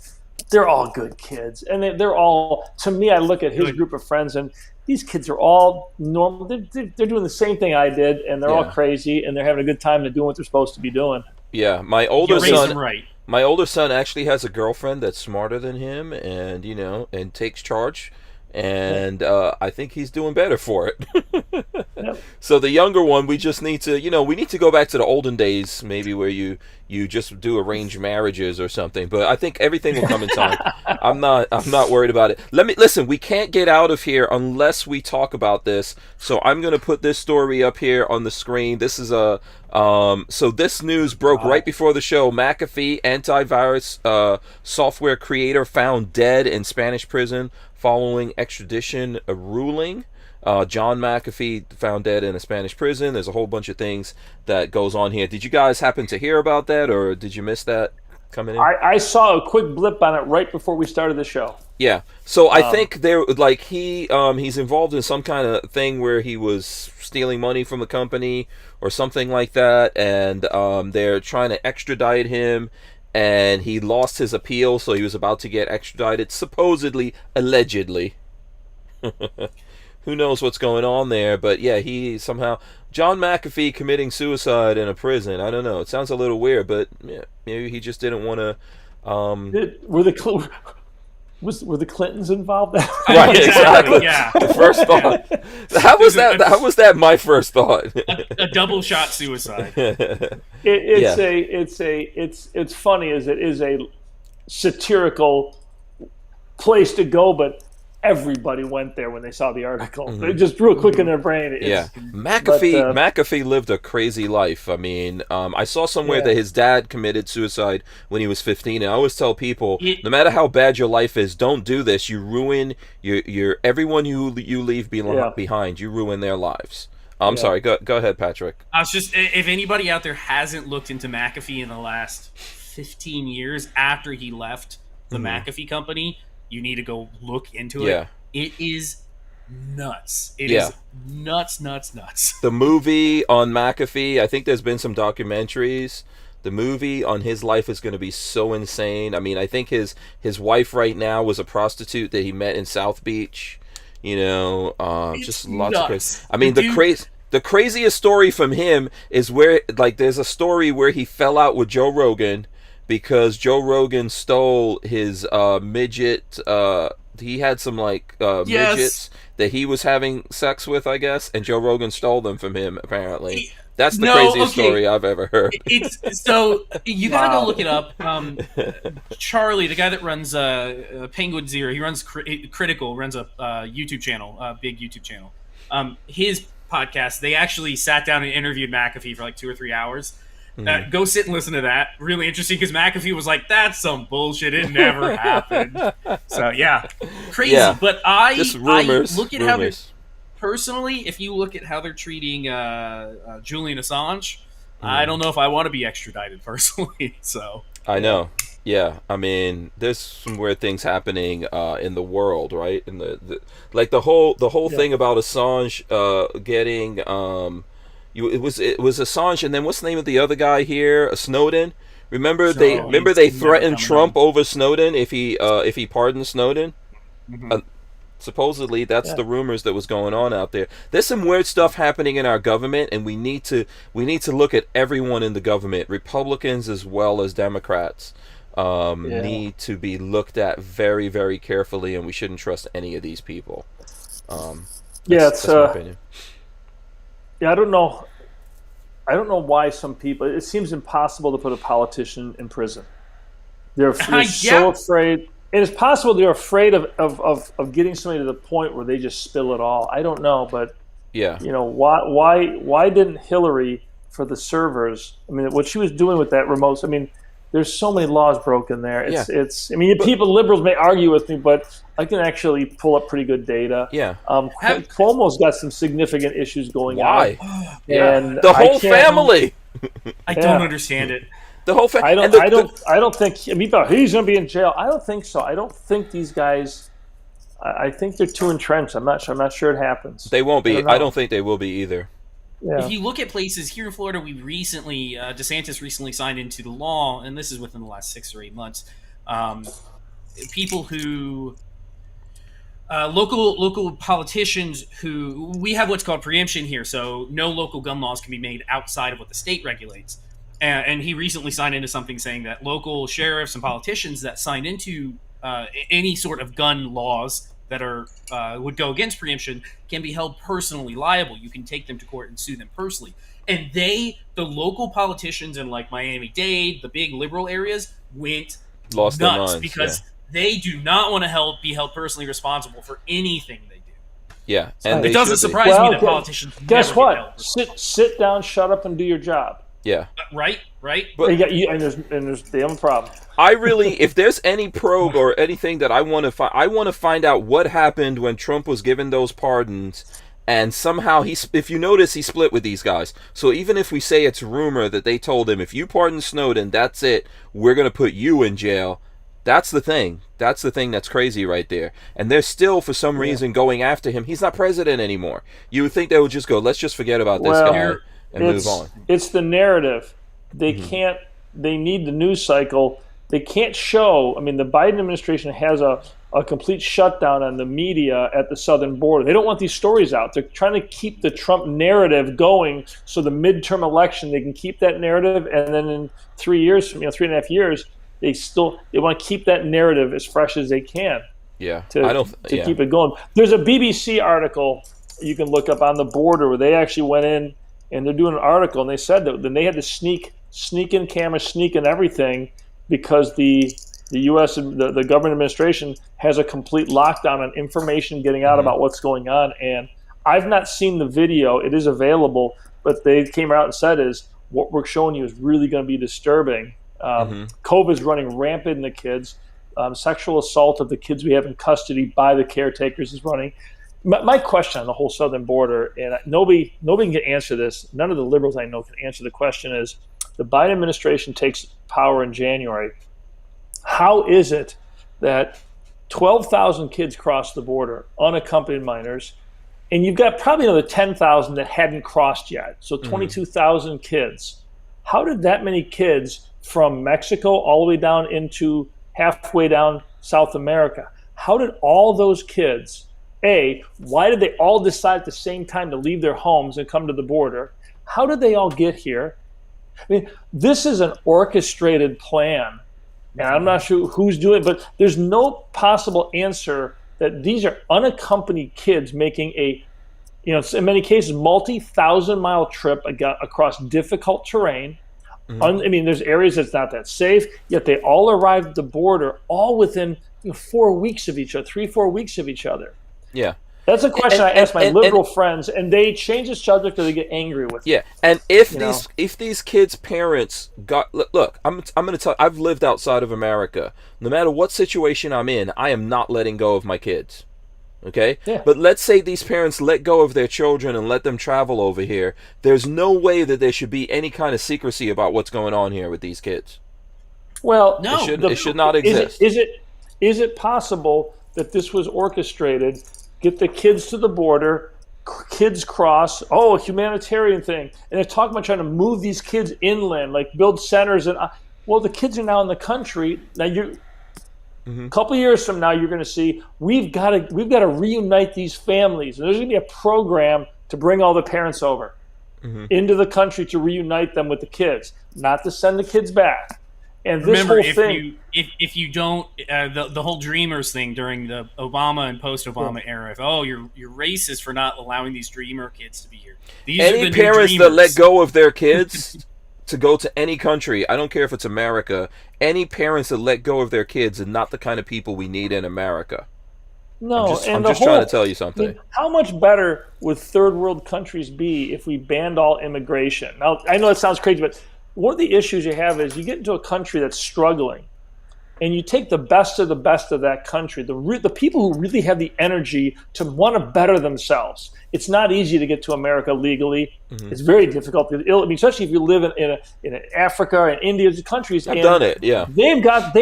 They're all good kids, and they're all. To me, I look at his group of friends, and these kids are all normal. They're doing the same thing I did, and they're all crazy, and they're having a good time. They're doing what they're supposed to be doing. Yeah, my older son actually has a girlfriend that's smarter than him, and and takes charge. And I think he's doing better for it. So the younger one, we just need to, we need to go back to the olden days, maybe where you just do arranged marriages or something. But I think everything will come in time. I'm not worried about it. Listen. We can't get out of here unless we talk about this. So I'm gonna put this story up here on the screen. This is so this news broke right before the show. McAfee, antivirus software creator, found dead in Spanish prison following extradition ruling. John McAfee found dead in a Spanish prison. There's a whole bunch of things that goes on here. Did you guys happen to hear about that, or did you miss that coming in? I saw a quick blip on it right before we started the show. Yeah. So I think he's involved in some kind of thing where he was stealing money from the company or something like that, and they're trying to extradite him. And he lost his appeal, so he was about to get extradited, supposedly, allegedly. Who knows what's going on there, but yeah, John McAfee committing suicide in a prison. I don't know. It sounds a little weird, but yeah, maybe he just didn't want to. Were the Clintons involved? Right, exactly. Yeah. The first thought. How was that my first thought? A double shot suicide. It's funny as it is a satirical place to go, but everybody went there when they saw the article. Mm-hmm. It just real quick in their brain. McAfee lived a crazy life. I mean, I saw somewhere that his dad committed suicide when he was 15, and I always tell people, no matter how bad your life is, don't do this. You ruin your everyone you leave behind. You ruin their lives. I'm sorry. Go ahead, Patrick. I was just, if anybody out there hasn't looked into McAfee in the last 15 years after he left the McAfee company, you need to go look into it. It is nuts. It is nuts. The movie on McAfee, I think there's been some documentaries. The movie on his life is going to be so insane. I mean, I think his wife right now was a prostitute that he met in South Beach. Just lots of crazy. I mean, the The craziest story from him is where, like, there's a story where he fell out with Joe Rogan because Joe Rogan stole his midget. He had some midgets that he was having sex with, I guess, and Joe Rogan stole them from him. Apparently, that's the craziest story I've ever heard. So you gotta go look it up. Charlie, the guy that runs Penguin Zero, he runs Critical, runs a YouTube channel, a big YouTube channel. His podcast, they actually sat down and interviewed McAfee for like 2 or 3 hours. Go sit and listen to that. Really interesting because McAfee was like, "That's some bullshit. It never happened." So yeah, crazy. Yeah. But I look at how they're personally. If you look at how they're treating Julian Assange, I don't know if I want to be extradited personally. So I know. Yeah, I mean, there's some weird things happening in the world, right? In the whole thing about Assange getting it was Assange, and then what's the name of the other guy here? Snowden. Remember they threatened Trump over Snowden if he pardoned Snowden. Supposedly that's the rumors that was going on out there. There's some weird stuff happening in our government, and we need to look at everyone in the government, Republicans as well as Democrats. Need to be looked at very, very carefully, and we shouldn't trust any of these people. That's my opinion. Yeah, I don't know why some people. It seems impossible to put a politician in prison. They're so afraid. And it's possible they're afraid of getting somebody to the point where they just spill it all. I don't know, but why didn't Hillary for the servers? I mean, what she was doing with that remote. I mean, there's so many laws broken there. Liberals may argue with me, but I can actually pull up pretty good data. Yeah. Cuomo's got some significant issues going on. Why? And the whole family. I don't understand it. The whole family. I don't think. I mean, he's going to be in jail. I don't think so. I don't think these guys. I think they're too entrenched. I'm not sure it happens. They won't be. I don't think they will be either. Yeah. If you look at places here in Florida, we recently, DeSantis recently signed into the law, and this is within the last 6 or 8 months, people who, local politicians who, we have what's called preemption here, so no local gun laws can be made outside of what the state regulates. And he recently signed into something saying that local sheriffs and politicians that signed into any sort of gun laws that are would go against preemption can be held personally liable. You can take them to court and sue them personally. And the local politicians in like Miami-Dade, the big liberal areas, lost their minds because they do not want to be held personally responsible for anything they do. Yeah, and it doesn't surprise me that politicians. Guess what? Sit down, shut up, and do your job. Yeah. Right. But they have a problem. I really, if there's any probe or anything that I want to find, I want to find out what happened when Trump was given those pardons, and somehow if you notice, he split with these guys. So even if we say it's rumor that they told him, if you pardon Snowden, that's it, we're going to put you in jail. That's the thing. That's the thing that's crazy right there. And they're still, for some reason, going after him. He's not president anymore. You would think they would just go, let's just forget about this guy and move on. It's the narrative. They can't. They need the news cycle. They can't show. I mean, the Biden administration has a complete shutdown on the media at the southern border. They don't want these stories out. They're trying to keep the Trump narrative going, so the midterm election they can keep that narrative, and then in 3 years, 3.5 years, they want to keep that narrative as fresh as they can. Yeah, to keep it going. There's a BBC article you can look up on the border where they actually went in and they're doing an article, and they said that then they had to sneak in cameras, sneak in everything, because the U.S. the government administration has a complete lockdown on information getting out about what's going on. And I've not seen the video; it is available, but they came out and said is what we're showing you is really going to be disturbing. COVID's running rampant in the kids. Sexual assault of the kids we have in custody by the caretakers is running. My question on the whole southern border, and nobody can answer this. None of the liberals I know can answer the question is, the Biden administration takes power in January. How is it that 12,000 kids crossed the border, unaccompanied minors, and you've got probably another 10,000 that hadn't crossed yet, so 22,000 kids. How did that many kids from Mexico all the way down into halfway down South America, how did all those kids why did they all decide at the same time to leave their homes and come to the border? How did they all get here? I mean, this is an orchestrated plan, and I'm not sure who's doing it, but there's no possible answer that these are unaccompanied kids making a, in many cases, multi-thousand-mile trip across difficult terrain. I mean, there's areas that's not that safe, yet they all arrived at the border all within 4 weeks of each other, 3-4 weeks of each other. Yeah. That's a question I ask my liberal friends, and they change the subject or they get angry with me. Yeah, and if these kids' parents look, I'm going to tell. I've lived outside of America. No matter what situation I'm in, I am not letting go of my kids. Okay? Yeah. But let's say these parents let go of their children and let them travel over here. There's no way that there should be any kind of secrecy about what's going on here with these kids. Well, no, it should not exist. Is it possible that this was orchestrated? Get the kids to the border, kids cross, a humanitarian thing. And they're talking about trying to move these kids inland, like build centers. And the kids are now in the country. Now a couple of years from now, you're going to see we've got to reunite these families. And there's going to be a program to bring all the parents over into the country to reunite them with the kids, not to send the kids back. And this Remember, whole thing, if you don't, the whole Dreamers thing during the Obama and post-Obama era, you're racist for not allowing these Dreamer kids to be here. Any parents that let go of their kids to go to any country, I don't care if it's America, any parents that let go of their kids are not the kind of people we need in America. No, I'm just trying to tell you something. I mean, how much better would third world countries be if we banned all immigration? Now, I know that sounds crazy, but one of the issues you have is you get into a country that's struggling, and you take the best of that country, the people who really have the energy to want to better themselves. It's not easy to get to America legally. It's very difficult. Especially if you live in Africa and India, countries. I've done it. Yeah, they've got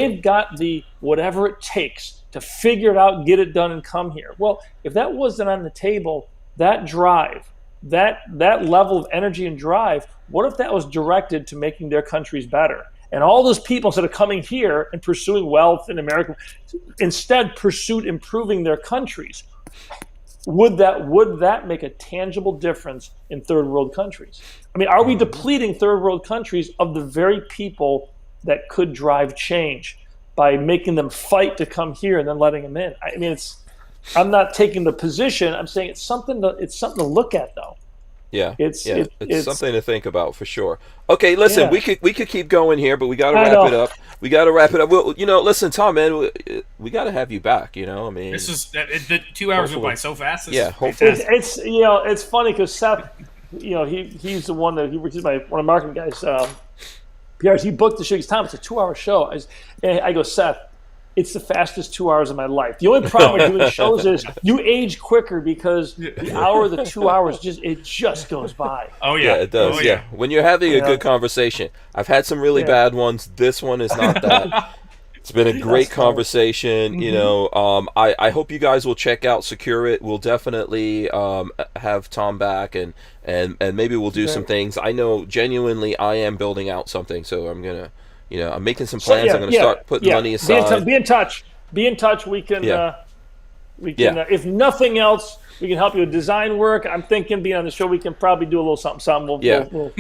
the whatever it takes to figure it out, get it done, and come here. Well, if that wasn't on the table, that drive, that level of energy and drive, what if that was directed to making their countries better? And all those people, instead of coming here and pursuing wealth in America, instead pursued improving their countries. Would that make a tangible difference in third world countries? I mean, are we depleting third world countries of the very people that could drive change by making them fight to come here and then letting them in? I mean, I'm not taking the position. I'm saying it's something to look at, though. Yeah, it's something to think about for sure. Okay, listen, we could keep going here, but we got to wrap it up. We got to wrap it up. Well, listen, Tom, man, we got to have you back. I mean, this is the 2 hours went by so fast. Hopefully, it's funny because Seth, he's the one that he's one of the marketing guys. PRs, he booked the show. He's Tom, it's a 2-hour show. I go, Seth, it's the fastest 2 hours of my life. The only problem with doing shows is you age quicker because the hour, the 2 hours, just goes by. Oh yeah, it does. Yeah, when you're having a good conversation, I've had some really bad ones. This one is not that. It's been a great conversation. I hope you guys will check out SecureIt. We'll definitely have Tom back and maybe we'll do some things. I know genuinely I am building out something, so I'm gonna. I'm making some plans. I'm going to start putting money aside. Be in touch. We can. If nothing else, we can help you with design work. I'm thinking, being on the show, we can probably do a little something. We'll get you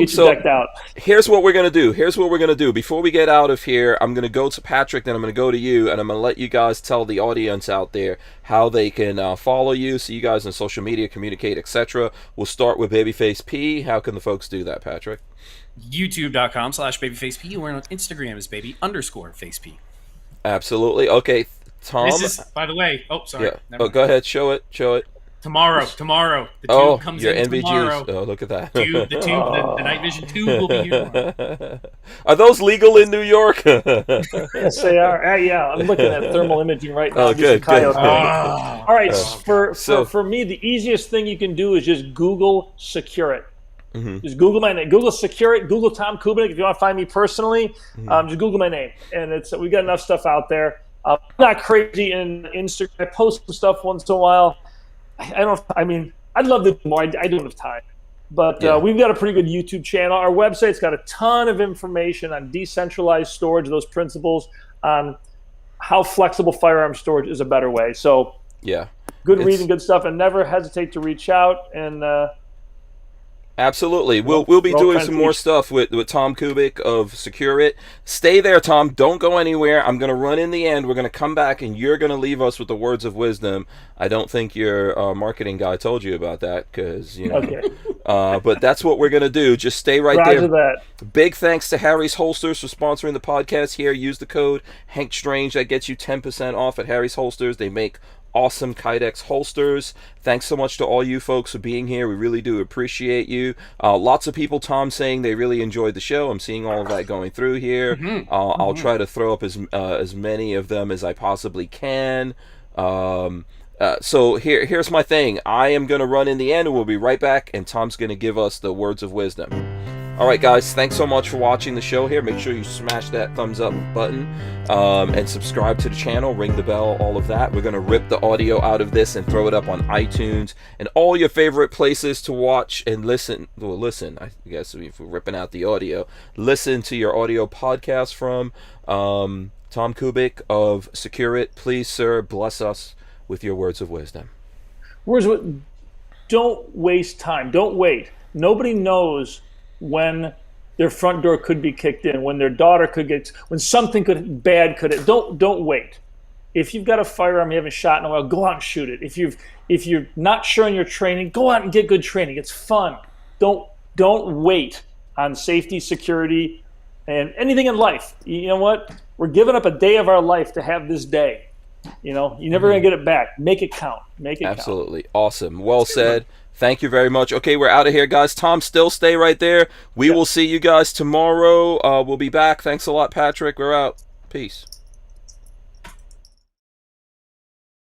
decked out. Here's what we're going to do. Before we get out of here, I'm going to go to Patrick, then I'm going to go to you, and I'm going to let you guys tell the audience out there how they can follow you, see you guys on social media, communicate, etc. We'll start with Babyface P. How can the folks do that, Patrick? YouTube.com/babyfaceP. We're on Instagram as baby_faceP. Absolutely. Okay, Tom. This is, by the way. Oh, sorry. Yeah. Go ahead. Show it. Tomorrow. The tube comes your in NVGs. tomorrow. Oh, look at that. The night vision tube will be here tomorrow. Are those legal in New York? Yes, they are. I'm looking at thermal imaging right now. Oh, good. All right. For me, the easiest thing you can do is just Google SecureIt. Just Google my name. Google SecureIt. Google Tom Kubiniec. If you want to find me personally, just Google my name. And we got enough stuff out there. I'm not crazy in Instagram. I post some stuff once in a while. I'd love to do more. I don't have time. But we've got a pretty good YouTube channel. Our website's got a ton of information on decentralized storage, those principles, on how flexible firearm storage is a better way. So good reading, good stuff, and never hesitate to reach out. And absolutely, we'll be doing some more stuff with Tom Kubik of SecureIt. Stay there, Tom. Don't go anywhere. I'm going to run in the end. We're going to come back, and you're going to leave us with the words of wisdom. I don't think your marketing guy told you about that, because okay. But that's what we're going to do. Just stay right Roger there. That. Big thanks to Harry's Holsters for sponsoring the podcast here. Use the code Hank Strange. That gets you 10% off at Harry's Holsters. They make awesome Kydex holsters. Thanks so much to all you folks for being here. We really do appreciate you. Lots of people, Tom, saying they really enjoyed the show. I'm seeing all of that going through here. I'll try to throw up as many of them as I possibly can. So here's my thing. I am going to run in the end, and we'll be right back, and Tom's going to give us the words of wisdom. All right, guys, thanks so much for watching the show here. Make sure you smash that thumbs up button and subscribe to the channel, ring the bell, all of that. We're going to rip the audio out of this and throw it up on iTunes and all your favorite places to watch and listen. Well, listen, I guess if we're ripping out the audio, listen to your audio podcast from Tom Kubik of SecureIt. Please, sir, bless us with your words of wisdom. Don't waste time. Don't wait. Nobody knows when their front door could be kicked in, when their daughter could get, when something bad could. Don't wait. If you've got a firearm you haven't shot in a while, go out and shoot it. If you're not sure in your training, go out and get good training. It's fun. Don't wait on safety, security, and anything in life. You know what? We're giving up a day of our life to have this day. You're never gonna get it back. Make it count. Absolutely. Awesome. Well said. Thank you very much. Okay, we're out of here, guys. Tom, still stay right there. We will see you guys tomorrow. We'll be back. Thanks a lot, Patrick. We're out. Peace.